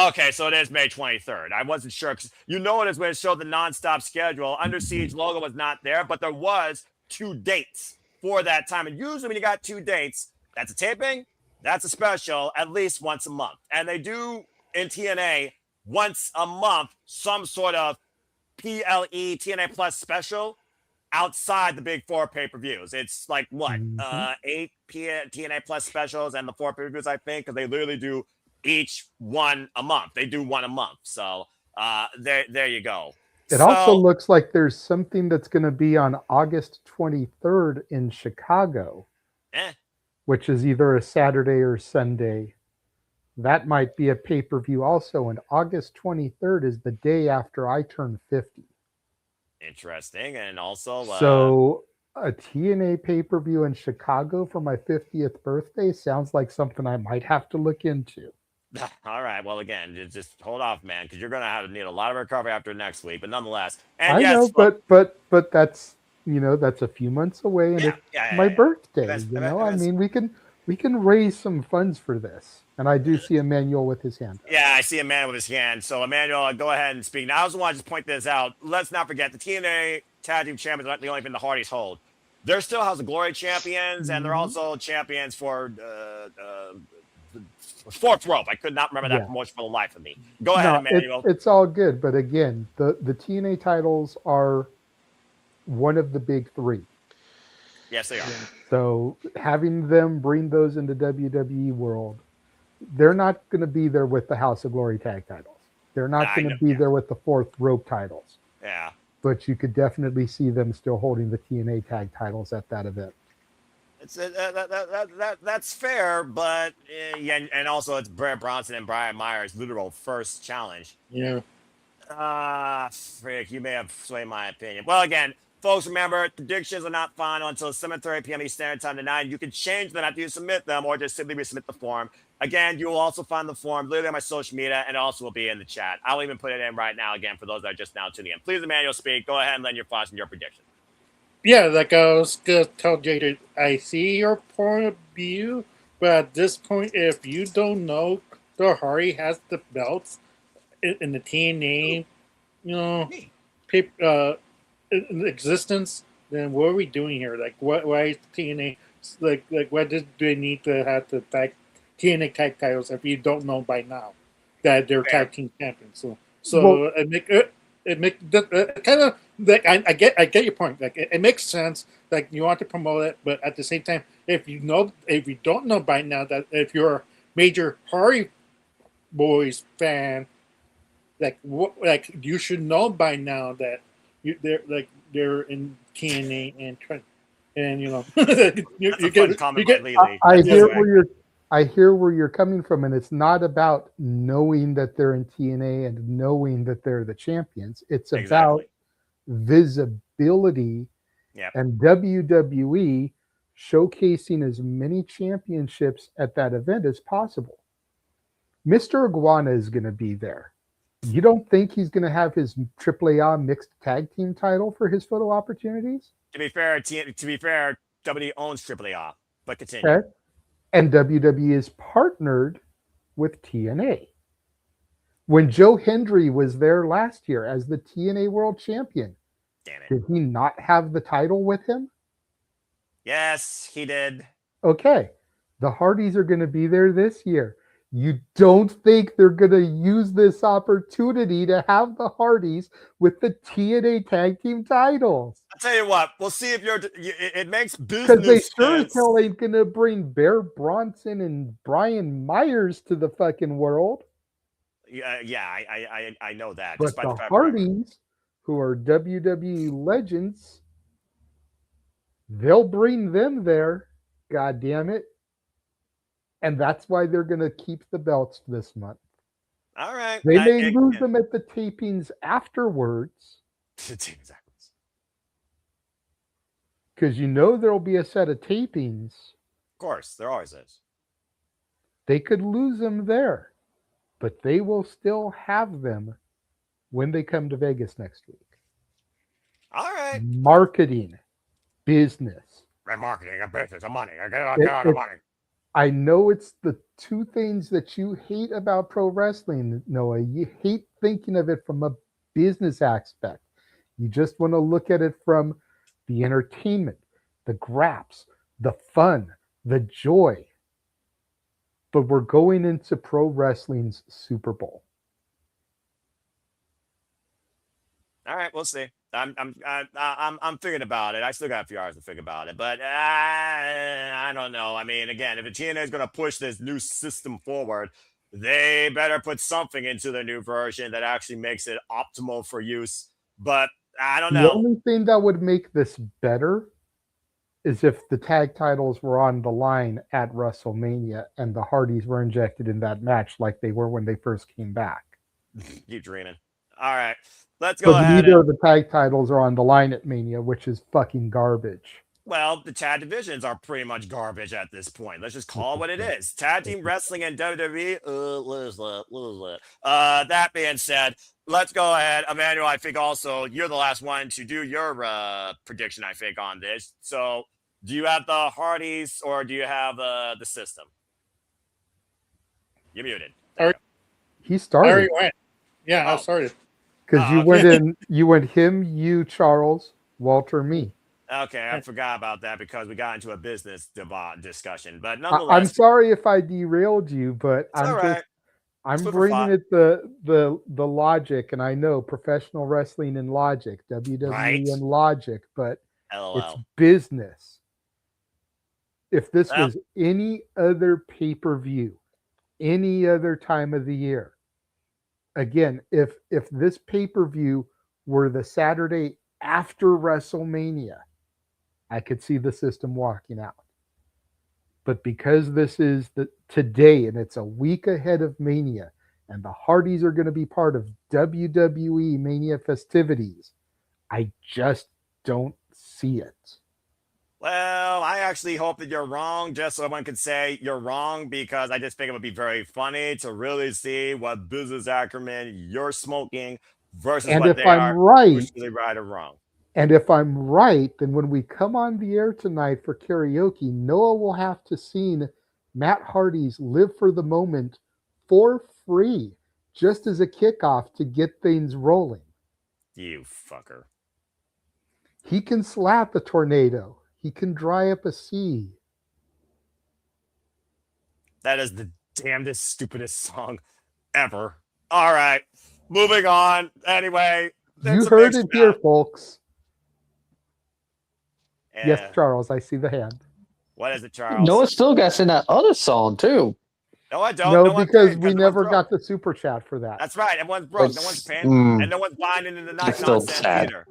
okay, so it is May 23rd. I wasn't sure because you know it is when it showed the nonstop schedule. Under Siege logo was not there, but there was 2 dates for that time. And usually when you got 2 dates, that's a taping, that's a special, at least once a month. And they do in TNA once a month some sort of PLE TNA Plus special outside the big 4 pay-per-views. It's like what? 8 TNA Plus specials and the 4 pay-per-views, I think, because they literally do each one a month. They do one a month. So there you go. It also looks like there's something that's going to be on August 23rd in Chicago, which is either a Saturday or Sunday. That might be a pay-per-view also, and August 23rd is the day after I turn 50. Interesting. And also so a TNA pay-per-view in Chicago for my 50th birthday sounds like something I might have to look into. All right. Well, again, just hold off, man, because you're going to need a lot of recovery after next week. But nonetheless, and I yes, know, but that's that's a few months away, and it's my birthday. I mean, we can raise some funds for this. And I do see Emmanuel with his hand up. Yeah, I see Emmanuel with his hand. So Emmanuel, go ahead and speak. Now, I also want to just point this out. Let's not forget the TNA Tag Team Champions aren't the only thing the Hardys hold. They're still House of Glory champions, and they're also champions for Fourth Rope. I could not remember that promotion for the life of me. Go ahead, Emmanuel. It's all good, but again, the TNA titles are one of the big 3. Yes, they are. So having them bring those into WWE World, they're not going to be there with the House of Glory tag titles. They're not going to be there with the Fourth Rope titles. Yeah. But you could definitely see them still holding the TNA tag titles at that event. That's fair, but and also it's Brett Bronson and Brian Myers' literal first challenge. Yeah. Frick, you may have swayed my opinion. Well, again, folks, remember, predictions are not final until 7:30 p.m. Eastern Standard Time tonight. You can change them after you submit them or just simply resubmit the form. Again, you will also find the form literally on my social media, and it also will be in the chat. I'll even put it in right now, again, for those that are just now tuning in. Please, Emmanuel, speak. Go ahead and lend your thoughts and your prediction. Yeah, like I was going to tell Jaded, I see your point of view, but at this point, if you don't know the Hardy has the belts in the TNA, in existence, then what are we doing here? Like, why is TNA, like why do they need to have the TNA tag titles if you don't know by now that they're tag team champions? So it make kind of like I get your point. Like it makes sense. Like you want to promote it, but at the same time, if you don't know by now that if you're a major Hardy Boys fan, like you should know by now that they're in TNA and you know That's a fun comment by Lily. I hear where you're coming from, and it's not about knowing that they're in TNA and knowing that they're the champions. It's about visibility and WWE showcasing as many championships at that event as possible. Mr. Iguana is going to be there. You don't think he's going to have his AAA mixed tag team title for his photo opportunities? To be fair, WWE owns AAA, but continue. Okay. And WWE is partnered with TNA. When Joe Hendry was there last year as the TNA World Champion, did he not have the title with him? Yes, he did. Okay. The Hardys are going to be there this year. You don't think they're going to use this opportunity to have the Hardys with the TNA tag team titles? I'll tell you what, we'll see if it makes business because they sure sense. as hell ain't going to bring Bear Bronson and Brian Myers to the fucking world. I know that. But the Hardys, who are WWE legends, they'll bring them there. God damn it. And that's why they're going to keep the belts this month. All right. They may lose them at the tapings afterwards. Because you know there'll be a set of tapings. Of course, there always is. They could lose them there. But they will still have them when they come to Vegas next week. All right. Marketing. Business. Marketing, a business, a money. I got a lot of money. I know it's the two things that you hate about pro wrestling, Noah. You hate thinking of it from a business aspect. You just want to look at it from the entertainment, the graps, the fun, the joy. But we're going into pro wrestling's Super Bowl. All right, we'll see. I'm thinking about it. I still got a few hours to think about it, but I don't know. I mean, again, if the TNA is going to push this new system forward, they better put something into the new version that actually makes it optimal for use. But I don't know. The only thing that would make this better is if the tag titles were on the line at WrestleMania and the Hardys were injected in that match like they were when they first came back. Keep dreaming. All right. Let's go ahead. Neither of the tag titles are on the line at Mania, which is fucking garbage. Well, the tag divisions are pretty much garbage at this point. Let's just call it what it is. Tag team wrestling and WWE, lose that. That being said, let's go ahead. Emmanuel, I think also you're the last one to do your prediction, I think, on this. So do you have the Hardys or do you have the system? You're muted. He started. I already went. Yeah, I started. Because you went in, you went him, you, Charles, Walter, me. Okay, I forgot about that because we got into a business discussion. But nonetheless, I'm sorry if I derailed you, but I'm bringing it the logic, and I know professional wrestling and logic, WWE and logic, but it's business. If this was any other pay-per-view, any other time of the year, again, if this pay-per-view were the Saturday after WrestleMania, I could see the system walking out. But because this is today and it's a week ahead of Mania, and the Hardys are going to be part of WWE Mania festivities, I just don't see it. Well, I actually hope that you're wrong, just so someone can say you're wrong, because I just think it would be very funny to really see what business acumen you're smoking versus and what if they I'm are right, right or wrong. And if I'm right, then when we come on the air tonight for karaoke, Noah will have to sing Matt Hardy's Live for the Moment for free, just as a kickoff to get things rolling. You fucker. He can slap a tornado. He can dry up a sea. That is the damnedest, stupidest song ever. All right, moving on. Anyway, you heard it here, folks. Yes, Charles, I see the hand. What is it, Charles? Noah still got in that other song, too. No, I don't. No, No one's because paying, we no never one's got broke. the super chat for that. That's right. Everyone's broke. No one's paying, and no one's buying into the It's still nonsense sad. either.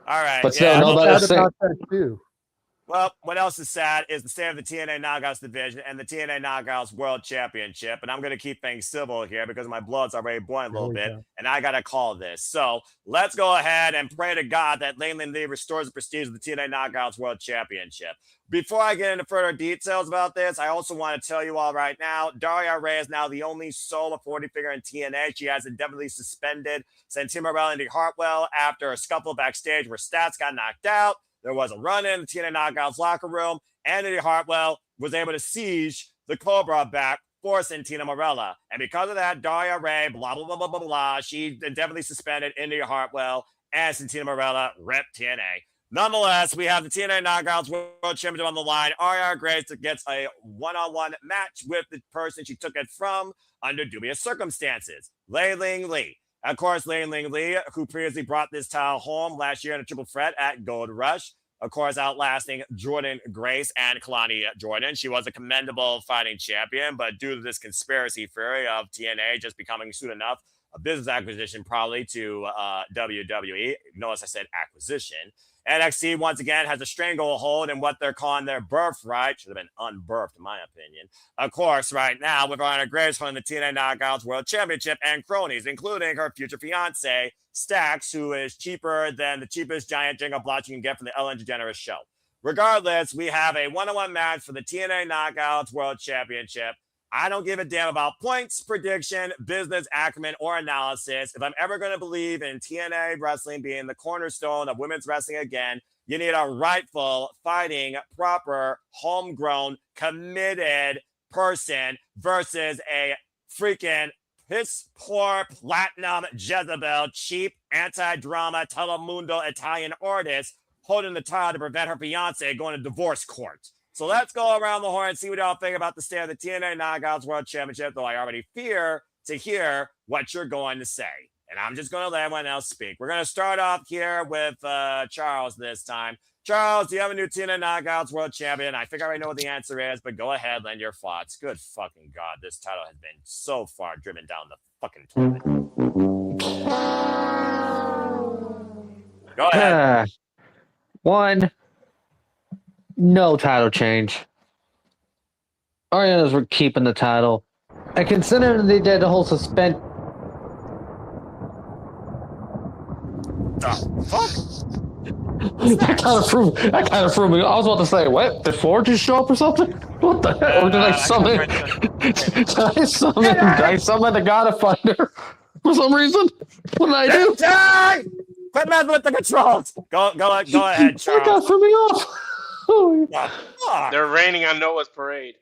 All right. But still, yeah. no, I'm that sad is sick. about that too. Well, what else is sad is the state of the TNA Knockouts division and the TNA Knockouts World Championship. And I'm going to keep things civil here because my blood's already boiling a little bit, and I got to call this. So let's go ahead and pray to God that Lane Lee restores the prestige of the TNA Knockouts World Championship. Before I get into further details about this, I also want to tell you all right now, Daria Ray is now the only solo 40 figure in TNA. She has indefinitely suspended Santana Morel and Indy Hartwell after a scuffle backstage where Stats got knocked out. There was a run-in the TNA Knockouts locker room, and Indy Hartwell was able to siege the Cobra back for Santana Morella. And because of that, Daria Ray, blah, blah, blah, blah, blah, blah, she indefinitely suspended Indy Hartwell and Santana Morella, rep TNA. Nonetheless, we have the TNA Knockouts World Championship on the line. Arianna Grace gets a one-on-one match with the person she took it from under dubious circumstances, Lei Lee. Of course, Lei Lee, who previously brought this title home last year in a triple threat at Gold Rush, of course, outlasting Jordan Grace and Kalani Jordan. She was a commendable fighting champion, but due to this conspiracy theory of TNA just becoming soon enough a business acquisition probably to WWE, notice I said acquisition, NXT once again has a stranglehold in what they're calling their birthright. Should have been unbirthed, in my opinion. Of course, right now, with Arianna Grace holding the TNA Knockouts World Championship and cronies, including her future fiance, Stax, who is cheaper than the cheapest giant jingle blotch you can get from the Ellen DeGeneres show. Regardless, we have a one-on-one match for the TNA Knockouts World Championship. I don't give a damn about points, prediction, business acumen, or analysis. If I'm ever going to believe in TNA wrestling being the cornerstone of women's wrestling again, you need a rightful, fighting, proper, homegrown, committed person versus a freaking piss poor, platinum, Jezebel, cheap, anti-drama, Telemundo Italian artist holding the title to prevent her fiance going to divorce court. So let's go around the horn and see what y'all think about the state of the TNA Knockouts World Championship, though I already fear to hear what you're going to say. And I'm just going to let everyone else speak. We're going to start off here with Charles this time. Charles, do you have a new TNA Knockouts World Champion? I think I already know what the answer is, but go ahead, lend your thoughts. Good fucking God, this title has been so far driven down the fucking toilet. Go ahead. One, no title change. Arianna's were keeping the title. And considering they did the whole suspend. The fuck? That kind of threw me. I was about to say, what? Did Ford just show up or something? What the hell? Or did I summon? Did I summon the God of Thunder for some reason? What did I do? Die! Quit messing with the controls. Go ahead, Charles. That guy threw me off. They're raining on Noah's parade.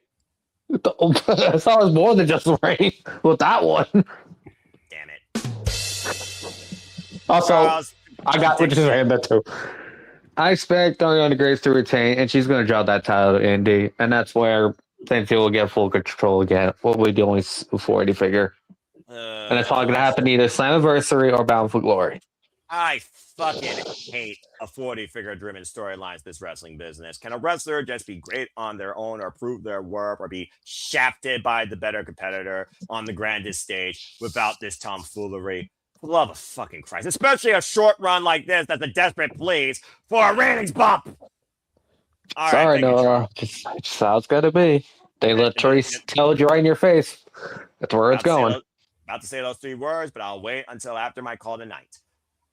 I thought it was more than just the rain with that one. Damn it. Also, Charles, I got what you're saying that too. I expect Arianna Grace to retain, and she's going to drop that title to Indy, and that's where things will get full control again. What we do only 40 figure, and it's probably going to happen either Slammiversary or Bound for Glory. I fucking hate a 40-figure driven storylines this wrestling business. Can a wrestler just be great on their own or prove their worth or be shafted by the better competitor on the grandest stage without this tomfoolery? For the love of fucking Christ. Especially a short run like this that's a desperate please for a ratings bump. All Sorry, right, no, it's how it's got to be. They let Trace tell you right in your face. That's where it's going. About to say those 3 words, but I'll wait until after my call tonight.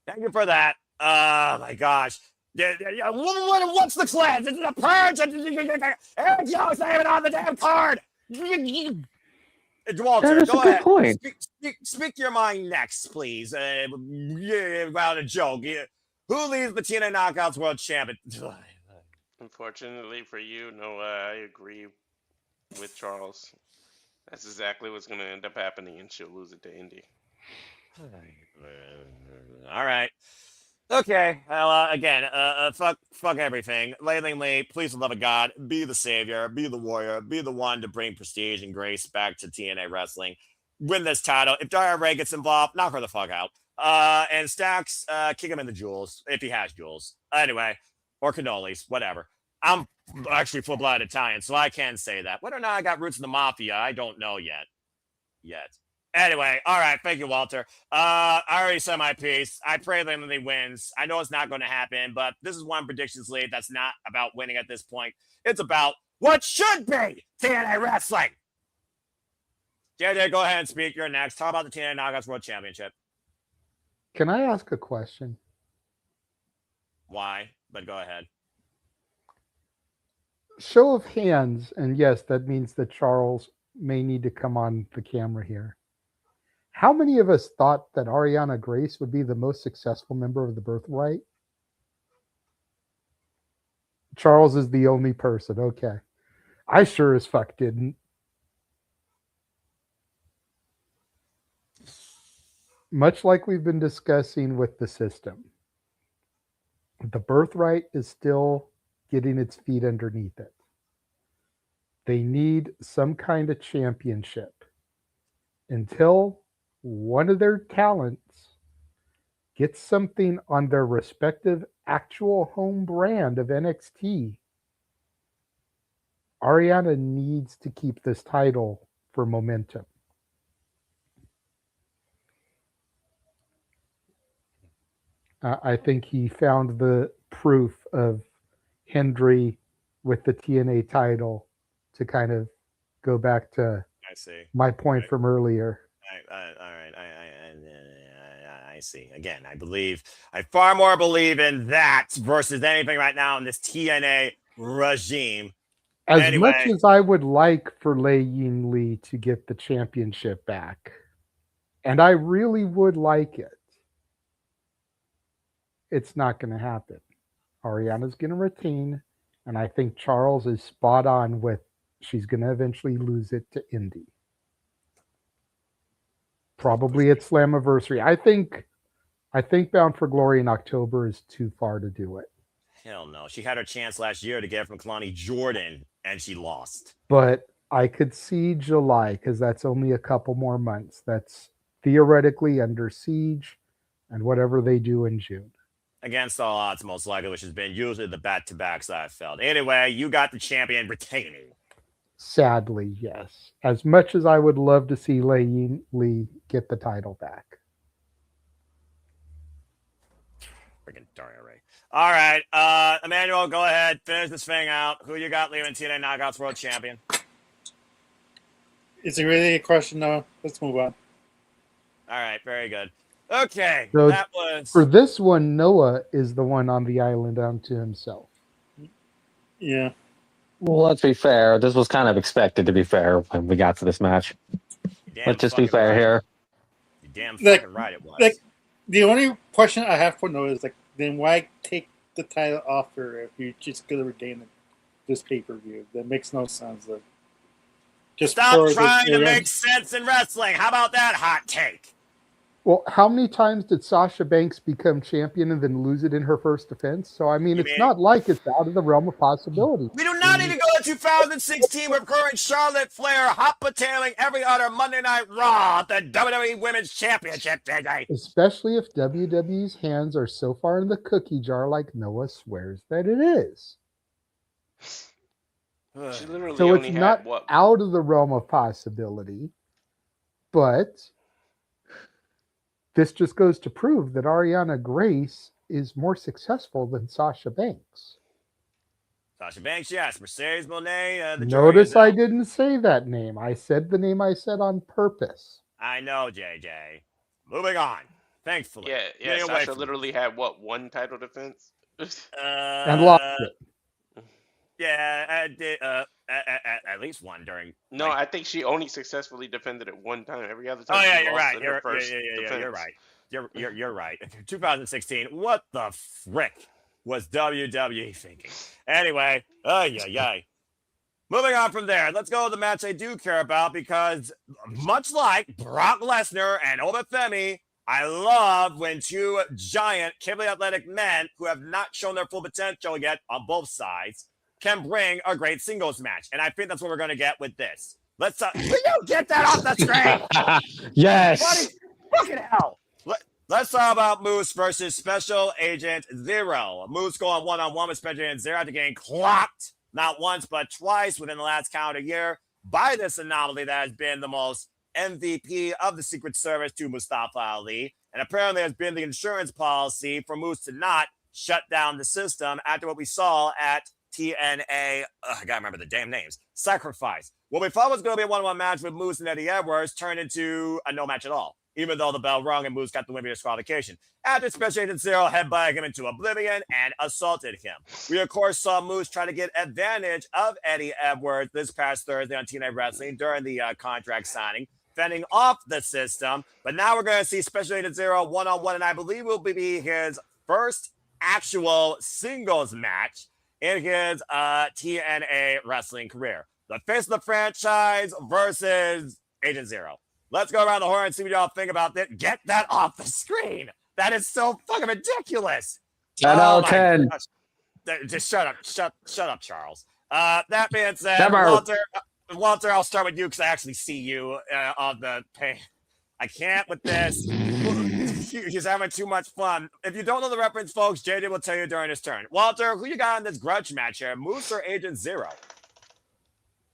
Thank you for that. Oh my gosh. What's the cleanse? Is it a purge? Eric Young's not even on the damn card. Walter, that is go a good ahead. point. Speak your mind next, please. About a joke. Who leads the TNA Knockouts World Champion? Unfortunately for you, Noah, I agree with Charles. That's exactly what's going to end up happening, and she'll lose it to Indy. All right. Okay. Well, again, fuck everything. Lee, please, for the love of God, be the savior, be the warrior, be the one to bring prestige and grace back to TNA wrestling. Win this title. If Daria Ray gets involved, knock her the fuck out. And Stacks, kick him in the jewels if he has jewels. Anyway, or cannolis, whatever. I'm actually full-blooded Italian, so I can say that. Whether or not I got roots in the mafia, I don't know yet. Anyway, all right. Thank you, Walter. I already said my piece. I pray that he wins. I know it's not going to happen, but this is one predictions league that's not about winning at this point. It's about what should be TNA Wrestling. JJ, go ahead and speak. You're next. Talk about the TNA Knockouts World Championship. Can I ask a question? Why? But go ahead. Show of hands, and yes, that means that Charles may need to come on the camera here. How many of us thought that Arianna Grace would be the most successful member of the Birthright? Charles is the only person. Okay. I sure as fuck didn't. Much like we've been discussing with the system, the Birthright is still getting its feet underneath it. They need some kind of championship until one of their talents gets something on their respective actual home brand of NXT. Arianna needs to keep this title for momentum. I think he found the proof of Hendry with the TNA title to kind of go back to my point from earlier. All right. I see. Again, I far more believe in that versus anything right now in this TNA regime. As much as I would like for Yǐng Lee to get the championship back, and I really would like it, it's not going to happen. Arianna's going to retain, and I think Charles is spot on with she's going to eventually lose it to Indy. Probably at Slammiversary. I think Bound for Glory in October is too far to do it. Hell no. She had her chance last year to get it from Kalani Jordan, and she lost. But I could see July, because that's only a couple more months. That's theoretically under siege, and whatever they do in June. Against all odds, most likely, which has been usually the back-to-backs I've felt. Anyway, you got the champion retaining. Sadly, yes. As much as I would love to see Yǐng Lee get the title back. Freaking darn it, Ray. All right, Emmanuel, go ahead. Finish this thing out. Who you got leaving TNA Knockouts World Champion? Is it really a question, though? Let's move on. All right, very good. Okay, so that was... For this one, Noah is the one on the island unto himself. Yeah. Well, let's be fair. This was kind of expected, to be fair, when we got to this match. Let's just be fair here. You damn fucking right it was. The only question I have for Noah is, then why take the title off her if you're just going to retain this pay-per-view? That makes no sense. Just stop trying to make sense in wrestling. How about that hot take? Well, how many times did Sasha Banks become champion and then lose it in her first defense? So, I mean, it's not like it's out of the realm of possibility. We do not need to go to 2016 with current Charlotte Flair hot-potailing every other Monday Night Raw at the WWE Women's Championship today. Especially if WWE's hands are so far in the cookie jar like Noah swears that it is. So it's not out of the realm of possibility, but... this just goes to prove that Arianna Grace is more successful than Sasha Banks. Sasha Banks, yes. Mercedes Moné. Notice I didn't say that name. I said the name I said on purpose. I know, JJ. Moving on. Thankfully. Yeah. Sasha literally had, one title defense? And lost it. Yeah, at least one during. No, I think she only successfully defended it one time. Every other time. Oh yeah, you're right. You're right. You're right. 2016. What the frick was WWE thinking? Anyway, moving on from there, let's go to the match I do care about because, much like Brock Lesnar and Obafemi, I love when two giant, capably athletic men who have not shown their full potential yet on both sides can bring a great singles match. And I think that's what we're going to get with this. Let's will you get that off the screen? Yes. Buddy, fucking hell. Let's talk about Moose versus Special Agent Zero. Moose going one-on-one with Special Agent Zero after getting clocked not once, but twice within the last calendar year by this anomaly that has been the most MVP of the Secret Service to Mustafa Ali. And apparently has been the insurance policy for Moose to not shut down the system after what we saw at TNA, I gotta remember the damn names, Sacrifice. What we thought was going to be a one-on-one match with Moose and Eddie Edwards turned into a no match at all, even though the bell rung and Moose got the win via disqualification. After Special Agent Zero headbutted him into oblivion and assaulted him. We, of course, saw Moose try to get advantage of Eddie Edwards this past Thursday on TNA Wrestling during the contract signing, fending off the system. But now we're going to see Special Agent Zero one-on-one, and I believe will be his first actual singles match in his TNA wrestling career. The face of the franchise versus Agent Zero. Let's go around the horn and see what y'all think about this. Get that off the screen. That is so fucking ridiculous. 10 out of 10. Just shut up. Shut up, Charles. That being said, Walter, I'll start with you because I actually see you on the page. I can't with this. He's having too much fun. If you don't know the reference, folks, JJ will tell you during his turn. Walter, who you got in this grudge match here? Moose or Agent Zero?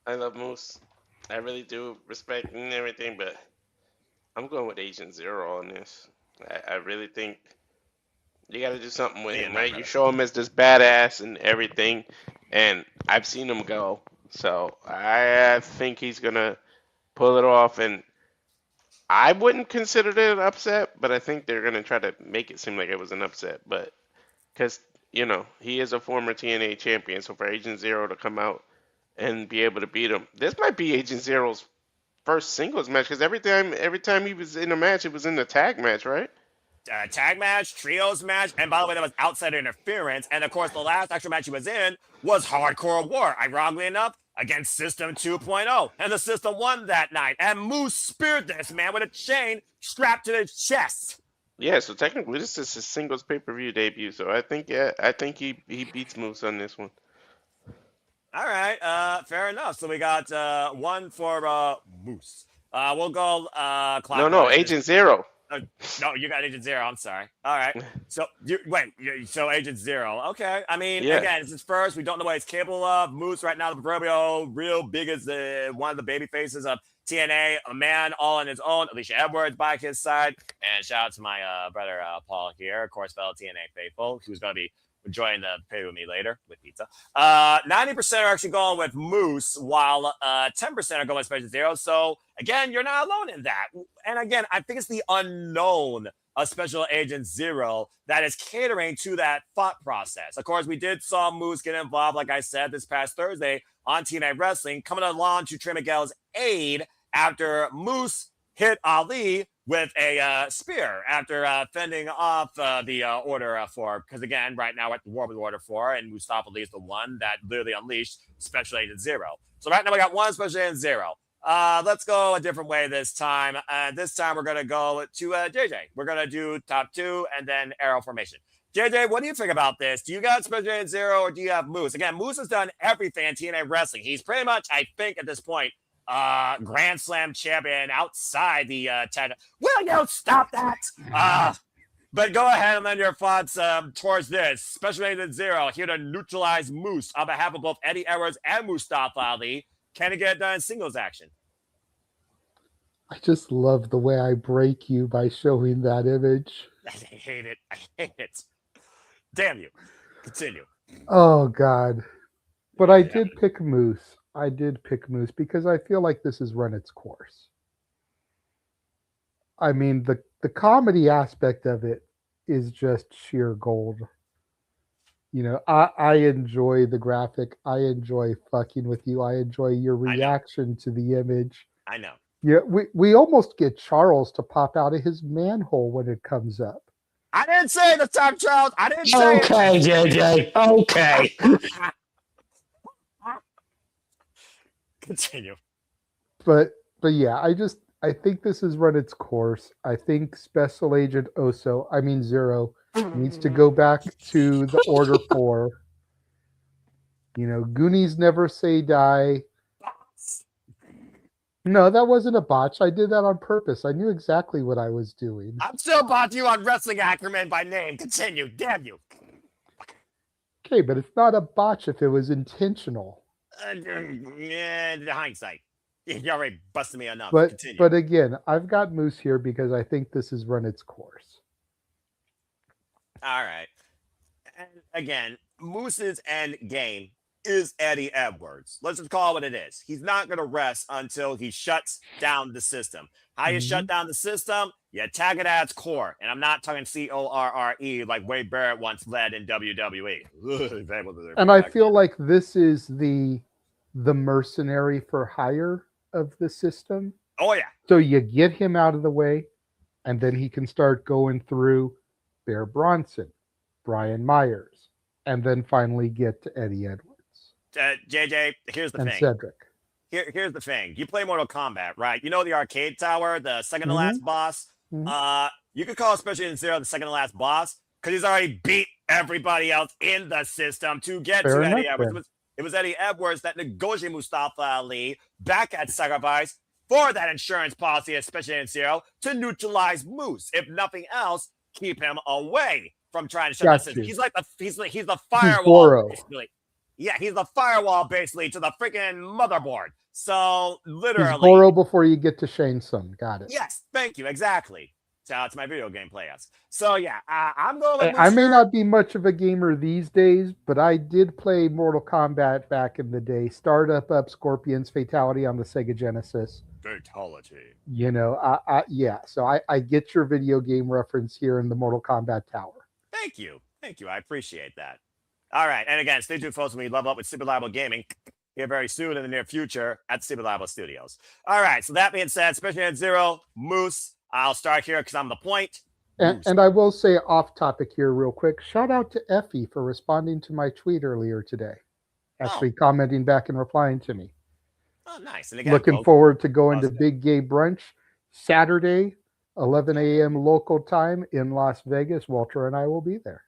I love Moose. I really do respect and everything, but I'm going with Agent Zero on this. I really think you got to do something with him, right? You show him as this badass and everything, and I've seen him go. So I think he's going to pull it off, and I wouldn't consider it an upset, but I think they're going to try to make it seem like it was an upset. But because, you know, he is a former TNA champion, so for Agent Zero to come out and be able to beat him, this might be Agent Zero's first singles match, because every time he was in a match, it was in the tag match, right? Tag match, trios match, and by the way, that was outside interference. And of course, the last actual match he was in was Hardcore War, ironically enough, against System 2.0. And the System won that night. And Moose speared this man with a chain strapped to his chest. Yeah, so technically this is his singles pay-per-view debut. So I think he beats Moose on this one. All right, fair enough. So we got one for Moose. We'll go clockwise. No, Agent Zero. No, you got Agent Zero. I'm sorry. All right. So so Agent Zero. Okay. I mean, again, it's his first. We don't know what he's capable of. Moose right now, the proverbial real big as one of the baby faces of TNA, a man all on his own. Alicia Edwards by his side. And shout out to my brother Paul here, of course, fellow TNA faithful, who's going to be enjoying the pay with me later with pizza. 90% are actually going with Moose, while 10% are going with Special Zero. So again, you're not alone in that. And again, I think it's the unknown of Special Agent Zero that is catering to that thought process. Of course, we did saw Moose get involved, like I said, this past Thursday on TNA Wrestling, coming along to Trey Miguel's aid after Moose hit Ali with a spear after fending off the Order 4. Because again, right now we're at the war with Order 4, and Mustafa Ali is the one that literally unleashed Special Agent Zero. So right now we got one Special Agent Zero. Let's go a different way this time. This time we're going to go to JJ. We're going to do top two and then arrow formation. JJ, what do you think about this? Do you got Special Agent Zero or do you have Moose? Again, Moose has done everything in TNA Wrestling. He's pretty much, I think at this point, Grand Slam champion outside the 10. Will you stop that? But go ahead and lend your thoughts towards this. Special Agent Zero here to neutralize Moose on behalf of both Eddie Edwards and Mustafa Ali. Can he get it done in singles action? I just love the way I break you by showing that image. I hate it. I hate it. Damn you. Continue. Oh, God. But I did pick Moose. I did pick Moose because I feel like this has run its course. I mean, the comedy aspect of it is just sheer gold. You know, I enjoy the graphic. I enjoy fucking with you. I enjoy your reaction to the image. I know. Yeah, we almost get Charles to pop out of his manhole when it comes up. I didn't say the time, Charles. I didn't say it. Okay, JJ. Okay. Continue. But yeah, I think this has run its course. I think Special Agent Zero needs to go back to the Order 4. You know, Goonies never say die. No, that wasn't a botch. I did that on purpose. I knew exactly what I was doing. I'm still bought you on Wrestling Ackerman by name. Continue. Damn you. Okay, but it's not a botch if it was intentional. Yeah, the hindsight. You already busted me enough. But Continue. but again, I've got Moose here because I think this has run its course. All right. And again, Moose's end game is Eddie Edwards. Let's just call it what it is. He's not going to rest until he shuts down the system. How you shut down the system? You attack it at its core. And I'm not talking CORRE like Wade Barrett once led in WWE. And I feel like this is the mercenary for hire of the system. Oh, yeah. So you get him out of the way, and then he can start going through Bear Bronson, Brian Myers, and then finally get to Eddie Edwards. JJ, here's the and thing. Cedric. Here's the thing. You play Mortal Kombat, right? You know the arcade tower, the second to last boss? You could call Special Zero the second to last boss because he's already beat everybody else in the system to get Fair to enough, Eddie Edwards. It was Eddie Edwards that negotiated Mustafa Ali back at Sacrifice for that insurance policy at Special Zero to neutralize Moose. If nothing else, keep him away from trying to shut that system. He's like he's the firewall. Basically. Yeah, he's the firewall basically to the freaking motherboard. So literally, he's Goro before you get to Shane Sun. Got it. Yes, thank you. Exactly. Shout out to my video game players. So yeah, I'm going with I may not be much of a gamer these days, but I did play Mortal Kombat back in the day. Startup Up Scorpions Fatality on the Sega Genesis. Fatality. You know, yeah. So I get your video game reference here in the Mortal Kombat Tower. Thank you. I appreciate that. All right. And again, stay tuned, folks, when we level up with Super Liable Gaming here very soon in the near future at the Super Liable Studios. All right. So that being said, Special Ed Zero, Moose. I'll start here because I'm the point. And I will say off topic here real quick. Shout out to Effie for responding to my tweet earlier today. Actually commenting back and replying to me. Oh, nice. And again, looking forward to going to Big Gay Brunch Saturday, 11 a.m. local time in Las Vegas. Walter and I will be there.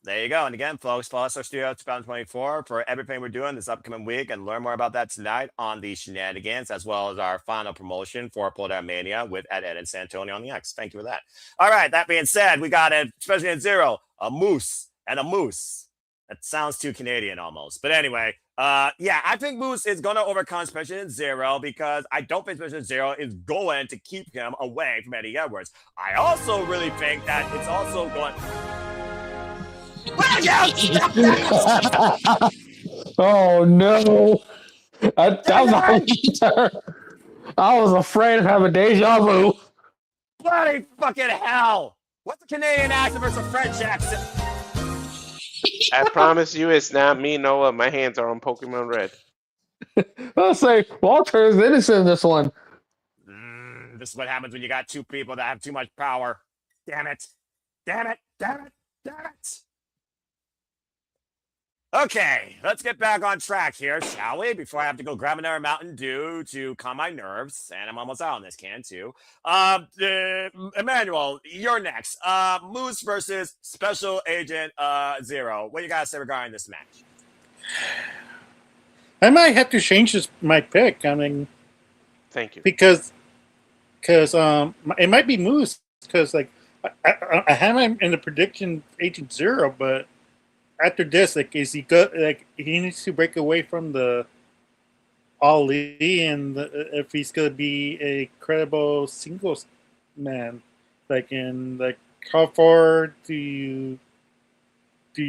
There you go. And again, folks, follow us on Studio 2024 for everything we're doing this upcoming week and learn more about that tonight on the Shenanigans, as well as our final promotion for Pull Down Mania with Ed and Santonio on the X. Thank you for that. All right. That being said, we got a Special Ed Zero, a Moose, and a Moose. That sounds too Canadian almost. But anyway, yeah, I think Moose is going to overcome Special Ed Zero because I don't think Special Ed Zero is going to keep him away from Eddie Edwards. I also really think that it's also going... Oh no! That was I was afraid of having deja vu. Bloody fucking hell! What's a Canadian accent versus a French accent? I promise you, it's not me, Noah. My hands are on Pokemon Red. I'll say Walter is innocent in this one. This is what happens when you got two people that have too much power. Damn it! Damn it! Damn it! Damn it! Okay, let's get back on track here, shall we? Before I have to go grab another Mountain Dew to calm my nerves, and I'm almost out on this can too. Emmanuel, you're next. Moose versus Special Agent Zero. What do you guys say regarding this match? I might have to change my pick. I mean, thank you, because it might be Moose because like I have him in the prediction Agent Zero, but. After this, like, is he good? Like, he needs to break away from the Ali, and if he's gonna be a credible singles man, like, and like, how far do you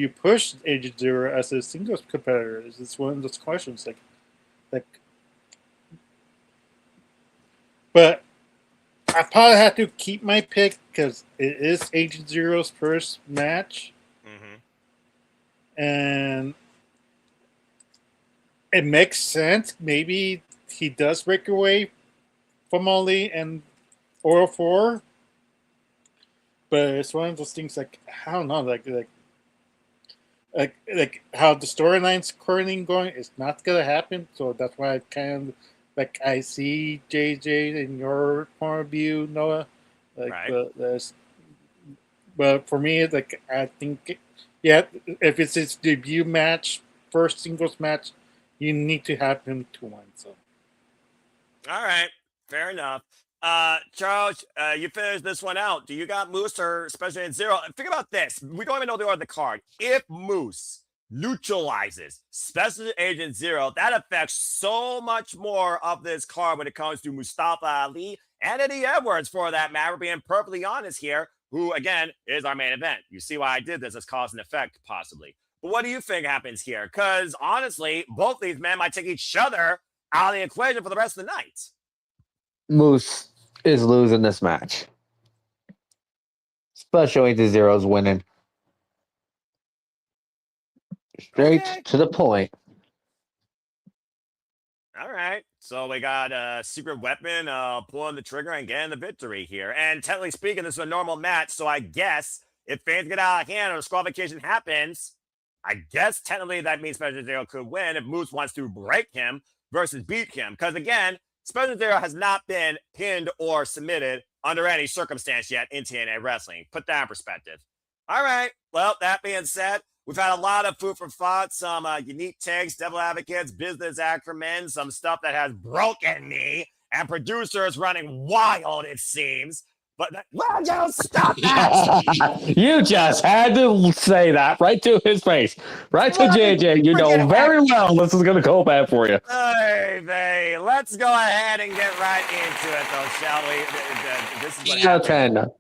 push Agent Zero as a singles competitor? Is this one of those questions? Like, but I probably have to keep my pick because it is Agent Zero's first match. And it makes sense. Maybe he does break away from Ali and Oral 4. But it's one of those things like, I don't know, like how the storyline's currently going, it's not going to happen. So that's why I kind of, like, I see JJ in your point of view, Noah. Like, right. But for me, like, I think... Yeah, if it's his debut match, first singles match, you need to have him to win. So, all right, fair enough. Charles, you finished this one out. Do you got Moose or Special Agent Zero? Think about this. We don't even know the order of the card. If Moose neutralizes Special Agent Zero, that affects so much more of this card when it comes to Mustafa Ali and Eddie Edwards, for that matter, being perfectly honest here, who, again, is our main event. You see why I did this as cause and effect, possibly. But what do you think happens here? Because, honestly, both these men might take each other out of the equation for the rest of the night. Moose is losing this match. Special Agent Zero's winning. Straight to the point. All right. So we got a secret weapon pulling the trigger and getting the victory here. And technically speaking, this is a normal match. So I guess if things get out of hand or disqualification happens, I guess technically that means Special Zero could win if Moose wants to break him versus beat him. Because again, Special Zero has not been pinned or submitted under any circumstance yet in TNA Wrestling. Put that in perspective. All right. Well, that being said, we've had a lot of food for thought, some unique takes, devil advocates, business acumen, some stuff that has broken me, and producers running wild, it seems. But, well, don't stop that! You just had to say that right to his face. Right to JJ. You know very well this is going to go bad for you. Hey, let's go ahead and get right into it, though, shall we? This is what happens.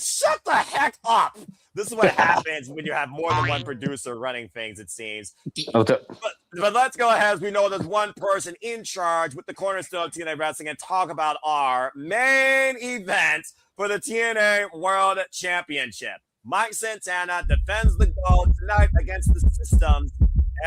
Shut the heck up! This is what happens when you have more than one producer running things, it seems. But let's go ahead, as we know there's one person in charge with the cornerstone of TNA Wrestling, and talk about our main event for the TNA World Championship. Mike Santana defends the gold tonight against the System's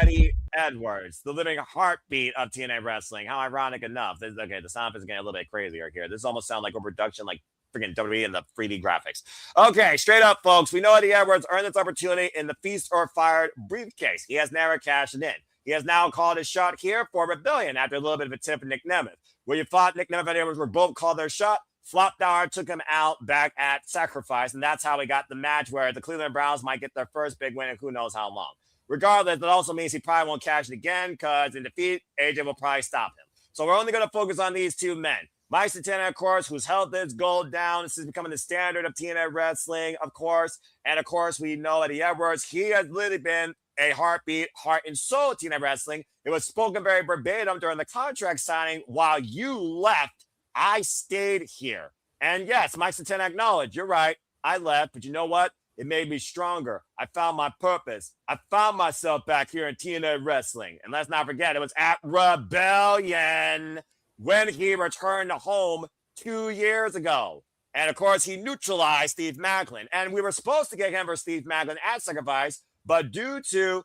Eddie Edwards, the living heartbeat of TNA Wrestling. How ironic enough. Okay, the sound is getting a little bit crazier here. This almost sounds like a production like freaking WWE and the 3D graphics. Okay, straight up, folks. We know Eddie Edwards earned this opportunity in the Feast or Fired briefcase. He has never cashed it in. He has now called his shot here for Rebellion after a little bit of a tip from Nic Nemeth. Where you thought Nic Nemeth and Eddie Edwards were both called their shot, Flopdower took him out back at Sacrifice, and that's how we got the match where the Cleveland Browns might get their first big win in who knows how long. Regardless, that also means he probably won't cash it again because in defeat, AJ will probably stop him. So we're only going to focus on these two men. Mike Santana, of course, who's held this gold down. This is becoming the standard of TNA Wrestling, of course. And, of course, we know Eddie Edwards. He has literally been a heartbeat, heart and soul of TNA Wrestling. It was spoken very verbatim during the contract signing. While you left, I stayed here. And, yes, Mike Santana acknowledged, you're right, I left. But you know what? It made me stronger. I found my purpose. I found myself back here in TNA Wrestling. And let's not forget, it was at Rebellion when he returned home 2 years ago. And, of course, he neutralized Steve Maclin. And we were supposed to get him for Steve Maclin at Sacrifice, but due to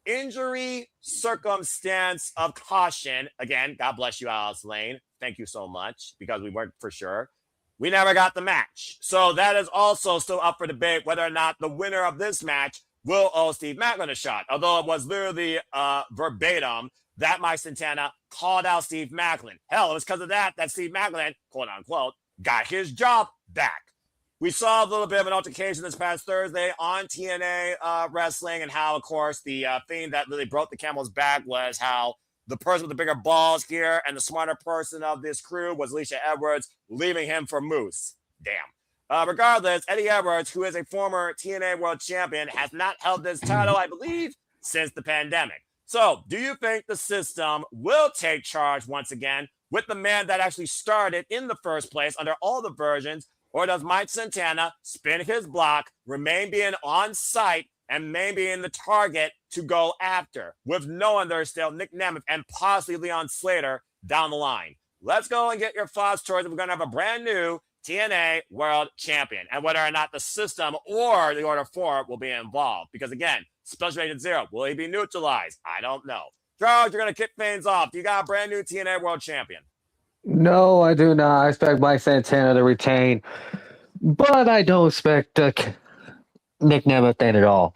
injury circumstance of caution, again, God bless you, Alice Lane. Thank you so much, because we weren't for sure. We never got the match. So that is also still up for debate whether or not the winner of this match will owe Steve Maclin a shot. Although it was literally verbatim that Mike Santana called out Steve Maclin. Hell, it was because of that Steve Maclin, quote unquote, got his job back. We saw a little bit of an altercation this past Thursday on TNA Wrestling, and how, of course, the thing that really broke the camel's back was how the person with the bigger balls here and the smarter person of this crew was Alicia Edwards, leaving him for Moose. Damn. Regardless, Eddie Edwards, who is a former TNA World Champion, has not held this title, I believe, since the pandemic. So, do you think the System will take charge once again with the man that actually started in the first place under all the versions, or does Mike Santana spin his block, remain being on site, and maybe in the target to go after, with knowing there's still Nic Nemeth and possibly Leon Slater down the line? Let's go and get your thoughts towards it. We're going to have a brand new TNA World Champion, and whether or not the System or the Order 4 will be involved. Because, again, Special Agent Zero, will he be neutralized? I don't know. Charles, you're going to kick things off. You got a brand new TNA World Champion. No, I do not. I expect Mike Santana to retain, but I don't expect Nic Nemeth at all,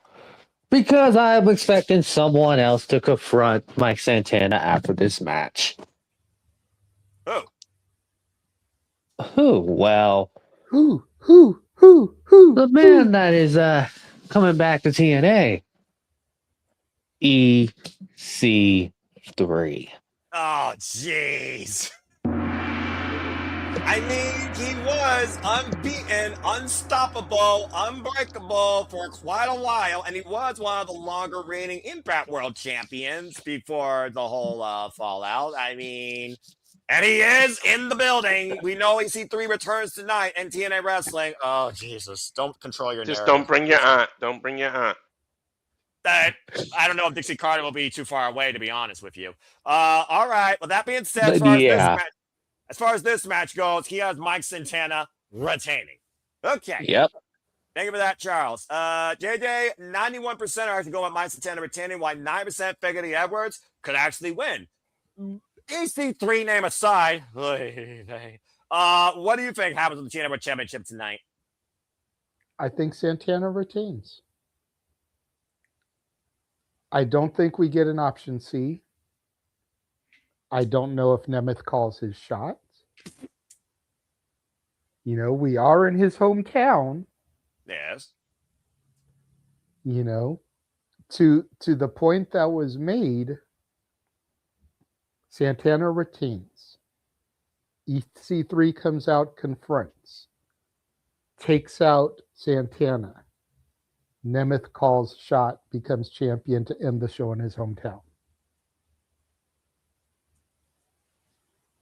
because I'm expecting someone else to confront Mike Santana after this match. Who? Who? Well, Who? the man that is coming back to TNA. EC3. Oh, jeez. I mean, he was unbeaten, unstoppable, unbreakable for quite a while, and he was one of the longer reigning Impact World Champions before the whole fallout. I mean, and he is in the building. We know EC3 returns tonight in TNA Wrestling. Oh, Jesus. Don't control your Just narrative. don't bring your aunt. Don't bring your aunt. I don't know if Dixie Carter will be too far away, to be honest with you. All right. Well, that being said, as far as this match goes, he has Mike Santana retaining. Okay. Yep. Thank you for that, Charles. JJ, 91% are actually going with Mike Santana retaining, while 9% figure the Edwards could actually win. EC3 name aside, what do you think happens with the TNA World Championship tonight? I think Santana retains. I don't think we get an option C. I don't know if Nemeth calls his shots. You know, we are in his hometown. Yes. You know, to the point that was made, Santana retains. EC3 comes out, confronts, takes out Santana. Nemeth calls shot, becomes champion to end the show in his hometown.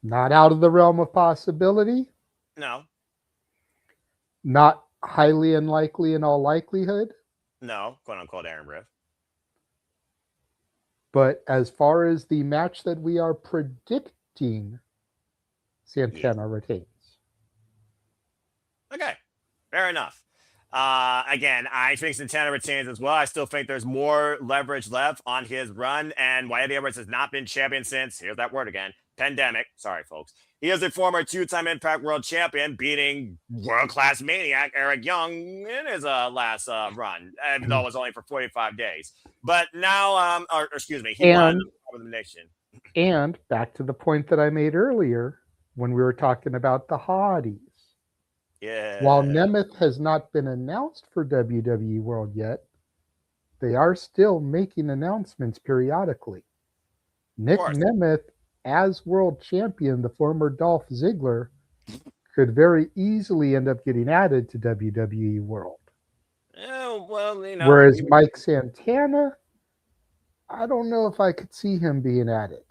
Not out of the realm of possibility. No. Not highly unlikely in all likelihood. No, quote unquote Aaron Riff. But as far as the match that we are predicting, Santana retains. Okay, fair enough. Again, I think Santana retains as well. I still think there's more leverage left on his run, and Eddie Edwards has not been champion since, here's that word again, pandemic. Sorry, folks. He is a former two-time Impact World Champion, beating world-class maniac Eric Yǐng in his last run, even though it was only for 45 days. But now, he won the nation. And back to the point that I made earlier when we were talking about the hotties. Yeah. While Nemeth has not been announced for WWE World yet, they are still making announcements periodically. Nic Nemeth, as world champion, the former Dolph Ziggler, could very easily end up getting added to WWE World. Well, you know. Whereas Mike Santana, I don't know if I could see him being added.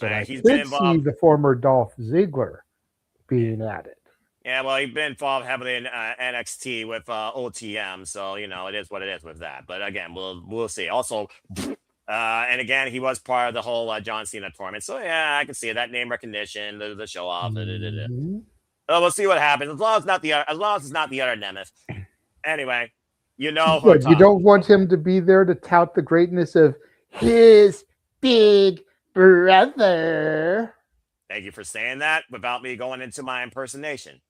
But I could see the former Dolph Ziggler being added. Yeah, well, he's been involved heavily in NXT with OTM, so you know it is what it is with that. But again, we'll see. Also, and again, he was part of the whole John Cena tournament, so yeah, I can see that name recognition, the show off. Mm-hmm. We'll see what happens. As long as it's not the other Nemeth. Anyway, you know. But you don't want him to be there to tout the greatness of his big brother. Thank you for saying that without me going into my impersonation.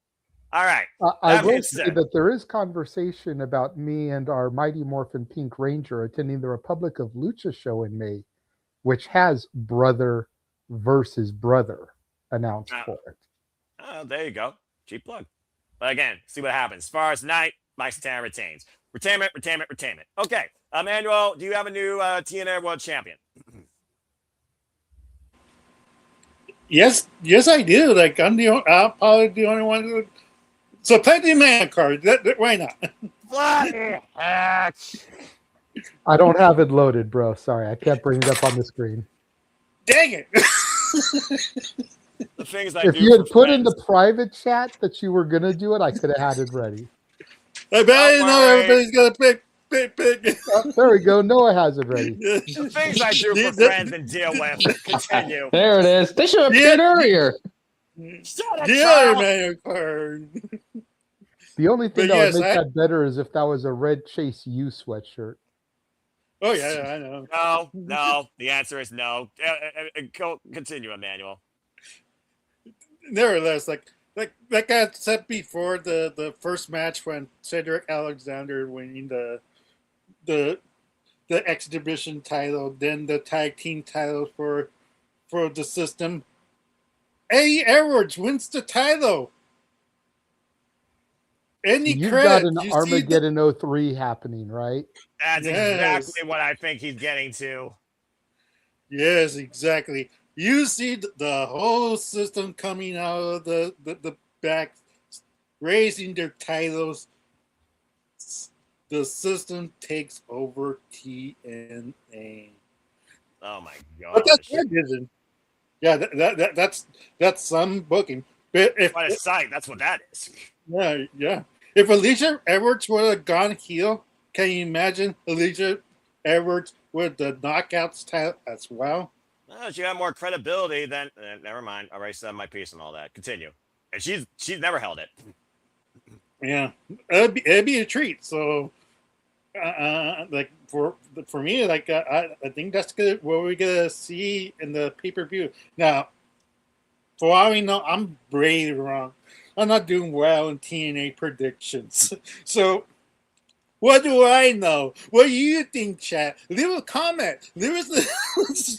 All right. I will say that there is conversation about me and our Mighty Morphin Pink Ranger attending the Republic of Lucha show in May, which has brother versus brother announced for it. Oh, there you go. Cheap plug. But again, see what happens. As far as tonight, Mike Santana retains. Retainment. Okay. Emmanuel, do you have a new TNA World Champion? Yes, I do. Like I'm probably the only one who. So play the man card. Why not? I don't have it loaded, bro. Sorry, I can't bring it up on the screen. Dang it! The things if you had put in the private chat that you were gonna do it, I could have had it ready. I bet you know everybody's gonna pick. There we go. Noah has it ready. The things I do for friends and deal with. Continue. There it is. They should have appeared earlier. Man card. The only thing that would make that better is if that was a red Chase U sweatshirt. Oh yeah, I know. No. The answer is no. Continue, Emmanuel. Nevertheless, like I said before, the first match when Cedric Alexander winning the X Division title, then the tag team title for the system. Eddie Edwards wins the title. You've got an Armageddon 03 happening, right? That's exactly what I think he's getting to. Yes, exactly. You see the whole system coming out of the back, raising their titles. The system takes over TNA. Oh my god! But that's their vision. Yeah, that's some booking. But if What a sight! That's what that is. yeah. If Alicia Edwards would have gone heel, can you imagine Alicia Edwards with the knockouts title as well? Oh, she got more credibility than. Never mind. I already said my piece and all that. Continue. And she's never held it. Yeah, it'd be a treat. So, like for me, like I think that's good. What we're gonna see in the pay-per-view. Now, for all we know, I'm really wrong. I'm not doing well in TNA predictions. So, what do I know? What do you think, chat? Leave a comment. Leave us let's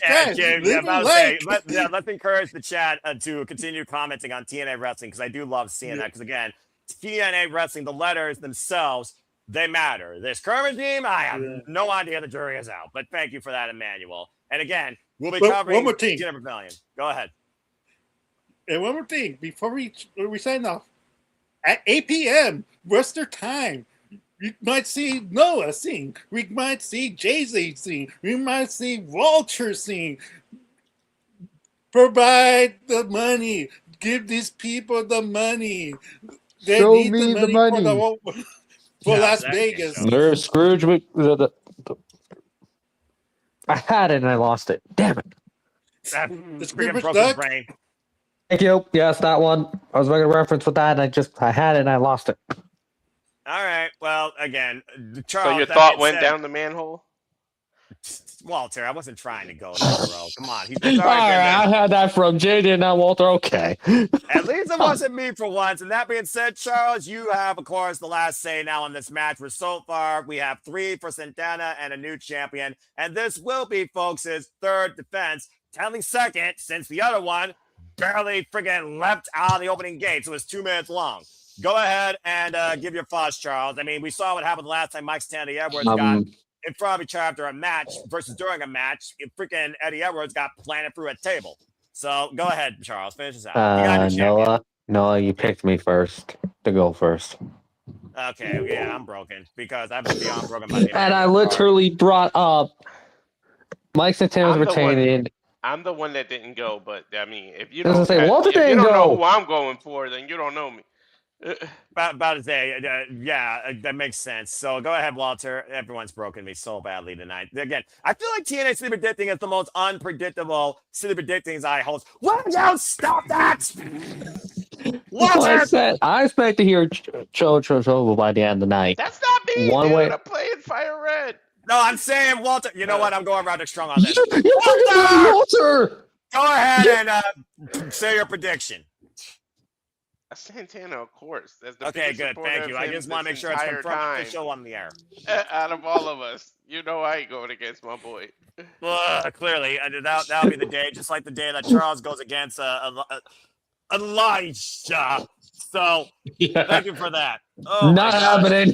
encourage the chat to continue commenting on TNA Wrestling because I do love seeing that. Because again, TNA Wrestling, the letters themselves, they matter. This current regime, I have no idea. The jury is out. But thank you for that, Emmanuel. And again, we'll be covering one more thing. TNA Rebellion. Go ahead. And one more thing before we sign off. At 8 p.m. Western time, we might see Noah sing. We might see Jay-Z sing. We might see Walter sing. Provide the money. Give these people the money. They Show need me the money. For Las Vegas. They're Scrooge. I had it and I lost it. Damn it. This freaking broke his brain. Thank you. Yes, that one. I was making a reference with that, and I had it and I lost it. All right. Well, again, Charles. So your thought went down the manhole? Walter, I wasn't trying to go there, bro. Come on. He's All right, I had that from JJ and now Walter. Okay. At least it wasn't me for once. And that being said, Charles, you have, of course, the last say now in this match. For so far, we have 3 for Santana and a new champion. And this will be, folks, his third defense. Technically second, since the other one barely friggin' leapt out of the opening gate. So it was 2 minutes long. Go ahead and give your thoughts, Charles. I mean, we saw what happened last time Mike Stanley Edwards got in front of each other after a match versus during a match. Freaking Eddie Edwards got planted through a table. So go ahead, Charles. Finish this out. Noah, you picked me first to go first. Okay, yeah, I'm broken because I've been beyond broken by the And I literally brought up Mike Santana's retaining. I'm the one that didn't go, but I mean, if you don't know who I'm going for, then you don't know me. About to say, yeah, that makes sense. So go ahead, Walter. Everyone's broken me so badly tonight. Again, I feel like TNA City Predicting is the most unpredictable City Predictings I host. Will you stop that? Walter! I expect to hear Cho by the end of the night. That's not me. One way. I'm playing Fire Red. No, I'm saying, Walter. You know what? I'm going Roderick Strong on this. Walter! Go ahead and say your prediction. Santana, of course. That's the okay, good. Thank you. I just want to make sure it's confirmed official on the air. Out of all of us, you know I ain't going against my boy. Clearly, that'll be the day, just like the day that Charles goes against Elijah. So, thank you for that. Oh, not happening.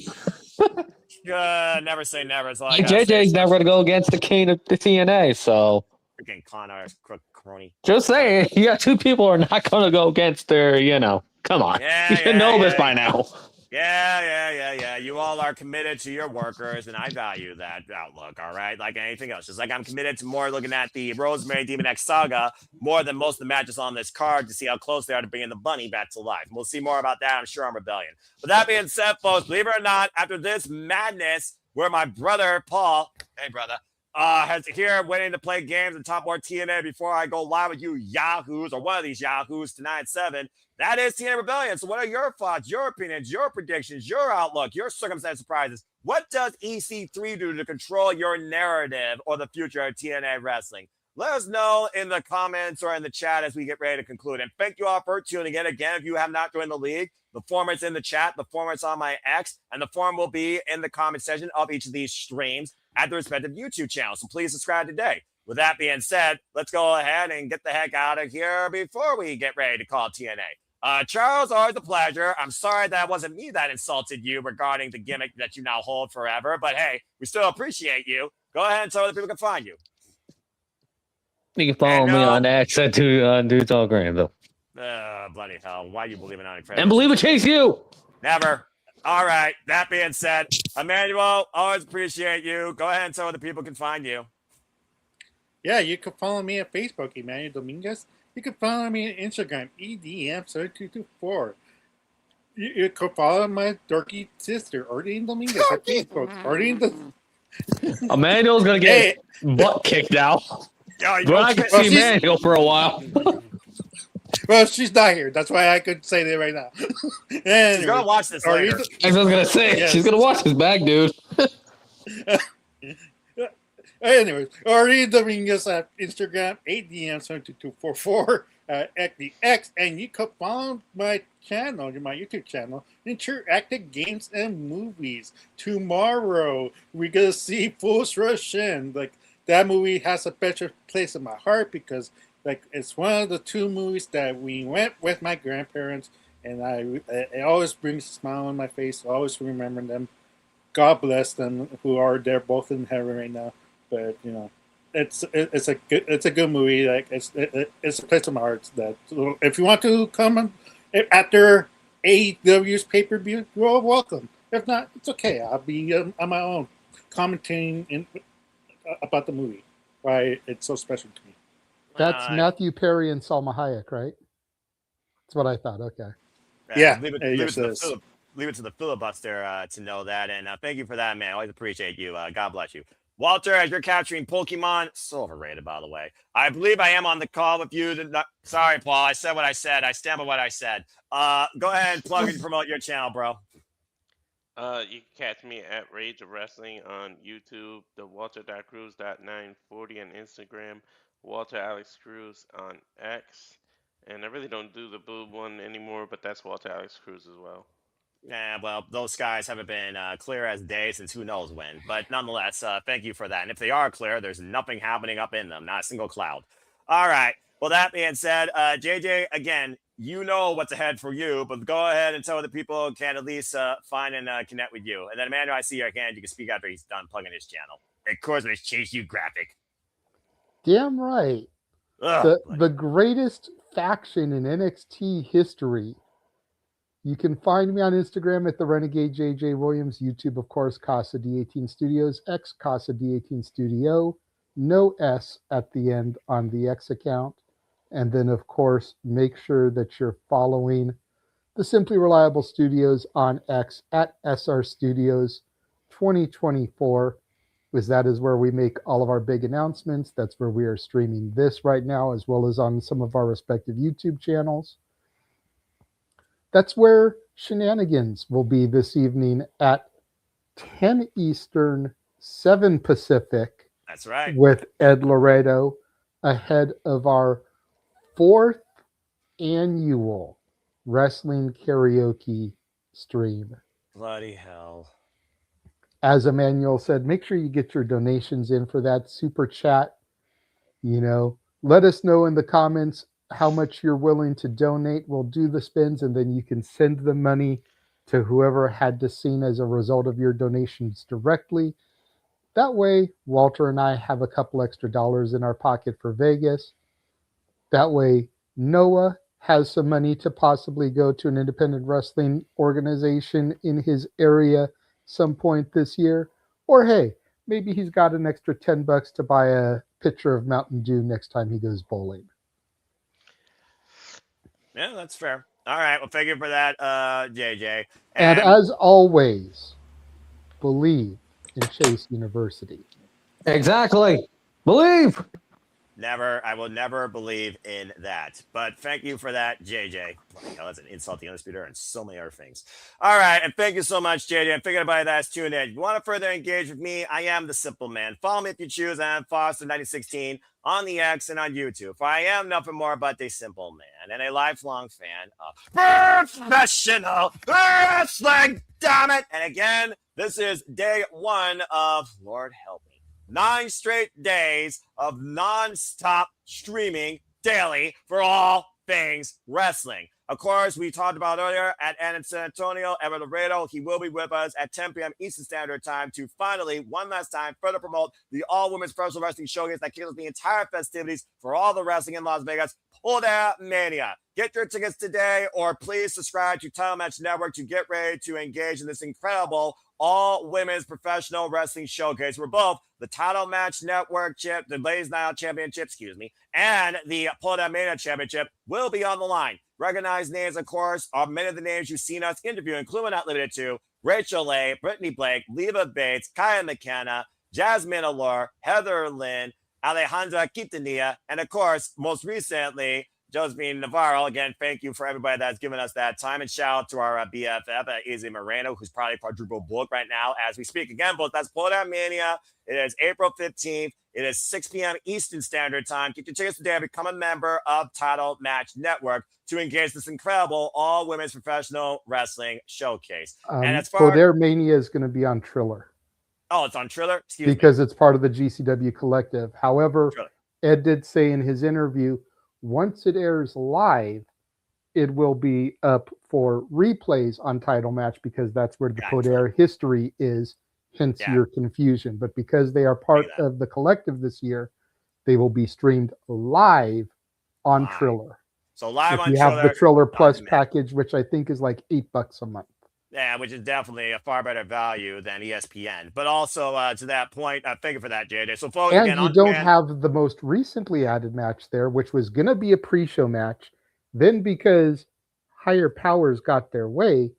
Never say never. So JJ's never going to go against the king of the TNA, so. Freaking con artist, crony. Just saying, you got 2 people who are not going to go against their, come on. You should know this by now. Yeah. You all are committed to your workers, and I value that outlook, all right? Like anything else. Just like I'm committed to more looking at the Rosemary Demon X saga more than most of the matches on this card to see how close they are to bringing the bunny back to life. We'll see more about that, I'm sure, on Rebellion. But that being said, folks, believe it or not, after this madness where my brother, Paul, hey, brother, has here waiting to play games and talk more TNA before I go live with you yahoos or one of these yahoos tonight at 7. That is TNA Rebellion. So what are your thoughts, your opinions, your predictions, your outlook, your circumstance surprises? What does EC3 do to control your narrative or the future of TNA wrestling? Let us know in the comments or in the chat as we get ready to conclude. And thank you all for tuning in. Again, if you have not joined the league, the format's in the chat, the format's on my X, and the form will be in the comment section of each of these streams at the respective YouTube channels. So please subscribe today. With that being said, let's go ahead and get the heck out of here before we get ready to call TNA. Charles, always a pleasure. I'm sorry that wasn't me that insulted you regarding the gimmick that you now hold forever, but hey, we still appreciate you. Go ahead and tell other people can find you. You can follow me on X at Dudes All Grand, though. Bloody hell. Why do you believe in uncredited? And believe it, Chase you! Never. All right. That being said, Emmanuel, always appreciate you. Go ahead and tell where the people can find you. Yeah, you can follow me on Facebook, Emmanuel Dominguez. You can follow me on Instagram, EDM7224. You can follow my dorky sister, Arlene Dominguez, on Facebook. Emmanuel's going to get butt kicked out. But I can see Emmanuel for a while. Well, she's not here. That's why I could say that right now. Anyway, she's going to watch this later. I was going to say, she's going to watch this back, dude. Anyways, Arlene Dominguez at Instagram, 8DM72244 at the X, and you can follow my channel, my YouTube channel, Interactive Games and Movies. Tomorrow, we're going to see Full Russian. Like, that movie has a better place in my heart because, like, it's one of the two movies that we went with my grandparents, and it always brings a smile on my face. I always remember them. God bless them who are there both in heaven right now. But you know, it's a good movie. Like it's a place of my heart. That if you want to come after AEW's pay-per-view, you're all welcome. If not, it's okay. I'll be on my own commenting about the movie. Why it's so special to me. That's Matthew Perry and Salma Hayek, right? That's what I thought. Okay. Yeah. Leave it to the filibuster to know that. And thank you for that, man. I always appreciate you. God bless you. Walter, as you're capturing Pokemon, so overrated, by the way. I believe I am on the call with you. Sorry, Paul. I said what I said. I stand by what I said. Go ahead and plug and promote your channel, bro. You can catch me at Rage of Wrestling on YouTube, the Walter.Cruz.940 on Instagram, Walter Alex Cruz on X. And I really don't do the blue one anymore, but that's Walter Alex Cruz as well. Yeah, well, those skies haven't been clear as day since who knows when. But nonetheless, thank you for that. And if they are clear, there's nothing happening up in them, not a single cloud. All right. Well, that being said, JJ, again, you know what's ahead for you, but go ahead and tell the people can at least find and connect with you. And then, Emmanuel, I see your hand. You can speak after he's done plugging his channel. Of course, it's Chase You Graphic. Damn right. The greatest faction in NXT history. You can find me on Instagram at the Renegade JJ Williams, YouTube, of course, Casa D18 Studios, X Casa D18 Studio, no S at the end on the X account. And then, of course, make sure that you're following the Simply Reliable Studios on X at SR Studios 2024, because that is where we make all of our big announcements. That's where we are streaming this right now, as well as on some of our respective YouTube channels. That's where Shenanigans will be this evening at 10 Eastern, 7 Pacific. That's right. With Ed Laredo, ahead of our 4th annual wrestling karaoke stream. Bloody hell. As Emmanuel said, make sure you get your donations in for that super chat. You know, let us know in the comments how much you're willing to donate. We'll do the spins, and then you can send the money to whoever had to seen as a result of your donations directly. That way, Walter and I have a couple extra dollars in our pocket for Vegas. That way, Noah has some money to possibly go to an independent wrestling organization in his area some point this year. Or hey, maybe he's got an extra $10 to buy a pitcher of Mountain Dew next time he goes bowling. Yeah, that's fair. All right. Well, thank you for that, JJ. And as always, believe in Chase University. Exactly. Believe. Never. I will never believe in that. But thank you for that, JJ. Hell, that's an insult to the Undisputed and so many other things. All right. And thank you so much, JJ. And thank everybody that's tuned in. If you want to further engage with me, I am the Simple Man. Follow me if you choose. I am Foster1916 on the X and on YouTube. For I am nothing more but a simple man and a lifelong fan of professional wrestling. Damn it. And again, this is day 1 of, Lord help me, 9 straight days of non-stop streaming daily for all things wrestling. Of course, we talked about earlier at in San Antonio, Ever Laredo. He will be with us at 10 p.m. Eastern Standard Time to finally, one last time, further promote the all-women's professional wrestling showcase that kills the entire festivities for all the wrestling in Las Vegas. Pull that mania. Get your tickets today, or please subscribe to Title Match Network to get ready to engage in this incredible all-women's professional wrestling showcase where both the Title Match Network the Ladies Night Championship, and the Pull That Mania Championship will be on the line. Recognized names, of course, are many of the names you've seen us interview, including not limited to Rachel A., Brittany Blake, Leva Bates, Kaya McKenna, Jasmine Allure, Heather Lynn, Alejandra Quintanilla, and of course, most recently, Josephine Navarro. Again, thank you for everybody that's given us that time. And shout out to our BFF, Izzy Moreno, who's probably quadruple booked right now as we speak. Again, folks, that's Pull That Mania. It is April 15th. It is 6 p.m. Eastern Standard Time. Get your tickets today. Become a member of Title Match Network to engage this incredible all-women's professional wrestling showcase. And as far as Mania is going to be on Triller. Oh, it's on Triller? Because it's part of the GCW collective. However, Triller. Ed did say in his interview, once it airs live, it will be up for replays on Title Match because that's where the Poder history is, hence your confusion. But because they are part of the collective this year, they will be streamed live on Triller. So live if on you Triller. have the Triller Plus package, which I think is like $8 a month. Yeah, which is definitely a far better value than ESPN. But also to that point, thank you for that, JJ. So folks, and again, you don't have the most recently added match there, which was going to be a pre-show match. Then because Higher Powers got their way,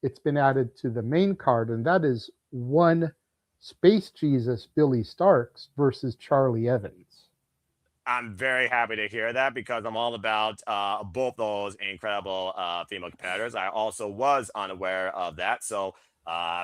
it's been added to the main card, and that is one Space Jesus Billy Starks versus Charlie Evans. I'm very happy to hear that because I'm all about both those incredible female competitors. I also was unaware of that. So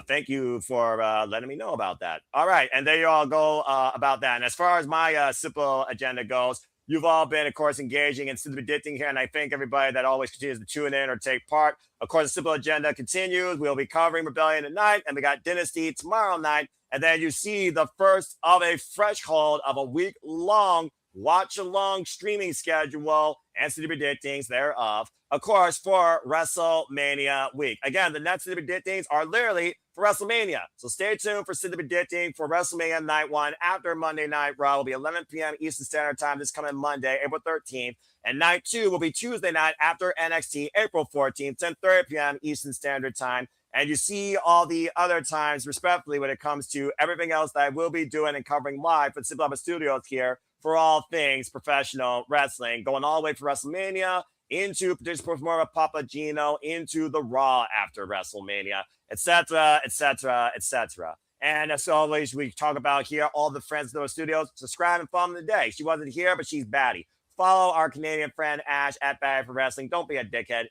thank you for letting me know about that. All right. And there you all go about that. And as far as my simple agenda goes, you've all been, of course, engaging in Simple Predicting here. And I thank everybody that always continues to tune in or take part. Of course, the simple agenda continues. We'll be covering Rebellion tonight, and we got Dynasty tomorrow night. And then you see the first of a threshold of a week-long watch-along streaming schedule and City Predictings thereof, of course, for WrestleMania week. Again, the next City Predictings are literally for WrestleMania. So stay tuned for City Predicting for WrestleMania Night 1 after Monday Night Raw. Will be 11 p.m. Eastern Standard Time this coming Monday, April 13th. And Night 2 will be Tuesday night after NXT, April 14th, 10:30 p.m. Eastern Standard Time. And you see all the other times, respectfully, when it comes to everything else that I will be doing and covering live for Simple Alpha Studios here for all things professional wrestling, going all the way from WrestleMania into more of Papa Gino, into the Raw after WrestleMania, etc., etc., etc. And as always, we talk about here all the friends of those studios. Subscribe and follow them today. She wasn't here, but she's baddie. Follow our Canadian friend Ash at Bad for Wrestling. Don't be a dickhead.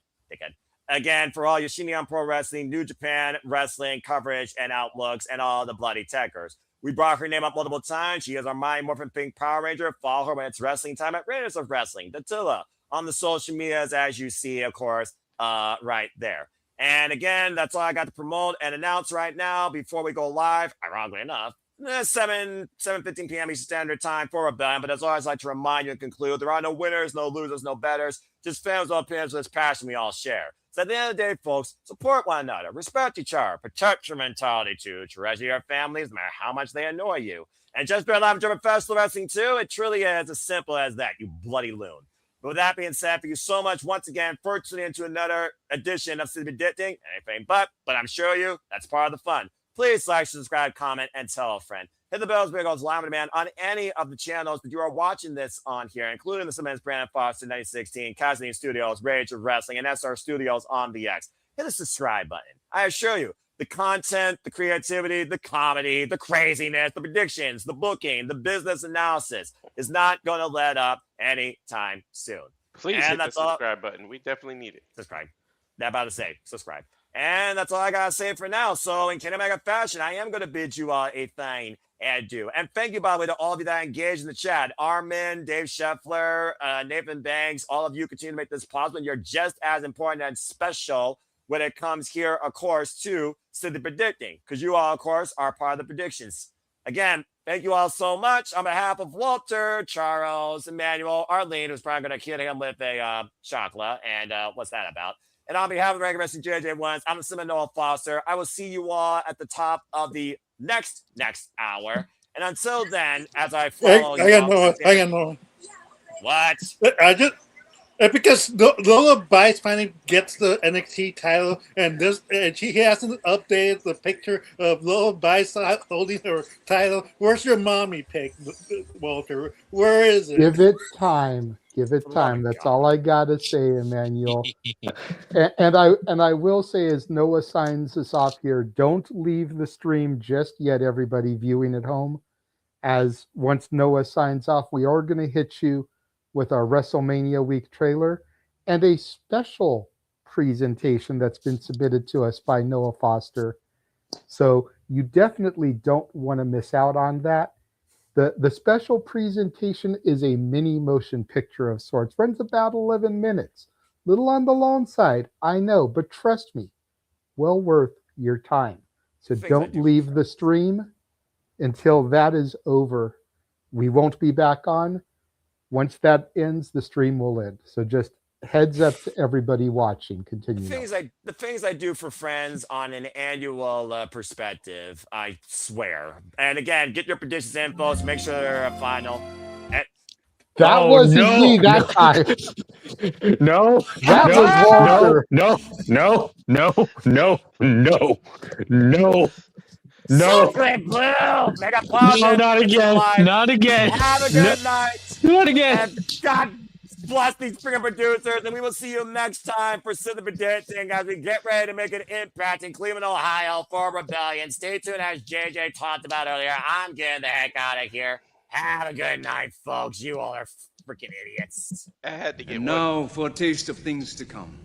Again, for all your Shinyan Pro Wrestling, New Japan Wrestling coverage and outlooks, and all the bloody techers. We brought her name up multiple times. She is our Mighty Morphin Pink Power Ranger. Follow her when it's wrestling time at Raiders of Wrestling, Datilla, on the social medias, as you see, of course, right there. And again, that's all I got to promote and announce right now before we go live, ironically enough, 7:15 p.m. Eastern Standard Time for Rebellion. But as always, I like to remind you and conclude, there are no winners, no losers, no betters, just fans of opinions with this passion we all share. So at the end of the day, folks, support one another, respect each other, protect your mentality too, treasure your families, no matter how much they annoy you. And just be alive in German professional wrestling too. It truly is as simple as that, you bloody loon. But with that being said, thank you so much once again for tuning into another edition of City Predicting. Anything but I'm sure you, that's part of the fun. Please like, subscribe, comment, and tell a friend. Hit the bells, big goes live on demand on any of the channels that you are watching this on here, including the Simmons Brandon Foster 1916, Kazarian Studios, Rage of Wrestling, and SR Studios on the X. Hit the subscribe button. I assure you, the content, the creativity, the comedy, the craziness, the predictions, the booking, the business analysis is not going to let up anytime soon. Please hit the subscribe button. We definitely need it. Subscribe. That about to say, subscribe. And that's all I got to say for now. So in kinematic fashion, I am going to bid you all a fine adieu. And thank you, by the way, to all of you that engaged in the chat. Armin, Dave Scheffler, Nathan Banks, all of you continue to make this possible. And you're just as important and special when it comes here, of course, to City Predicting. Because you all, of course, are part of the predictions. Again, thank you all so much. On behalf of Walter, Charles, Emmanuel, Arlene, who's probably going to kill him with a chocolate. And what's that about? And on behalf of the regular wrestling JJ Ones, I'm Noah Foster. I will see you all at the top of the next hour. And until then, as I follow I got no. What? I just because Lola Bice finally gets the NXT title, and she hasn't updated the picture of Lola Bice holding her title. Where's your mommy pic, Walter? Where is it? Give it time. Give it time. That's all I gotta say, Emmanuel. and I will say, as Noah signs us off here, don't leave the stream just yet, everybody viewing at home. As once Noah signs off, we are going to hit you with our WrestleMania week trailer and a special presentation that's been submitted to us by Noah Foster. So you definitely don't want to miss out on that. The special presentation is a mini motion picture of sorts. Runs about 11 minutes. Little on the long side, I know, but trust me, well worth your time. So don't leave the stream until that is over. We won't be back on. Once that ends, the stream will end. So just heads up to everybody watching. Continue. The things I do for friends on an annual perspective, I swear. And again, get your predictions in, folks. Make sure they're a final. That was me that time. No. That was Walter. No. Secret Blue! Make a No, not again. Not again. Have a good night. Not again. And God bless these freaking producers. And we will see you next time for Cedric Predicting as we get ready to make an impact in Cleveland, Ohio for Rebellion. Stay tuned as JJ talked about earlier. I'm getting the heck out of here. Have a good night, folks. You all are freaking idiots. I had to get And now for a taste of things to come.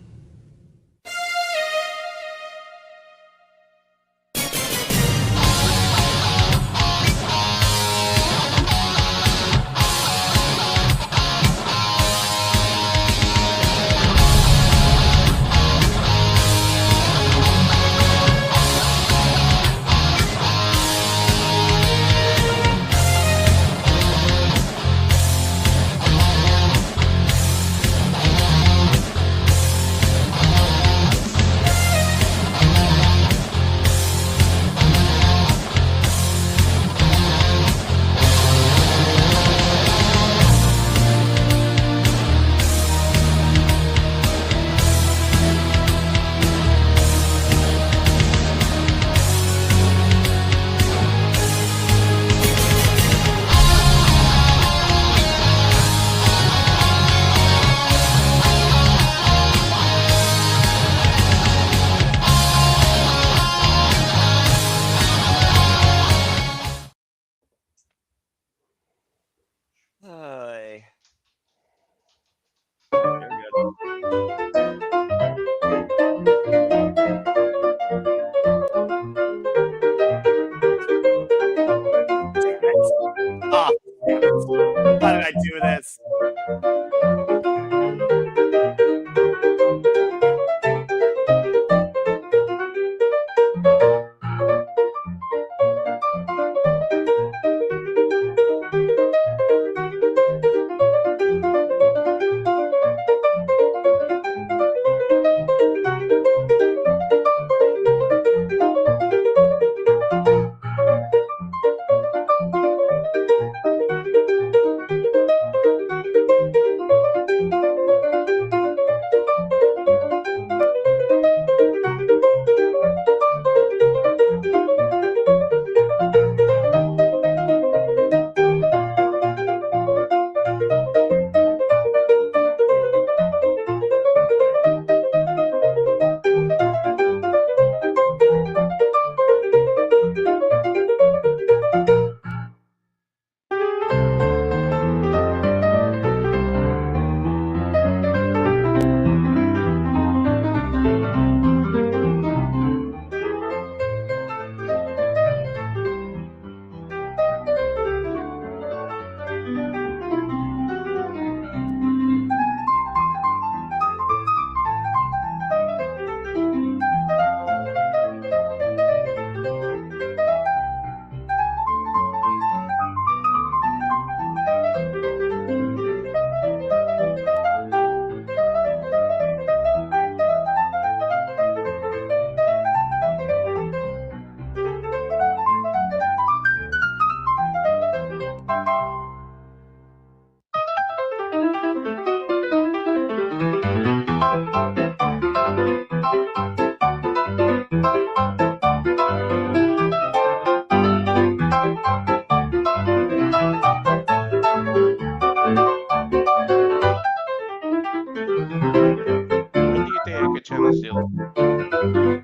When do you think I could challenge Dylan?